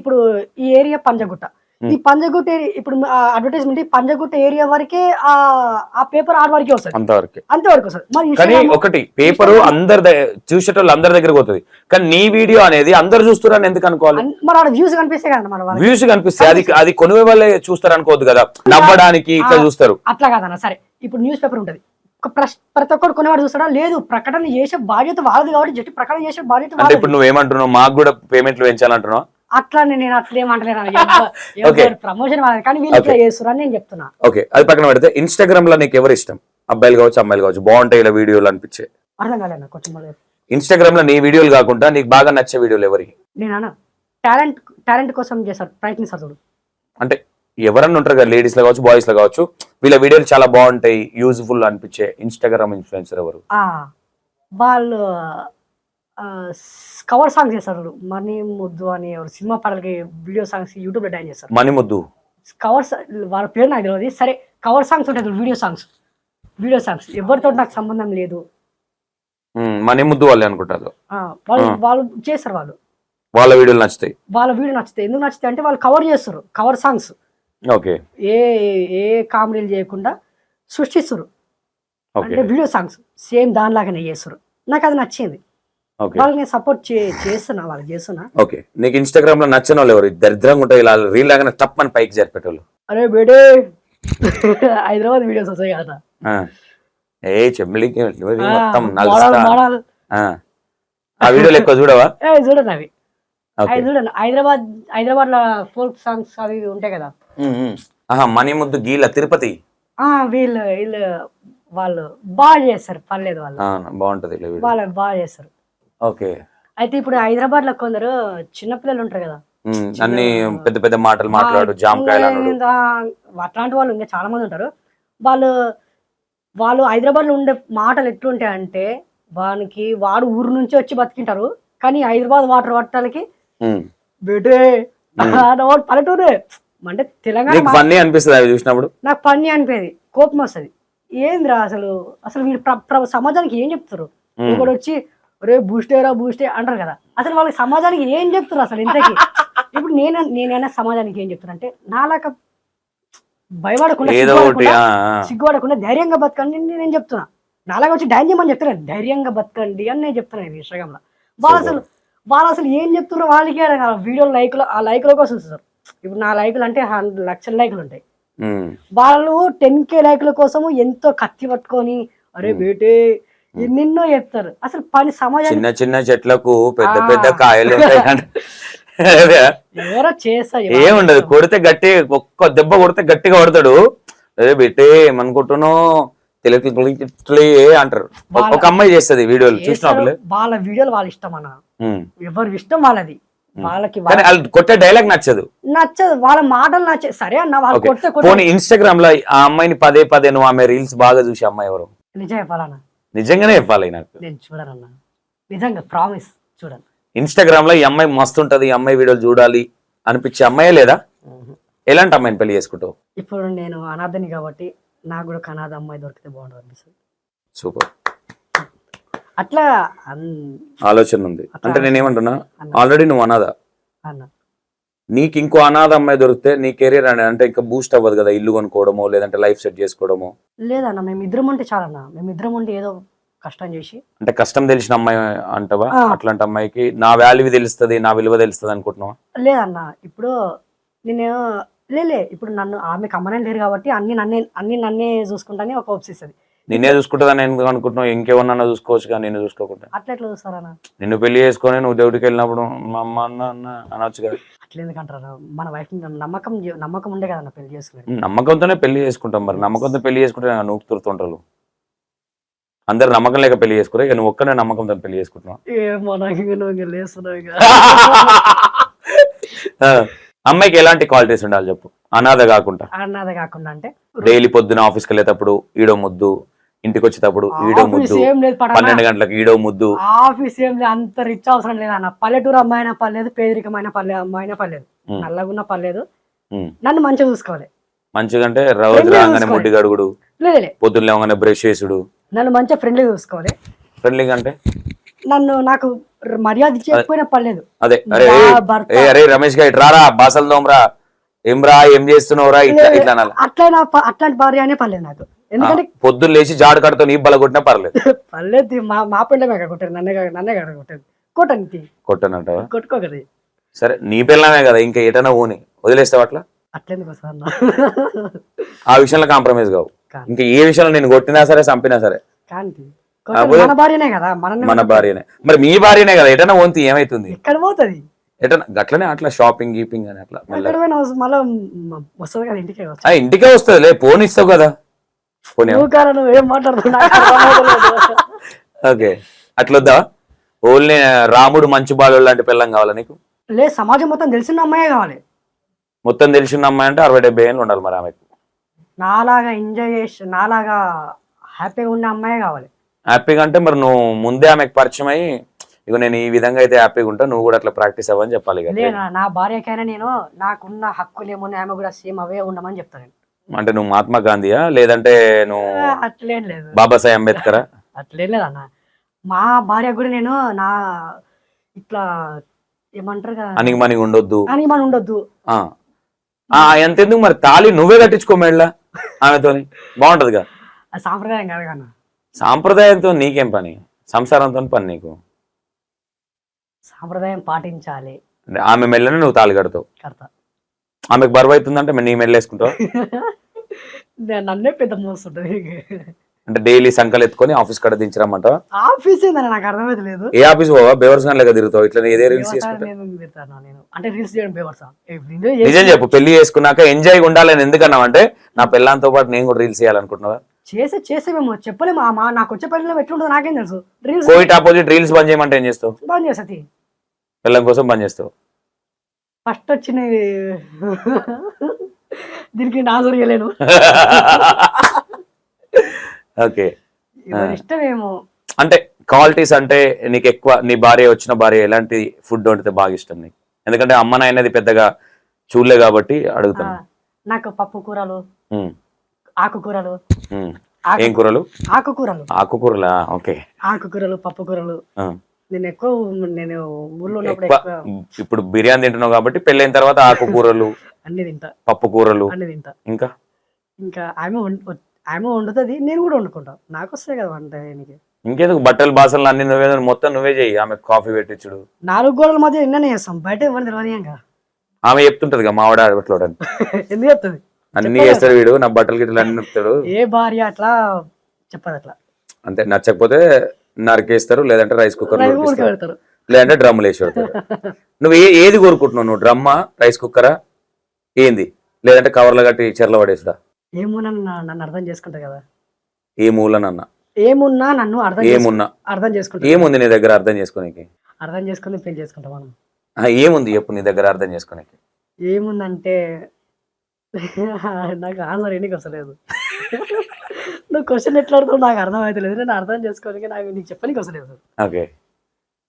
ఇప్పుడు ఈ ఏరియా పంజగుట్ట, ఈ పంజగుట్ట ఇప్పుడు అడ్వర్టైజ్మెంట్ పంజగుట్ట ఏరియా వరకే ఆ పేపర్ ఆడ వరకే వస్తుంది, అంతవరకు వస్తుంది. కానీ ఒకటి పేపర్ అందరి చూసేటోళ్ళు అందరి దగ్గర పోతుంది, కానీ నీ వీడియో అనేది అందరు చూస్తారని ఎందుకు అనుకోవాలి? మరి ఆడ వ్యూస్ కనిపిస్తాయి కదా, మన వ్యూస్ కనిపిస్తాయి, అది కొనుగోలు వాళ్ళే చూస్తారు అనుకోవద్దు కదా, నవ్వడానికి ఇట్లా చూస్తారు. అట్లా కాదన్న, సరే ఇప్పుడు న్యూస్ పేపర్ ఉంటది, ప్రతి ఒక్కరు కొనేవాడు చూస్తాడా? లేదు, ప్రకటన చేసే బాధ్యత వాళ్ళది కాబట్టి జట్టు ప్రకటన చేసే బాధ్యత. అంటే ఇప్పుడు నువ్వేమంటున్నావు, మాకు కూడా పేమెంట్లు పెంచాలంటున్నావు? అట్లా నేను అట్లా ఏమంటలేను, ప్రమోషన్ కానీ వీళ్ళు ఇట్లా చేస్తున్నారు నేను చెప్తున్నా. ఓకే, అది పక్కన పెడితే ఇన్స్టాగ్రామ్ లో నీకు ఎవరు ఇష్టం? అబ్బాయిలు కావచ్చు అమ్మాయిలు కావచ్చు, బాగుంటాయి ఇలా వీడియోలు అనిపించే? అర్థం కాలేదు కొంచెం. ఇన్స్టాగ్రామ్ లో నీ వీడియోలు కాకుండా నీకు బాగా నచ్చే వీడియోలు ఎవరికి? నేను టాలెంట్ కోసం చేస్తాడు ప్రయత్నిస్తాడు చూడు. అంటే ఎవరన్నా ఉంటారు కదా, లేడీస్ లో కావచ్చు బాయ్స్ లో కావచ్చు, వీళ్ళ వీడియోలు చాలా బాగుంటాయి యూజ్ఫుల్ అనిపించే ఇన్స్టాగ్రామ్ ఇన్ఫ్లుయెన్సర్ ఎవరు? వాళ్ళు కవర్ సాంగ్స్ చేస్తారు, మనీ ముద్దు అని సినిమా పాటలకి వీడియో సాంగ్స్ యూట్యూబ్ లో డాన్స్ చేస్తారు. మనీ ముద్దు కవర్స్, వాళ్ళ పేరు నాకు తెలియదు. సరే కవర్ సాంగ్స్ ఉంటాయి, వీడియో సాంగ్స్ ఎవరితో నాకు సంబంధం లేదు, మనీ ముద్దు వాళ్ళే అనుకుంటారు. వాళ్ళు చేస్తారు, వాళ్ళ వీడియోలు నచ్చుతాయి. ఎందుకు నచ్చుతాయి అంటే వాళ్ళు కవర్ చేస్తారు, కవర్ సాంగ్స్. ఓకే, ఏ కామెడీలు చేయకుండా సృష్టిస్తారు, అంటే వీడియో సాంగ్స్ సేమ్ దానిలాగానే చేస్తారు. నాకు అది నచ్చింది, వాళ్ళని సపోర్ట్ చేస్తున్నా, వాళ్ళకి చేస్తున్నా. ఓకే, నీకు ఇన్స్టాగ్రామ్ లో నచ్చిన వాళ్ళు ఎవరు? దరిద్రంగా ఉంటాయి ఇలా రీల్ లాగానే టప్ అని పైకి జరిపేటోళ్ళు. అరే బేడే హైదరాబాద్ వీడియోస్ వస్తాయి కదా, చెమ్మిలికి మొత్తం ఆ వీడియోలు ఎక్కువ చూడవా? చూడండి అవి చూడండి. హైదరాబాద్ లో ఫోక్ సాంగ్స్ అవి ఉంటాయి కదా. మనీ ముద్దు గీల తిరుపతి వీళ్ళు వాళ్ళు బాగా చేస్తారు, పర్లేదు, వాళ్ళు బాగుంటది, వాళ్ళు బాగా చేస్తారు. ఓకే, అయితే ఇప్పుడు హైదరాబాద్ లో కొందరు చిన్నపిల్లలు ఉంటారు కదా, అన్ని పెద్ద పెద్ద మాటలు మాట్లాడు, జామకాయలు అట్లాంటి వాళ్ళు ఇంకా చాలా మంది ఉంటారు. వాళ్ళు హైదరాబాద్ లో ఉండే మాటలు ఎట్లుంటాయంటే వాడు ఊరు నుంచి వచ్చి బతికింటారు, కానీ హైదరాబాద్ వాటర్ పట్టాలకి బేటే పల్లెటూరే అంటే తెలంగాణ ఫన్నీ అనిపిస్తుంది చూసినప్పుడు. నాకు ఫన్నీ అనిపేది, కోపం వస్తుంది. ఏంద్రా అసలు వీళ్ళు సమాజానికి ఏం చెప్తారు? ఒకడు వచ్చి రే బూస్టే అంటారు కదా, అసలు వాళ్ళకి సమాజానికి ఏం చెప్తారు అసలు ఇంతకీ? ఇప్పుడు నేనైనా సమాజానికి ఏం చెప్తాను అంటే, నాలాగా భయపడకుండా సిగ్గుపడకుండా ధైర్యంగా బతకండి నేను చెప్తున్నా. నాలాగా వచ్చి డాన్స్ చేయమని చెప్తాను, ధైర్యంగా బతకండి అని నేను చెప్తున్నాను ఇన్స్టాగ్రామ్ లో. వాళ్ళు అసలు ఏం చెప్తున్నారో వాళ్ళకి వీడియో ఆ లైకుల కోసం చూస్తారు. ఇప్పుడు నా లైకులు అంటే 100 లక్షల లైకులు ఉంటాయి, వాళ్ళు 10K లైకుల కోసము ఎంతో కత్తి పట్టుకొని అరే బేటే ఎన్నెన్నో చెప్తారు. అసలు పని సమాజం చిన్న చిన్న చెట్లకు పెద్ద పెద్ద కాయలు ఎవరో చేస్తారు, ఏముండదు, కొడితే గట్టి ఒక్క దెబ్బ కొడితే గట్టిగా కొడతాడు. అదే బెట్టే ఏమనుకుంటున్నావు తెలుగు అంటారు. ఒక అమ్మాయి చేస్తుంది వీడియోలు చూసినప్పుడు, వాళ్ళ వీడియోలు వాళ్ళ ఇష్టం అన్న, ఎవరి ఇష్టం వాళ్ళది. వాళ్ళకి కొట్టే డైలాగ్ నచ్చదు, వాళ్ళ మాటలు నచ్చదు. సరే అన్న, వాళ్ళు కొట్టే ఇన్స్టాగ్రామ్ లో ఆ అమ్మాయిని పదే నువ్వు ఆమె రీల్స్ బాగా చూసి అమ్మాయి ఎవరు? నిజం చెప్పాలన్నా, నిజంగానే చెప్పాలి, నాకు నేను చూడనన్నా, నిజంగా ప్రామిస్ చూడండి. ఇన్స్టాగ్రామ్ లో ఈ అమ్మాయి మస్తు ఉంటది, ఈ అమ్మాయి వీడియోలు చూడాలి అనిపించే అమ్మాయే లేదా? ఎలాంటి అమ్మాయిని పెళ్లి చేసుకుంటావు? ఇప్పుడు నేను అనాథని కాబట్టి నాకు కూడా అనాథ అమ్మాయి దొరికితే బాగుంటుంది అనిపిస్తుంది. సూపర్, అట్లా ఆలోచన ఉంది. అంటే నేనేమంటున్నా, ఆల్రెడీ నువ్వు అనాథ, నీకు ఇంకో అనాథ అమ్మాయి దొరికితే నీ కెరీర్ అంటే ఇంకా బూస్ట్ అవ్వదు కదా, ఇల్లు కొనుక్కోవడమో లేదంటే లైఫ్ సెట్ చేసుకోవడమో? లేదన్న, మేమిద్దరం ఉంటే చాలన్నా, మేమిద్దరం ఉంటే ఏదో కష్టం చేసి. అంటే కష్టం తెలిసిన అమ్మాయి అంటవా? ఆ. అట్లాంటి అమ్మాయికి నా వాల్యూ తెలుస్తుంది, నా విలువ తెలుస్తుంది అనుకుంటున్నావా? లేదన్న ఇప్పుడు నేను ఇప్పుడు నన్ను ఆమెకు అమ్మనే లేరు కాబట్టి అన్ని నన్నే చూసుకుంటానే ఒక ఒప్సిస్తుంది. నిన్నే చూసుకుంటుందని ఎందుకు అనుకుంటున్నావు? ఇంకెవరన్నా చూసుకోవచ్చు కానీ నిన్ను చూసుకోకుండా. అట్లా ఎట్లా చూస్తారన్న? నిన్ను పెళ్లి చేసుకొని నువ్వు దేవుడికి వెళ్ళినప్పుడు మా అమ్మ అన్న అనొచ్చు కదా. అట్లా ఎందుకంటారు? మన వైఫ్ నమ్మకం ఉండే కదన్న పెళ్లి చేసుకునేది. నమ్మకంతోనే పెళ్లి చేసుకుంటాం. మరి నమ్మకంతో పెళ్లి చేసుకుంటే నువ్వు తురుతుంటారు. అందరు నమ్మకం లేక పెళ్లి చేసుకురా, ఇక నువ్వు ఒక్కనే నమ్మకంతో పెళ్లి చేసుకుంటున్నావు. ఏమో నాకు నువ్వు లేస్తున్నావు ఇక. అమ్మాయికి ఎలాంటి క్వాలిటీస్ ఉండాలి చెప్పు, అనాథ కాకుండా? అన్నది కాకుండా అంటే డైలీ పొద్దున ఆఫీస్కి వెళ్ళేటప్పుడు ఈడో ముద్దు, ఇంటికి వచ్చేటప్పుడు ఈడో ముద్దు, ఏం లేదు 12 గంటలకు ఈడో ముద్దు. ఆఫీస్ ఏం లేదు, అంత రిచ్ అవసరం లేదు అన్న. పల్లెటూరు అమ్మాయి అయినా పర్లేదు, పేదరికమైన అమ్మాయి అయినా పర్లేదు, నల్లగున్న పర్లేదు, నన్ను మంచిగా చూసుకోవాలి. మంచిగా అంటే రోజు రాగానే ముడ్డి గడుగుడు, పొద్దున్న లేవగానే బ్రష్ చేసుడు, నన్ను మంచిగా ఫ్రెండ్లీగా చూసుకోవాలి. ఫ్రెండ్లీగా అంటే నాకు మర్యాద ఇచ్చేకపోయినా పర్లేదు. అదే అరే రమేష్ గా ఇట్రారా, బాసలు దోమరా, ఏమ్రా ఏం చేస్తున్నావురా, ఇట్లా ఇట్లా అనాలి. అట్లాంటి భార్య అనే పర్లేదు నాకు. ఎందుకంటే పొద్దున్న లేచి జాడు కడుతో నీ బల కొట్టినా పర్లేదు. పర్లేదు, మా పెళ్ళమే కొట్టారు, నన్నే కొట్టారు. కొట్టండి కొట్టనంటావా? కొట్టుకోకది. సరే నీ పిల్లమే కదా, ఇంకా ఎటన్నా ఊని వదిలేస్తావు అట్లా? అట్లెందుకు సార్? ఆ విషయంలో కాంప్రమైజ్ కావు. ఇంకా ఏ విషయంలో నేను కొట్టినా సరే చంపినా సరే కానీ మన భార్యనే కదా, మన భార్యనే. మరి మీ భార్యనే కదా, ఎటన్నా ఓంతి ఏమైతుంది? ఎక్కడ పోతుంది? ఎటన్నా అట్లనే అట్లా షాపింగ్ గీపింగ్ అని అట్లా మళ్ళీ వస్తుంది కదా ఇంటికే. ఇంటికే వస్తుంది లే, ఫోన్ ఇస్తావు కదా. ఫోన్ నువ్వు ఏం మాట్లాడుతున్నావు? ఓకే, అట్లా వద్దా? ఓన్లీ రాముడు మంచి బాలు లాంటి పిల్లం కావాలా నీకు? లేదు, సమాజం మొత్తం తెలిసిన అమ్మాయే కావాలి. మొత్తం తెలిసిన అమ్మాయి అంటే 60-70 ఏళ్ళు ఉండాలి మరి ఆమెకు. నాలాగా ఎంజాయ్ చేసి నాలాగా హ్యాపీగా ఉన్న అమ్మాయే కావాలి. హ్యాపీగా అంటే మరి నువ్వు ముందే ఆమెకు పరిచయం అయ్యి, ఇక నేను ఈ విధంగా అయితే హ్యాపీగా ఉంటా, నువ్వు కూడా అట్లా ప్రాక్టీస్ అవ్వని చెప్పాలి. నా భార్యకైనా నేను నాకున్న హక్కులు ఏమున్నాయి ఆమె కూడా సేమ్ అవే ఉండమని చెప్తాను. అంటే నువ్వు మహాత్మా గాంధీయా లేదంటే నువ్వు అట్లేం లేదు, బాబాసాహెబ్ అంబేద్కరా? అట్లేం లేదు అన్న. మా భార్య కూడా నేను నా ఇట్లా ఏమంటారు కదా, అనిగి ఉండొద్దు, ఉండొద్దు. ఎంతెందుకు మరి తాళి నువ్వే కట్టించుకో మెళ్ళ ఆమెతోని, బాగుంటదిగా. అది సాంప్రదాయం కాదు కన్నా. సాంప్రదాయంతో నీకేం పని, సంసారంతో పని నీకు. సాంప్రదాయం పాటించాలి. ఆమె మెళ్ళని నువ్వు తాళి కడతావు, కడతా. ఆమెకు బరువు అవుతుందంటే నీ మెళ్ళ వేసుకుంటావు. నన్నే పెద్ద మోస్తుంటది. అంటే డైలీ సంకలు ఎత్తుకొని ఆఫీస్ కడ దించరమ్మంటావా? ఆఫీస్ ఏందని నాకు అర్థమైతే లేదు. ఏ ఆఫీస్ పోవా? బేవర్స్ గాని లెక్క తిరుగుతావు ఇట్లా, ఏదే రీల్స్ చేసుకుంటా? అంటే రీల్స్ చేయడం బేవర్సా? నిజం చెప్పు, పెళ్లి చేసుకున్నాక ఎంజాయ్ ఉండాలని ఎందుకన్నావు? అంటే నా పిల్లలతో పాటు నేను కూడా రీల్స్ చేయాలనుకుంటున్నావా? చేసేమేమో చెప్పలేము. నాకు వచ్చే పనిలో ఎట్లుంటుందో నాకేం తెలుసు. రీల్స్ కోవిడ్ ఆపోజిట్ రీల్స్ బంద్ చేయమంటే ఏం చేస్తావు? బంద్ చేస్తుంది. పిల్లల కోసం బంద్ చేస్తావు. ఫస్ట్ వచ్చిన దీనికి నా జరగలేను. ఓకే, ఇష్టమేమో. అంటే క్వాలిటీస్ అంటే నీకు ఎక్కువ నీ భార్య వచ్చిన భార్య ఎలాంటి ఫుడ్ వండితే బాగా ఇష్టం నీకు? ఎందుకంటే అమ్మ నాయనది పెద్దగా చూడలే కాబట్టి అడుగుతాను. నాకు పప్పు కూరలు, ఆకుకూరలు. ఏం కూరలు? ఆకుకూరలు. ఆకుకూరలా? ఓకే, ఆకుకూరలు, పప్పు కూరలు. నేను ఊర్లో ఉన్నప్పుడు ఇప్పుడు బిర్యానీ తింటున్నావు కాబట్టి పెళ్ళైన తర్వాత ఆకుకూరలు అన్ని తింటా, పప్పు కూరలు అన్ని తింటా. ఇంకా ఆమె వండుతుంది, నేను కూడా వండుకుంటా. నాకు వస్తాయి కదా వంట. ఇంకెందుకు బట్టలు బాసలు అన్ని నువ్వే, మొత్తం నువ్వే చెయ్యి. ఆమె కాఫీ పెట్టించుడు 4 గోడల మధ్య ఎన్ననే చేస్తాం, బయట ఎవరు తెలియదు. ఆమె చెప్తుంటది మావాడ అట్లా ఎందుకు చెప్తుంది? అన్ని చేస్తాడు వీడు, నా బట్టలు గిట్టలు అన్ని చెప్తాడు. ఏ భార్య అట్లా చెప్పదు అట్లా. అంతే, నచ్చకపోతే నరికేస్తారు, లేదంటే రైస్ కుక్కర్ పెడతారు, లేదంటే డ్రమ్ములు వేసి పెడతారు. నువ్వు ఏది కోరుకుంటున్నావు? నువ్వు డ్రమ్మా, రైస్ కుక్కరా, ఏంది? లేదంటే కవర్లు కట్టి చెర్ల పడేసుడా? ఏమున్నా నన్ను అర్థం చేసుకుంటా కదా. ఏ మూలనన్నా ఏమున్నా నన్ను అర్థం చేసుకుంటా. ఏముంది నీ దగ్గర అర్థం చేసుకోనికి? అర్థం చేసుకుని పెళ్లి చేసుకుంటా మనం. ఏముంది చెప్పు నీ దగ్గర అర్థం చేసుకోనికి? ఏముందంటే నాకు ఆన్సర్ ఎన్నికి వస్తలేదు. నువ్వు క్వశ్చన్ ఎట్లా అడుగుతావు నాకు అర్థం అవుతలేదు. నేను అర్థం చేసుకోనికి నీకు చెప్పనికి వస్తలేదు. ఓకే,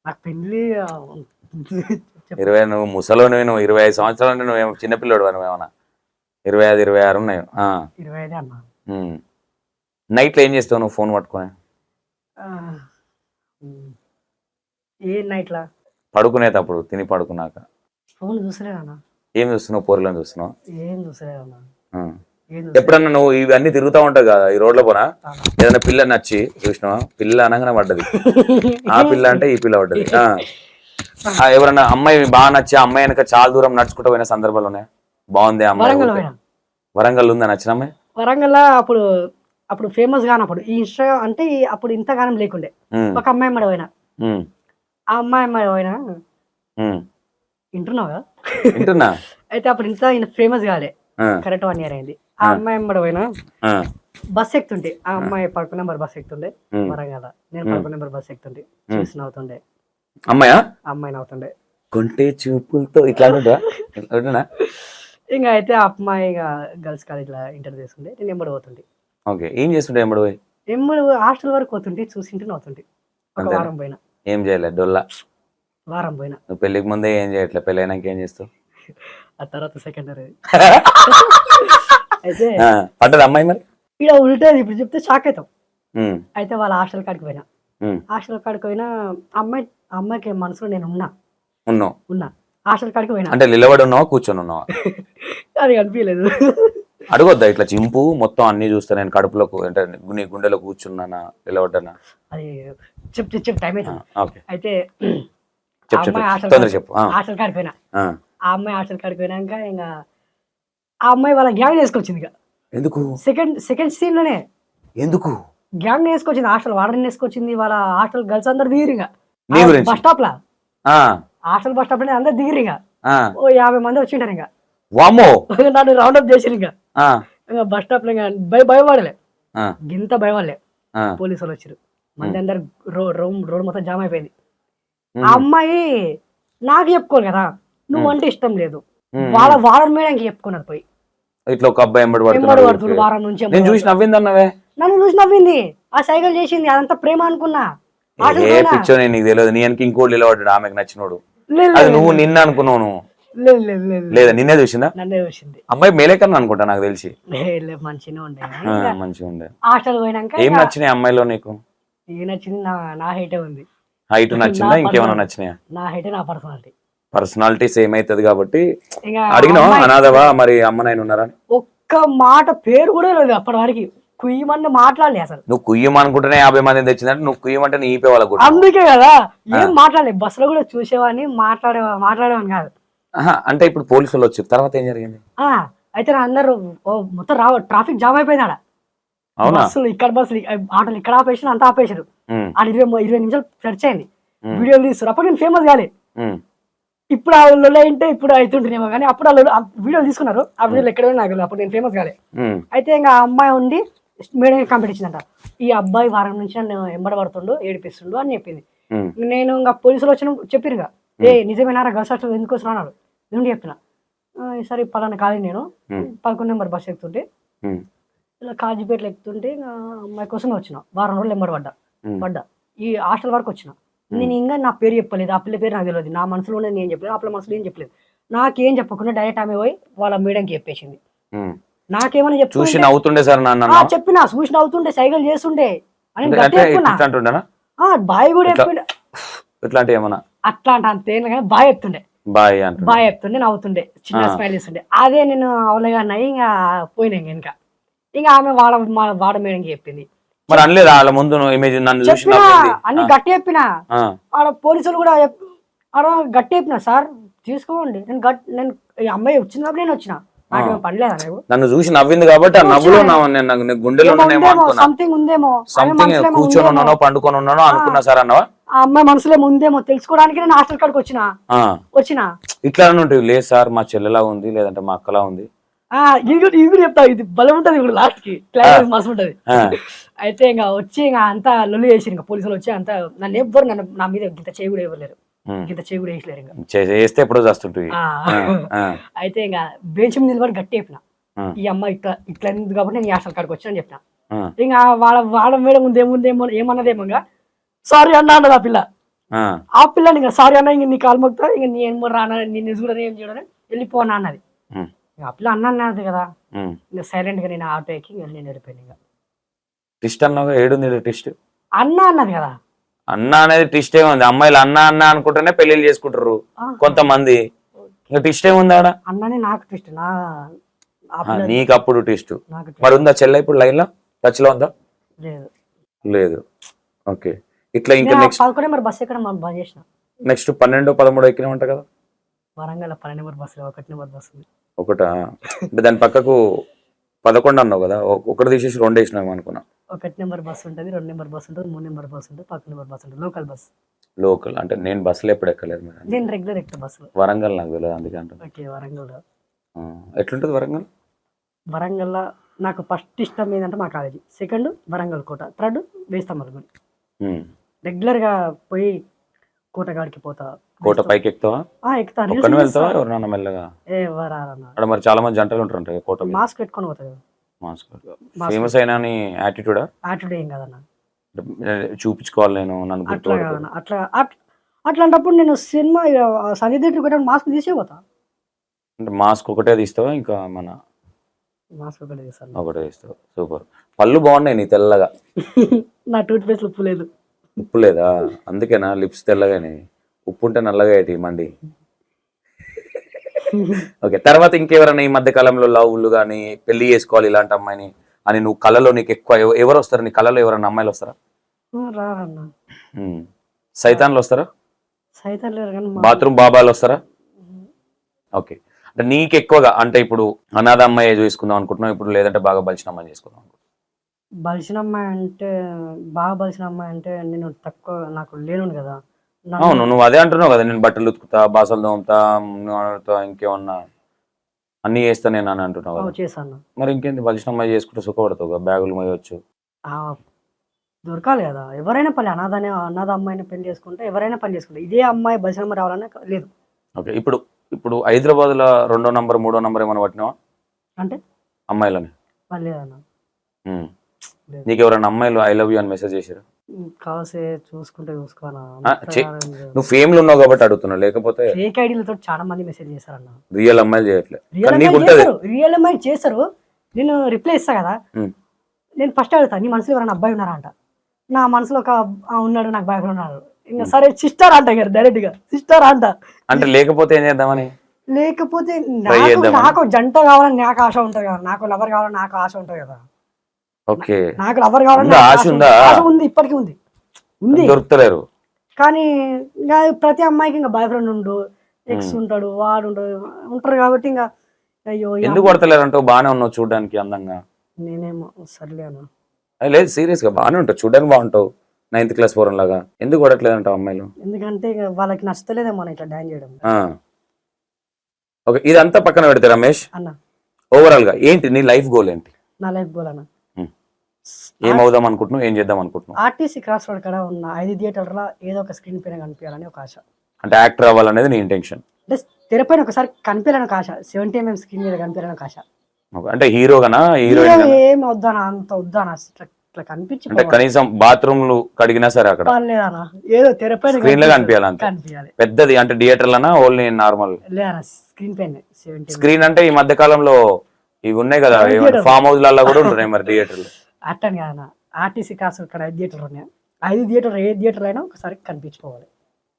నాకు పెళ్లి 20, నువ్వు ముసలోని, నువ్వు 25 సంవత్సరాలు, నువ్వేమో చిన్నపిల్లడు నువ్వేమన్నా 25, 26 ఉన్నాయి. 25 అన్నా. నైట్లో ఏం చేస్తావు నువ్వు ఫోన్ పట్టుకొని? ఏ నైట్లా? పడుకునేటప్పుడు, తిని పడుకున్నాక. ఫోన్ చూసలేదన్నా. ఏం చూస్తున్నావు? పోరులను చూస్తున్నావు? ఏం చూసలేదన్నా. ఎప్పుడన్నా నువ్వు ఇవన్నీ తిరుగుతా ఉంటావు కదా ఈ రోడ్ల పోనా, ఏదైనా పిల్ల నచ్చి చూసినావా, పిల్ల అనగానే పడ్డది, ఆ పిల్ల అంటే ఈ పిల్ల పడ్డది. ఎవరన్నా అమ్మాయి బాగా నచ్చి అమ్మాయి వెనక చాలా దూరం నడుచుకుంటూ పోయిన సందర్భాలు ఉన్నాయా? బాగుంది అమ్మాయి, వరంగల్ ఉందా నచ్చిన అమ్మాయి? వరంగల్ అప్పుడు ఫేమస్ గానప్పుడు ఈ ఇన్స్టాగ్రామ్ అంటే అప్పుడు ఇంతగానం లేకుండే. ఒక అమ్మాయి అమ్మడి పోయినా, ఆ అమ్మాయి అమ్మాయి పోయినా వింటున్నావు కదా, వింటున్నా. అయితే అప్పుడు ఇంత ఫేమస్ కాలే, కరెక్ట్ 1 year అయింది. ఆ అమ్మాయి అమ్మడి పోయినా బస్ ఎక్కుతుంటే, ఆ అమ్మాయి 11 నెంబర్ బస్ ఎక్కుతుండే వరంగల్, నేను 11 నెంబర్ బస్ ఎక్కుతుంటే చూసి నవ్వుతుండే. అమ్మాయా? అమ్మాయి నవ్వుతుండే కొంటే చూపులతో ఇట్లా ఇంకా అయితే ఆ అమ్మాయి గర్ల్స్ కాలేజ్ లో ఇంటర్ చేస్తుండే, నేను ఎంబడి పోతుండే. ఓకే, ఏం చేస్తుండే ఎంబడి పోయి? ఎంబడి హాస్టల్ వరకు పోతుంటే చూసింటే నవ్వుతుంటే. ఒక వారం పోయినా. ఏం చేయలేదు డొల్లా? వారం పోయినా. నువ్వు పెళ్లికి ముందే ఏం చేయట్లే, పెళ్ళి అయినాక ఏం చేస్తావు? ఆ తర్వాత సెకండరీ. అయితే పడ్డది అమ్మాయి మరి? ఇక ఉల్టేది, ఇప్పుడు చెప్తే షాక్ అవుతాం. అయితే వాళ్ళ హాస్టల్ కాడికి పోయినా. హాస్టల్ కాడికి పోయినా అమ్మాయికి మనసులో నేను ఉన్నా హాస్టల్ కాడికి పోయినా. అంటే నిలబడి ఉన్నావా కూర్చొని ఉన్నావా? అది కనిపించలేదు. అడగొద్దా ఇట్లా చింపు మొత్తం అన్ని చూస్తా, నేను కడుపులో అంటే నీ గుండెలో కూర్చున్నానా నిలబడ్డానా? అది చెప్పు టైం అవుతుంది. అయితే చెప్పు. హాస్టల్ కాడికి పోయినా. ఆ అమ్మాయి హాస్టల్ కాడికి పోయినాక ఇంకా ఆ అమ్మాయి వాళ్ళ గ్యాంగ్ వేసుకొచ్చింది. ఇక ఎందుకు? సెకండ్ సీన్ లోనే ఎందుకు గ్యాంగ్ వేసుకొచ్చింది, హాస్టల్ వార్డెన్ వేసుకొచ్చింది, వాళ్ళ హాస్టల్ గర్ల్స్ అందరు దిగిరు. ఇక బస్ స్టాప్ లా, హాస్టల్ బస్ స్టాప్ లో అందరు దిగిరు. ఇక ఓ 50 మంది వచ్చింటారు. ఇంకా నన్ను రౌండప్ చేసిరు. ఇంకా బస్ స్టాప్ లో భయపడలే, గింత భయపడలే. పోలీసు వాళ్ళు వచ్చారు, మంది అందరు రోడ్ మొత్తం జామ్ అయిపోయింది. ఆ అమ్మాయి నాకు చెప్పుకోను కదా, నువ్వు అంటే ఇష్టం లేదు, వాళ్ళ వారం మేడానికి చెప్పుకున్నారు పోయి. ఇట్లా ఒక అబ్బాయి పడుతుంది వారం నుంచి. నన్ను చూసి నవ్వింది, ఆ సైకిల్ చేసింది, అదంతా ప్రేమ అనుకున్నా. నీకు తెలియదు, నీ వెనక ఇంకోటి నిలబడ్డాడు ఆమెకు నచ్చినోడు, అది నువ్వు నిన్న అనుకున్నావు. నువ్వు లేదా నిన్నే చూసిందా? నన్నే చూసింది. అమ్మాయి మేలే కన్నా అనుకుంటా, నాకు తెలిసి మంచిగా ఉండే. హాస్టల్ పోయినాక ఏం నచ్చినాయి అమ్మాయిలో నీకు? ఏం నచ్చింది, నా హైటే ఉంది. హైట్ నచ్చిందా, ఇంకేమైనా నచ్చినాయా? నా హైటే, నా పర్సనాలిటీ సేమ్ అవుతుంది కాబట్టి అడిగినావా? అనాథవా మరి అమ్మ నాయన ఉన్నారా? ఒక్క మాట పేరు కూడా లేదు అప్పటి వరకు, కుయ్యమని మాట్లాడలే అసలు. నువ్వు కుయ్యమనుకుంటేనే 50 మంది తెచ్చిందంటే నువ్వు కుయ్యమంటే నీపే వాళ్ళకు. అందుకే కదా ఏం మాట్లాడలేదు, బస్సులో కూడా చూసేవాడిని, మాట్లాడేవాని కాదు. అంటే ఇప్పుడు పోలీసులు వచ్చి తర్వాత ఏం జరిగింది? అయితే అందరు మొత్తం ట్రాఫిక్ జామ్ అయిపోయింది. ఆడ బస్సులు ఇక్కడ బస్సులు ఆటోలు ఇక్కడ ఆపేసారు, అంతా ఆపేసారు. ఆడ 20 నిమిషాలు చర్చ అయింది, వీడియోలు తీస్తారు. అప్పుడు నేను ఫేమస్ కాలే, ఇప్పుడు ఆ లొల్లి అయింటే ఇప్పుడు అవుతుంటేనేమో కానీ అప్పుడు ఆ వీడియోలు తీసుకున్నారు. ఆ వీడియోలు ఎక్కడ నాకు అప్పుడు నేను ఫేమస్ కాలే. అయితే ఇంకా ఆ అమ్మాయి ఉండి మేడం కంప్లీట్ ఇచ్చిందంట, ఈ అబ్బాయి వారం నుంచి నన్ను ఎంబడబడుతుండు, ఏడిపిస్తుండు అని చెప్పింది. నేను ఇంకా పోలీసులు వచ్చిన చెప్పిరు, నిజమేనారా గర్ల్స్ హాస్టల్ ఎందుకు వస్తున్నా అన్నాడు. నేను చెప్పిన సరే పలానా కాలేజ్, నేను 11 నెంబర్ బస్ ఎక్కుతుంటే ఇలా కాజీపేటలో ఎక్కుతుంటే అమ్మాయి కోసం వచ్చిన, వారం రోజులు ఎంబడబడ్డా. ఈ హాస్టల్ వరకు వచ్చిన. నేను ఇంకా నా పేరు చెప్పలేదు, ఆ పిల్ల పేరు నాకు తెలియదు, నా మనసులో ఉన్నది నేను చెప్పలేదు, ఆ పిల్ల మనసులో ఏం చెప్పలేదు. నాకేం చెప్పకుండా డైరెక్ట్ ఆమె పోయి వాళ్ళ మేడంకి చెప్పేసింది. నాకేమని చూసి నవ్వుతుండే సార్ చెప్పినా, చూసి నవ్వుతుండే, సైకిల్ చేస్తుండే అని బాయ్ కూడా చెప్పిండే. అట్లాంటి అంతేం కానీ బాయ్ చెప్తుండే నవ్వుతుండే, చిన్న స్మైల్ ఇస్తుండే. అదే నేను అవలేగా ఇంకా పోయినా. ఇంకా ఆమె వాడ మేడంకి చెప్పింది. అన్ని గట్టి చెప్పిన, ఆడ పోలీసులు కూడా గట్టి చెప్పిన, సార్ తీసుకోండి, నేను అమ్మాయి వచ్చినప్పుడు నేను వచ్చిన, నాకేమో పనిలేదా? నన్ను చూసి నవ్వింది కాబట్టి ఆ నవ్వులో గుండెలో సంథింగ్ ఉందేమో, కూర్చొని ఉన్నానో పండుకొని ఉన్నానో అనుకున్నా సార్ అన్నవా? ఆ అమ్మాయి మనసులో ఉందేమో తెలుసుకోవడానికి నేను హాస్టల్ కాడికి వచ్చిన. ఇట్లా లేదు సార్ మా చెల్లెలా ఉంది, లేదంటే మా అక్కలా ఉంది, ఇది చెప్తా, ఇది బలం ఉంటది ఇప్పుడు లాస్ట్ కి క్లైమాక్స్ మస్తు ఉంటది. అయితే ఇంకా వచ్చి ఇంకా అంతా లొల్లి చేసి, ఇంకా పోలీసులు వచ్చి అంతా నన్ను ఎవ్వరు నా మీద ఇంత చేయి కూడా ఇవ్వలేరు, ఇంత చేయి కూడా వేసలేరు. ఇంకా చేస్తే ఎప్పుడో చేస్తుంటుంది. అయితే ఇంకా బెంచ్ మీద నిలబడి గట్టి చెప్పిన, ఈ అమ్మాయి ఇట్లా ఎందుకు కాబట్టి నేను హాస్టల్ కాడికి వచ్చాను చెప్పిన. ఇంకా వాళ్ళ మేడం ముందేమో ఏమన్నదేమో, ఇంకా సారీ అన్న అన్నది ఆ పిల్లని. ఇంకా సారీ అన్న, ఇంక నీ కాలు మొక్తా, ఇంక నేను రానా, నిన్ను చూడని ఏం చూడని వెళ్ళిపోనా అన్నది. ఆ పిల్ల అన్నది కదా, ఇంకా సైలెంట్ గా నేను ఆటో ఎక్కి నేను వెళ్ళిపోయాను. ఇంకా టిస్ట్ అన్నావు, ఏడుంది టిస్ట్? అన్న అన్నది కదా, అన్న అనేది టిస్ట్ ఏముంది? అమ్మాయిలు అన్న అనుకుంటేనే పెళ్లిళ్ళు చేసుకుంటారు కొంతమంది, ఇంకా టిస్ట్ ఏముంది ఆడ? అన్ననే నాకు టిస్ట్, ఆ పిల్ల నీకు అప్పుడు టెస్ట్ నాకు మరి ఉందా చెల్లె ఇప్పుడు లైన్ లో టచ్ లో ఉందా? లేదు. లేదు. ఓకే. ఇట్లా ఇంకా నేను నెక్స్ట్ 11 నెంబర్ బస్ ఎక్కడ మనం బంద్ చేసిన. నెక్స్ట్ 12, 13 ఎక్కినా ఉంటా కదా? Warangal 12 number bus 1 number bus ఉంది. ఒకటా? అంటే దాని పక్కకు 11 అన్నావు కదా, ఒకటి తీసేసి 2 వేసినావు అనుకున్నా. 1 నెంబర్ బస్సు ఉంటుంది, 2 నెంబర్ బస్సు ఉంటుంది, 3 నెంబర్ బస్సు ఉంటుంది, 10 నెంబర్ బస్సు ఉంటుంది, లోకల్ బస్. లోకల్ అంటే నేను బస్సులో ఎప్పుడు ఎక్కలేదు మరి. నేను రెగ్యులర్ ఎక్కువ బస్సులో. వరంగల్ నాకు తెలియదు అందుకే అంటాను. ఓకే. వరంగల్లో ఎట్లుంటుంది వరంగల్? వరంగల్లో నాకు ఫస్ట్ ఇష్టం ఏంటంటే మా కాలేజీ, సెకండ్ వరంగల్ కోట, థర్డ్ వేస్తామల్. రెగ్యులర్గా పోయి కోటగాడికి పోతా. కోట పైకి ఎక్కుతావా? ఎక్కుతా. ఒక్కనే వెళ్తావా ఎవరన్నా మెల్లగా? ఎవరన్నా అక్కడ మరి చాలా మంది జంటలు ఉంటారు కోట మీద. మాస్క్ పెట్టుకొని పోతా కదా. మాస్క్ ఫేమస్ అయినా నీ యాటిట్యూడా? యాటిట్యూడ్ ఏం కదన్నా, చూపించుకోవాలి నేను నన్ను అట్లా గుర్తుపడతాను. కాదన్నా. అట్లాంటప్పుడు నేను సినిమా సంజయ్ థియేటర్ కూడా మాస్క్ తీసే పోతా. అంటే మాస్క్ ఒకటే తీస్తావా ఇంకా మన మాస్క్ ఒకటి తీస్తాను. ఒకటే తీస్తావు. సూపర్. పళ్ళు బాగున్నాయి నీ తెల్లగా. నా టూత్ పేస్ట్ ఉప్పు లేదు. ఉప్పు లేదా? అందుకేనా లిప్స్ తెల్లగానే? ఉప్పు ఉంటే నల్లగా ఏంటి మండి. ఓకే. తర్వాత ఇంకెవరైనా ఈ మధ్య కాలంలో లవ్లు కానీ పెళ్లి చేసుకోవాలి ఇలాంటి అమ్మాయిని అని నువ్వు కళలో నీకు ఎక్కువ ఎవరు వస్తారు నీ కళలో? ఎవరైనా అమ్మాయిలు వస్తారా? రారన్నా. సైతాన్లు వస్తారా? సైతం లేరు కానీ బాత్రూమ్ బాబాలు వస్తారా? ఓకే. అంటే నీకు ఎక్కువగా అంటే ఇప్పుడు అనాథ అమ్మాయి చేసుకుందాం అనుకుంటున్నావు ఇప్పుడు, లేదంటే బాగా బలిసిన అమ్మాయి చేసుకుందాం అనుకుంటున్నావు? బలిసిన అమ్మాయి అంటే, బాగా బలిసిన అమ్మాయి అంటే నేను తక్కువ, నాకు లేను కదా. అవును, నువ్వు అదే అంటున్నావు కదా, నేను బట్టలు ఉతుకుతా, బాసలు తోముతా, ఇంకేమన్నా అన్ని చేస్తా నేను అని అంటున్నావు కదా. చేశాను. మరి ఇంకేంది, బలిసిన అమ్మాయి చేసుకుంటే సుఖపడతావు, బ్యాగులు మోయవచ్చు. దొరకాలి కదా. ఎవరైనా పని అనాథ అమ్మాయిని పెళ్లి చేసుకుంటే ఎవరైనా పని చేసుకుంటే, ఇదే అమ్మాయి బలిసిన అమ్మాయి రావాలనే లేదు. ఓకే. ఇప్పుడు హైదరాబాద్ లో 2వ నంబర్ 3వ నంబర్ ఏమైనా పట్టినావా అంటే అమ్మాయిలని? లేదన్నా. నీకు ఎవరైనా అమ్మాయిలు ఐ లవ్ యూ అని మెసేజ్ చేశారు? కావాల్సి చూసుకుంటే చూసుకోనా. నువ్వు ఫేమ్ లో ఉన్నావు కాబట్టి అడుగుతున్నావు, లేకపోతే ఫేక్ ఐడీలతో చాలా మంది మెసేజ్ చేశారన్న. రియల్ అమ్మాయిలు చేయట్లేదు. రియల్ అమ్మాయి చేశారు, నేను రిప్లై ఇస్తా కదా. నేను ఫస్ట్ అడుగుతా, నీ మనసులో ఎవరైనా అబ్బాయి ఉన్నారా అంట. నా మనసులో ఒక ఉన్నాడు, నాకు బాయ్ ఫ్రెండ్ ఉన్నాడు. ఇంకా సరే సిస్టర్ అంట గారు, డైరెక్ట్ గా సిస్టర్ అంట. అంటే లేకపోతే ఏం చేద్దామని? లేకపోతే నాకు జంట కావాలని నాకు ఆశ ఉంటది కదా, నాకు లవర్ కావాలని నాకు ఆశ ఉంటది కదా. ఓకే. నాకు లవర్ కావాలని ఆశ ఉందా? ఉంది, ఇప్పటికీ ఉంది. దొరుకుతలేరు. కానీ ఇంకా ప్రతి అమ్మాయికి ఇంకా బాయ్ ఫ్రెండ్ ఉండు, ఎక్స్ ఉంటాడు, వాడు ఉంటారు కాబట్టి ఇంకా అయ్యో ఎందుకు పడతలేరు అంటావు? బాగానే ఉన్నావు చూడడానికి అందంగా. నేనేమో సర్లేను. లేదు సీరియస్ గా బాగానే ఉంటావు, చూడడానికి బాగుంటావు, 9th క్లాస్ పోరం లాగా. ఎందుకు పడట్లేదు అంటావు అమ్మాయిలు? ఎందుకంటే వాళ్ళకి నచ్చలేదేమో ఇట్లా డాన్స్ చేయడం. ఓకే. ఇదంతా పక్కన పెడితే రమేష్ అన్న, ఓవరాల్ గా ఏంటి నీ లైఫ్ గోల్ ఏంటి? నా లైఫ్ గోల్ అన్న, ఏమవుదాం అనుకుంటున్నావు, ఏం చేద్దాం అనుకుంటున్నావు? ఆర్టీసీ క్రాస్ రోడ్ కాడ ఉన్న 5 థియేటర్ల ఏదో ఒక స్క్రీన్ పైన కనిపించాలని ఒక ఆశ. అంటే యాక్టర్ అవ్వాలనేది నీ ఇంటెన్షన్? అంటే తెరపైన ఒకసారి కనిపించాలని ఒక ఆశ, 70 mm స్క్రీన్ మీద కనిపించాలని ఒక ఆశ. అంటే హీరోగానా, హీరోయిన్? ఏం వద్దానా, అంత వద్దానా, ఇట్లా కనిపించి అంటే కనీసం బాత్రూమ్లు కడిగినా సరే అక్కడ ఏదో తెరపైన స్క్రీన్ లో కనిపించాలి. పెద్దది అంటే థియేటర్లనా ఓన్లీ నార్మల్? లేదా స్క్రీన్ పైన 70. స్క్రీన్ అంటే ఈ మధ్య కాలంలో ఇవి ఉన్నాయి కదా, ఫామ్ హౌస్ లలో కూడా ఉంటున్నాయి మరి థియేటర్లు. అట్టని కాదన్నా, ఆర్టీసీ కాసు ఇక్కడ 5 థియేటర్లు ఉన్నాయి. 5 థియేటర్ ఏ థియేటర్ అయినా ఒకసారి కనిపించుకోవాలి.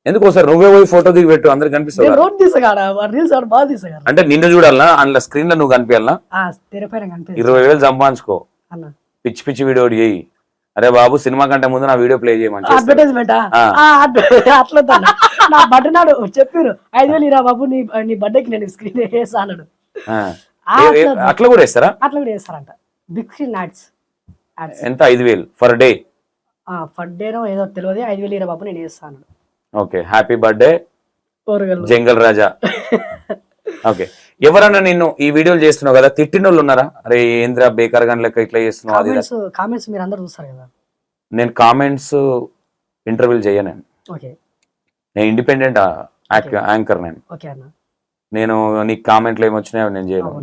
ఎందుకు ఒకసారి నువ్వే పోయి ఫోటో దిగి పెట్టు, అందరికి కనిపిస్తుంది. రోడ్ తీసగాడా, రీల్స్ బాగా తీసగా. అంటే నిన్ను చూడాలనా, అందులో స్క్రీన్ లో నువ్వు కనిపించాలనా? తెరపైన కనిపించాలి. 20,000 సంపాదించుకో, అన్న పిచ్చి పిచ్చి వీడియో చేయి. అరే బాబు సినిమా కంటే ముందు నా వీడియో ప్లే చేయమని అడ్వర్టైజ్మెంట్ అట్లా నా బర్త్డే నాడు చెప్పారు 5,000 ఇరా బాబు, నీ బర్త్డేకి నేను స్క్రీన్ వేస్తా అన్నాడు. అట్లా కూడా వేస్తారా? అట్లా కూడా వేస్తారంట. Big screen ads. ఎంత? 5,000 ఫర్ డే? ఫర్ డేనో ఏదో తెలియదు. 5,000 ఇరా బాబు నేను వేస్తాను. ఓకే. హ్యాపీ బర్త్డే జంగల్ రాజా. ఓకే. ఎవరన్నా నిన్ను ఈ వీడియోలు చేస్తున్నావు కదా తిట్టిన వాళ్ళు ఉన్నారా? అరే ఏంద్రా బేకార్ గాని లెక్క ఇట్లా చేస్తున్నావు? కామెంట్స్ మీరు అందరూ చూస్తారు కదా. నేను కామెంట్స్ ఇంటర్వ్యూలు చేయను. ఓకే. నేను ఇండిపెండెంట్ యాంకర్. నేను నీకు కామెంట్లు ఏమొచ్చినాయో నేను చేయను.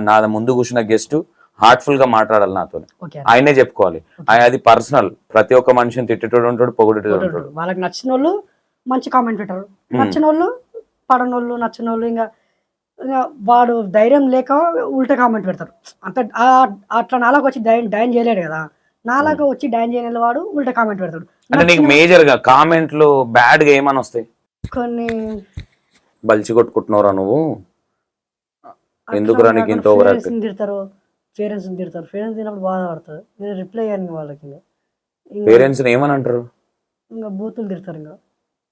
నా ముందు కూర్చున్న గెస్ట్ హార్ట్ఫుల్ గా మాట్లాడాలి నాతో, ఆయనే చెప్పుకోవాలి. అది పర్సనల్. ప్రతి ఒక్క మనిషిని తిట్టేటోడు ఉంటాడు, పొగడేటోడు ఉంటాడు. వాళ్ళకి నచ్చిన వాళ్ళు మంచి కామెంట్ పెట్టారు, నచ్చిన వాళ్ళు పడనోళ్ళు, నచ్చిన వాళ్ళు ఇంకా వాడు ధైర్యం లేక ఉల్టా కామెంట్ పెడతారు. అంత అట్లా నాలాగా వచ్చి డైన్ చేయలేడు కదా, నాలాగా వచ్చి డైన్ చేయని వాడు ఉల్టా కామెంట్ పెడతాడు. అంటే నీకు మేజర్ గా కామెంట్లు బ్యాడ్ గా ఏమని వస్తాయి? కొన్ని బలిచి కొట్టుకుంటున్నావురా నువ్వు, ఎందుకురా నీకు ఇంత ఓవర్ యాక్టింగ్? తిడతారు, పేరెంట్స్ తిడతారు, పేరెంట్స్ తిన్నప్పుడు బాధపడతారు. నేను రిప్లై అయ్యాను వాళ్ళకి. పేరెంట్స్ ఏమని అంటారు? ఇంకా బూతులు తిడతారు. ఇంకా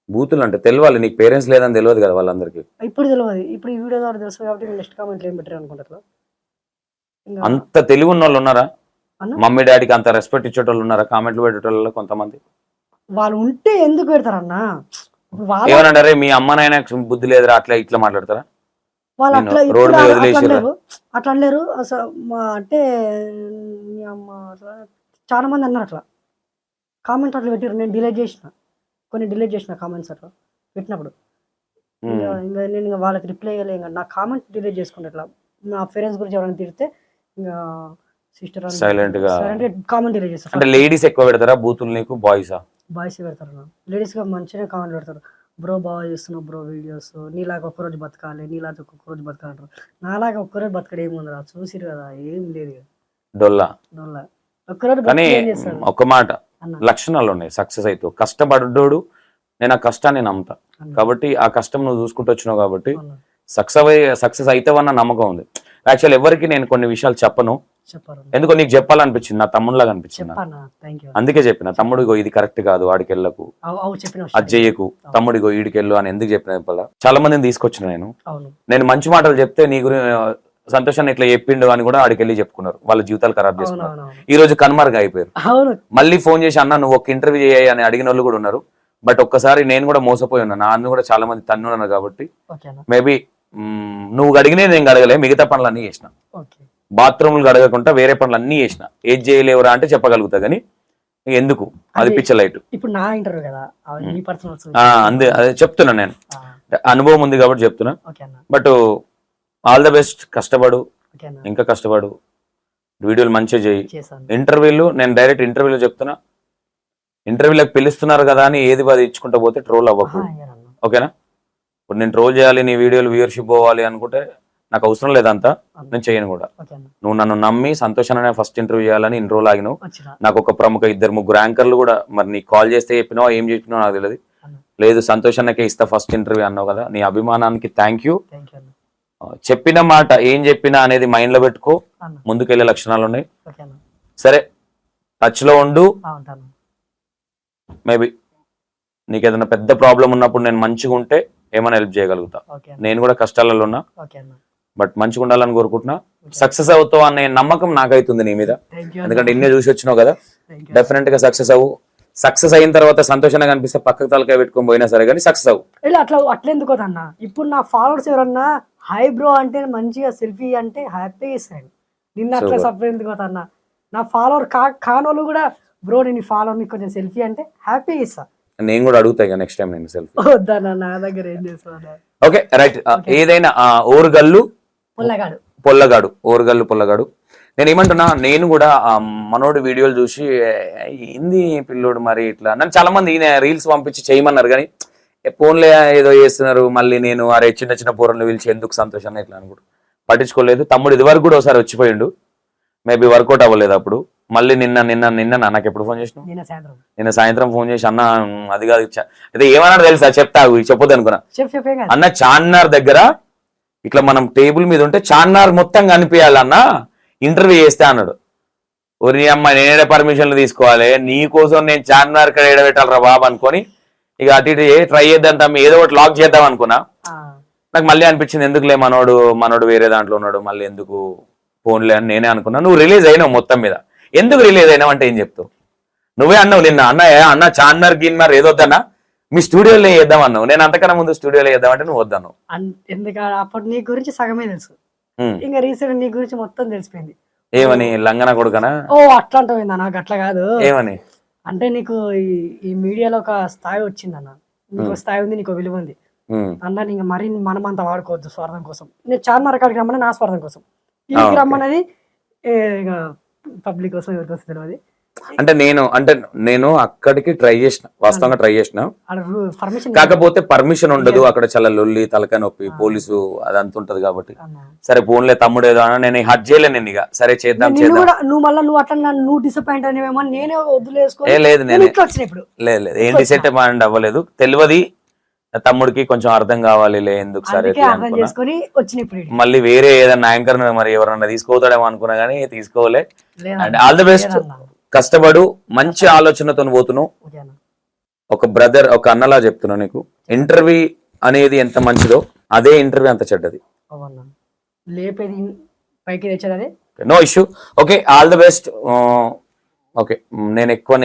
బూతులు అంటే తెలియాలి నీకు, పేరెంట్స్ లేదని తెలియదు కదా వాళ్ళందరికీ. ఇప్పుడు తెలియదు, ఇప్పుడు ఈ వీడియో ద్వారా తెలుసు కాబట్టి నెక్స్ట్ కామెంట్లు ఏం పెట్టారు అనుకుంటారు. అంత తెలివి ఉన్న వాళ్ళు ఉన్నారా? మమ్మీ డాడీకి అంత రెస్పెక్ట్ ఇచ్చేటోళ్ళు ఉన్నారా? కామెంట్లు పెట్టేటోళ్ళు కొంతమంది. వాళ్ళు ఉంటే ఎందుకు పెడతారన్నా? ఏమనంటారే మీ అమ్మనైనా బుద్ధి లేదురా అట్లా ఇట్లా మాట్లాడతారా? వాళ్ళు అట్లా రోడ్ మీద వదిలేసి అట్లా అనలేరు అసలు. అంటే చాలా మంది అన్నారు అట్లా కామెంట్ అట్లా పెట్టారు. నేను డిలీట్ చేసిన, కొన్ని డిలీట్ చేసిన కామెంట్స్ అట్లా పెట్టినప్పుడు. ఇంకా నేను ఇంకా వాళ్ళకి రిప్లై అయ్యలే. ఇంకా నా కామెంట్ డిలీట్ చేసుకుంటే అట్లా నా పేరెంట్స్ గురించి ఎవరైనా తిడితే ఇంకా సిస్టర్ సైలెంట్ గా కామెంట్ డిలీట్ చేస్తారు. అంటే లేడీస్ ఎక్కువ పెడతారా బూతులు నీకు, బాయ్సా? బాయ్స్ పెడతారు. లేడీస్ గా మంచిగా కామెంట్ పెడతారు. బ్రో బాగా చేస్తున్నావు బ్రో వీడియోస్, నీలాగా ఒక్కరోజు బతకాలి, నీలాగా ఒక్కొక్కరోజు బతకాలంటారు. నాలాగా ఒక్కరోజు బతకడం ఏముందిరా, చూసిరు కదా, ఏం లేదు డొల్లా. ఒక్కరోజు కానీ ఒక మాట లక్షణాలు ఉన్నాయి సక్సెస్ అయితే. కష్టపడ్డోడు, నేను ఆ కష్టాన్ని నమ్ముతా కాబట్టి ఆ కష్టం నువ్వు చూసుకుంటూ వచ్చినావు కాబట్టి సక్సెస్ అయితేవన్న నమ్మకం ఉంది. యాక్చువల్ ఎవరికి నేను కొన్ని విషయాలు చెప్పను, ఎందుకో నీకు చెప్పాలనిపించింది, నా తమ్ముళ్ళగా అనిపించింది. అందుకే చెప్పిన తమ్ముడిగో ఇది కరెక్ట్ కాదు, వాడికి వెళ్ళకు, అది చెయ్యకు, తమ్ముడిగో ఈడికెళ్ళు అని ఎందుకు చెప్పిన. చాలా మందిని తీసుకొచ్చిన నేను మంచి మాటలు చెప్తే నీ గురించి సంతోషాన్ని ఇట్లా చెప్పిండు అని కూడా ఆడికి వెళ్ళి చెప్పుకున్నారు, వాళ్ళ జీవితాలు ఖరాబ్ చేసుకున్నారు. ఈ రోజు కన్మర్గా అయిపోయారు. మళ్ళీ ఫోన్ చేసి అన్న నువ్వు ఒక ఇంటర్వ్యూ చేయాలి అని అడిగిన వాళ్ళు కూడా ఉన్నారు. బట్ ఒక్కసారి నేను కూడా మోసపోయి ఉన్నా, నాన్ను కూడా చాలా మంది తన్నున్నారు కాబట్టి మేబీ నువ్వు అడిగినే నేను అడగలే, మిగతా పనులు అన్నీ చేసిన. బాత్రూమ్లు అడగకుండా వేరే పనులు అన్నీ చేసిన. ఏది చేయలేవురా అంటే చెప్పగలుగుతా కానీ ఎందుకు అది పిచ్చలైట్. ఇప్పుడు నా ఇంటర్వ్యూ కదా, అందే అదే చెప్తున్నా, నేను అనుభవం ఉంది కాబట్టి చెప్తున్నా. బట్ ఆల్ ద బెస్ట్, కష్టపడు, ఇంకా కష్టపడు, వీడియోలు మంచిగా చేయి. ఇంటర్వ్యూలు నేను డైరెక్ట్ ఇంటర్వ్యూలో చెప్తున్నా, ఇంటర్వ్యూలకు పిలుస్తున్నారు కదా అని ఏది బాధ ఇచ్చుకుంటా పోతే ట్రోల్ అవ్వకు, ఓకేనా? ఇప్పుడు నేను ట్రోల్ చేయాలి, నీ వీడియోలు వ్యూవర్షిప్ పోవాలి అనుకుంటే నాకు అవసరం లేదంతా, నేను చేయను కూడా. నువ్వు నన్ను నమ్మి సంతోషాన్ని ఫస్ట్ ఇంటర్వ్యూ చేయాలని ఇన్ని రోజులు ఆగినావు. నాకు ఒక ప్రముఖ 2-3 యాంకర్లు కూడా మరి నీకు కాల్ చేస్తే చెప్పినావు, ఏం చెప్పినావు నాకు తెలియదు. లేదు సంతోషానికే ఇస్తా ఫస్ట్ ఇంటర్వ్యూ అన్నావు కదా, నీ అభిమానానికి థ్యాంక్ యూ. చెప్పిన మాట ఏం చెప్పినా అనేది మైండ్ లో పెట్టుకో, ముందుకెళ్లే లక్షణాలు ఉన్నాయి. సరే టచ్ లో ఉండు. మేబీ నీకు ఏదైనా పెద్ద ప్రాబ్లం ఉన్నప్పుడు నేను మంచిగా ఉంటే ఏమైనా హెల్ప్ చేయగలుగుతా. నేను కూడా కష్టాలలో ఉన్నా, బట్ మంచిగా ఉండాలని కోరుకుంటున్నా. సక్సెస్ అవుతావు అనే నమ్మకం నాకైతుంది నీ మీద, ఎందుకంటే ఇన్నే చూసి వచ్చినావు కదా. డెఫినెట్ గా సక్సెస్ అవ్వు. సక్సెస్ అయిన తర్వాత సంతోషంగా కనిపిస్తే పక్కకు తలకాయ పెట్టుకొని పోయినా సరే కానీ సక్సెస్ అవ్వు. అట్లా ఎందుకు అన్న, ఇప్పుడు నా ఫాలోవర్స్ ఎవరన్నా హై బ్రో అంటే మంచిగా సెల్ఫీ అంటే హ్యాపీ ఇస్తాను. నిన్న అట్లా సపరేట్ ఎందుకు అన్న, నా ఫాలోవర్ కానోళ్ళు కూడా బ్రో నేను ఫాలోవర్ నీకు కొంచెం సెల్ఫీ అంటే హ్యాపీ ఇస్తా. నేను కూడా అడుగుతా నెక్స్ట్ టైం నేను సెల్ఫీ. వద్దన్న, నా దగ్గర ఏం చేస్తా. Okay right. ఏదైనా ఓరుగల్లు పొల్లగాడు, ఓరుగల్లు పొల్లగాడు. నేను ఏమంటున్నా, నేను కూడా మనోడు వీడియోలు చూసి ఏంది పిల్లోడు మరి ఇట్లా, నన్ను చాలా మంది రీల్స్ పంపించి చేయమన్నారు కానీ ఫోన్లే ఏదో చేస్తున్నారు. మళ్ళీ నేను అరే చిన్న చిన్న పూరలు పిలిచి ఎందుకు సంతోషాన్ని ఇట్లా అనుకుంటూ పట్టించుకోలేదు. తమ్ముడు ఇది వరకు కూడా ఒకసారి వచ్చిపోయిండు, మేబీ వర్కౌట్ అవ్వలేదు అప్పుడు. మళ్ళీ నిన్న నాకు ఎప్పుడు ఫోన్ చేసినావు? నిన్న సాయంత్రం ఫోన్ చేసి అన్న అది కాదు అయితే ఏమన్నాడు తెలుసా, చెప్తా చెప్పొద్దు అనుకున్నా. అన్న చార్మినార్ దగ్గర ఇట్లా మనం టేబుల్ మీద ఉంటే చార్మినార్ మొత్తం కనిపించాలన్న ఇంటర్వ్యూ చేస్తే అన్నాడు. ఒరి అమ్మ నేనే పర్మిషన్లు తీసుకోవాలి, నీ కోసం నేను చార్మినార్ ఇక్కడ ఏడబెట్టాలరా బాబు అనుకొని ఇక అటు ఇటు ట్రై చేద్దాం తమ్మి, ఏదో ఒకటి లాక్ చేద్దాం అనుకున్నా. నాకు మళ్ళీ అనిపించింది ఎందుకులే, మనోడు వేరే దాంట్లో ఉన్నాడు, మళ్ళీ ఎందుకు ఫోన్లే అని నేనే అనుకున్నా. నువ్వు రిలీజ్ అయినావు మొత్తం మీద. ఎందుకు రిలీజ్ అయినావు అంటే ఏం చెప్తావు? నువ్వే అన్నావు నిన్న, అన్న చార్మినార్ గిన్మార్ ఏదొద్దన్నా మీ స్టూడియోలో వేద్దాం అన్నావు. నేను అంతకన్నా ముందు స్టూడియోలో వేద్దామంటే నువ్వు వద్దన్నావు. ఎందుకంటే అప్పుడు నీ గురించి సగమే తెలుసు, ఇంకా రీసెంట్ నీ గురించి మొత్తం తెలిసిపోయింది. ఏమని లంగన కొడుకనా? ఓ అట్లా అంటావు, నాకు అట్లా కాదు. ఏమని అంటే నీకు ఈ మీడియాలో ఒక స్థాయి వచ్చింది అన్న, నీకు స్థాయి ఉంది, నీకు విలువ ఉంది అన్న. నీకు మరి మనం అంతా వాడుకోవద్దు స్వార్థం కోసం. నేను చార్మినార్ కాడికి రమ్మని నా స్వార్థం కోసం, ఇంటికి రమ్మన్నది పబ్లిక్ కోసం, ఎవరి కోసం తెలియదు. అంటే నేను అక్కడికి ట్రై చేసిన, వాస్తవంగా ట్రై చేసిన, కాకపోతే పర్మిషన్ ఉండదు అక్కడ. చాలా లొల్లి, తలకాయ నొప్పి, పోలీసు అదంతా ఉంటది కాబట్టి సరే ఫోన్లే తమ్ముడు ఏదో అన్న, నేను హట్ చేయలే. నేను ఇక సరే చేద్దాం నువ్వు అట్లా నువ్వు డిసప్పాయింట్ అనేమో నేనే వదిలేసుకో. లేదు ఏం డిసప్పాయింట్ అవ్వలేదు, తెలియదు. తమ్ముడికి కొంచెం అర్థం కావాలిలే ఎందుకు సరే అందుకే అర్థం చేసుకొని వచ్చిన ఇప్పుడు ఈడికి. మళ్ళీ వేరే ఏదైనా యాంకర్ మరి ఎవరన్నా తీసుకోతాడేమో అనుకున్నా కానీ తీసుకోలే. లేదన్నా. అండ్ ఆల్ ది బెస్ట్, లేదన్నా. కష్టపడు, మంచి ఆలోచనతో పోతున్నావు. ఓకే అన్న. ఒక బ్రదర్, ఒక అన్నలా చెప్తున్నా నీకు, ఇంటర్వ్యూ అనేది ఎంత మంచిదో అదే ఇంటర్వ్యూ అంత చెడ్డది. అవునా, లేపేది పైకి తెచ్చేది అదే. No issue. Okay, all the best. Okay, నేను ఎక్కువ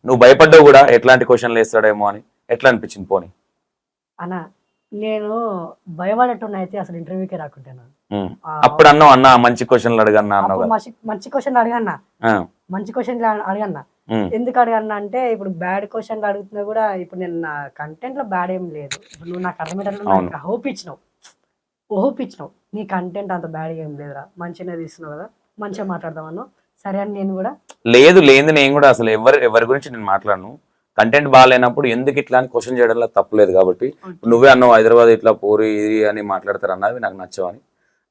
నువ్వు భయపడ్డావు కూడా ఎట్లాంటి క్వశ్చన్లు వేస్తాడేమో అని. ఎట్లా అనిపించింది పోనీ? అన్న నేను భయపడేట్టున్నా అయితే అసలు ఇంటర్వ్యూకే రాకుంటాను. అప్పుడు అన్నావు అన్న మంచి క్వశ్చన్లు అడగన్నా అన్నావు కదా. మంచి క్వశ్చన్ అడగన్నా, మంచి క్వశ్చన్ అడగన్నా. ఎందుకు అడగన్నా అంటే ఇప్పుడు బ్యాడ్ క్వశ్చన్ అడుగుతున్నా కూడా ఇప్పుడు నేను నా కంటెంట్ లో బ్యాడ్ ఏం లేదు. ఇప్పుడు నువ్వు నాకు అర్థమయ్యేటట్లు హోప్ ఇచ్చినావు నీ కంటెంట్ అంత బ్యాడ్ ఏం లేదురా, మంచిగా తీస్తున్నావు కదా, మంచిగా మాట్లాడదామన్నావు. సరే అని నేను కూడా లేదు నేను కూడా అసలు ఎవరి గురించి నేను మాట్లాడను. కంటెంట్ బాగాలేనప్పుడు ఎందుకు ఇట్లా అని క్వశ్చన్ చేయడంలో తప్పులేదు. కాబట్టి నువ్వే అన్నావు హైదరాబాద్ ఇట్లా పోరి ఇది అని మాట్లాడతారు అన్నది నాకు నచ్చవని.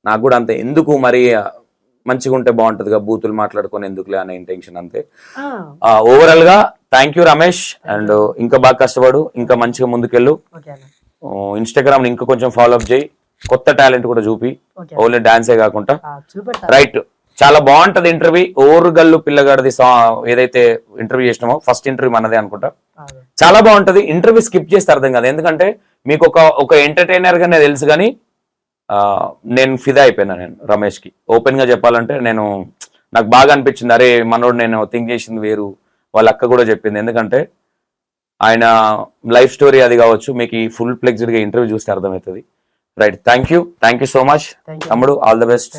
నాకు కూడా అంతే, ఎందుకు మరి మంచిగా ఉంటే బాగుంటదిగా, బూతులు మాట్లాడుకొని ఎందుకులే అనే ఇంటెన్షన్ అంతే. ఓవరాల్ గా థ్యాంక్ యూ రమేష్. అండ్ ఇంకా బాగా కష్టపడు, ఇంకా మంచిగా ముందుకెళ్ళు. ఇన్స్టాగ్రామ్ ఇంకా కొంచెం ఫాలో అప్ చేయి, కొత్త టాలెంట్ కూడా చూపి, ఓన్లీ డాన్సే కాకుండా. రైట్, చాలా బాగుంటది ఇంటర్వ్యూ. ఓరుగల్లు పిల్లగాడిది ఏదైతే ఇంటర్వ్యూ చేసినామో ఫస్ట్ ఇంటర్వ్యూ మనదే అనుకుంటా, చాలా బాగుంటది. ఇంటర్వ్యూ స్కిప్ చేస్తే అర్థం కాదు, ఎందుకంటే మీకు ఒక ఎంటర్టైనర్ గా నేను తెలుసు కానీ నేను ఫిదా అయిపోయినా నేను రమేష్ కి. ఓపెన్ గా చెప్పాలంటే నాకు బాగా అనిపించింది, అరే మనోడు నేను థింక్ చేసింది వేరు. వాళ్ళ అక్క కూడా చెప్పింది, ఎందుకంటే ఆయన లైఫ్ స్టోరీ అది కావచ్చు, మీకు ఈ ఫుల్ ఫ్లెక్స్డ్ గా ఇంటర్వ్యూ చూస్తే అర్థమవుతుంది. Right, thank you so much తమ్ముడు, ఆల్ ద బెస్ట్.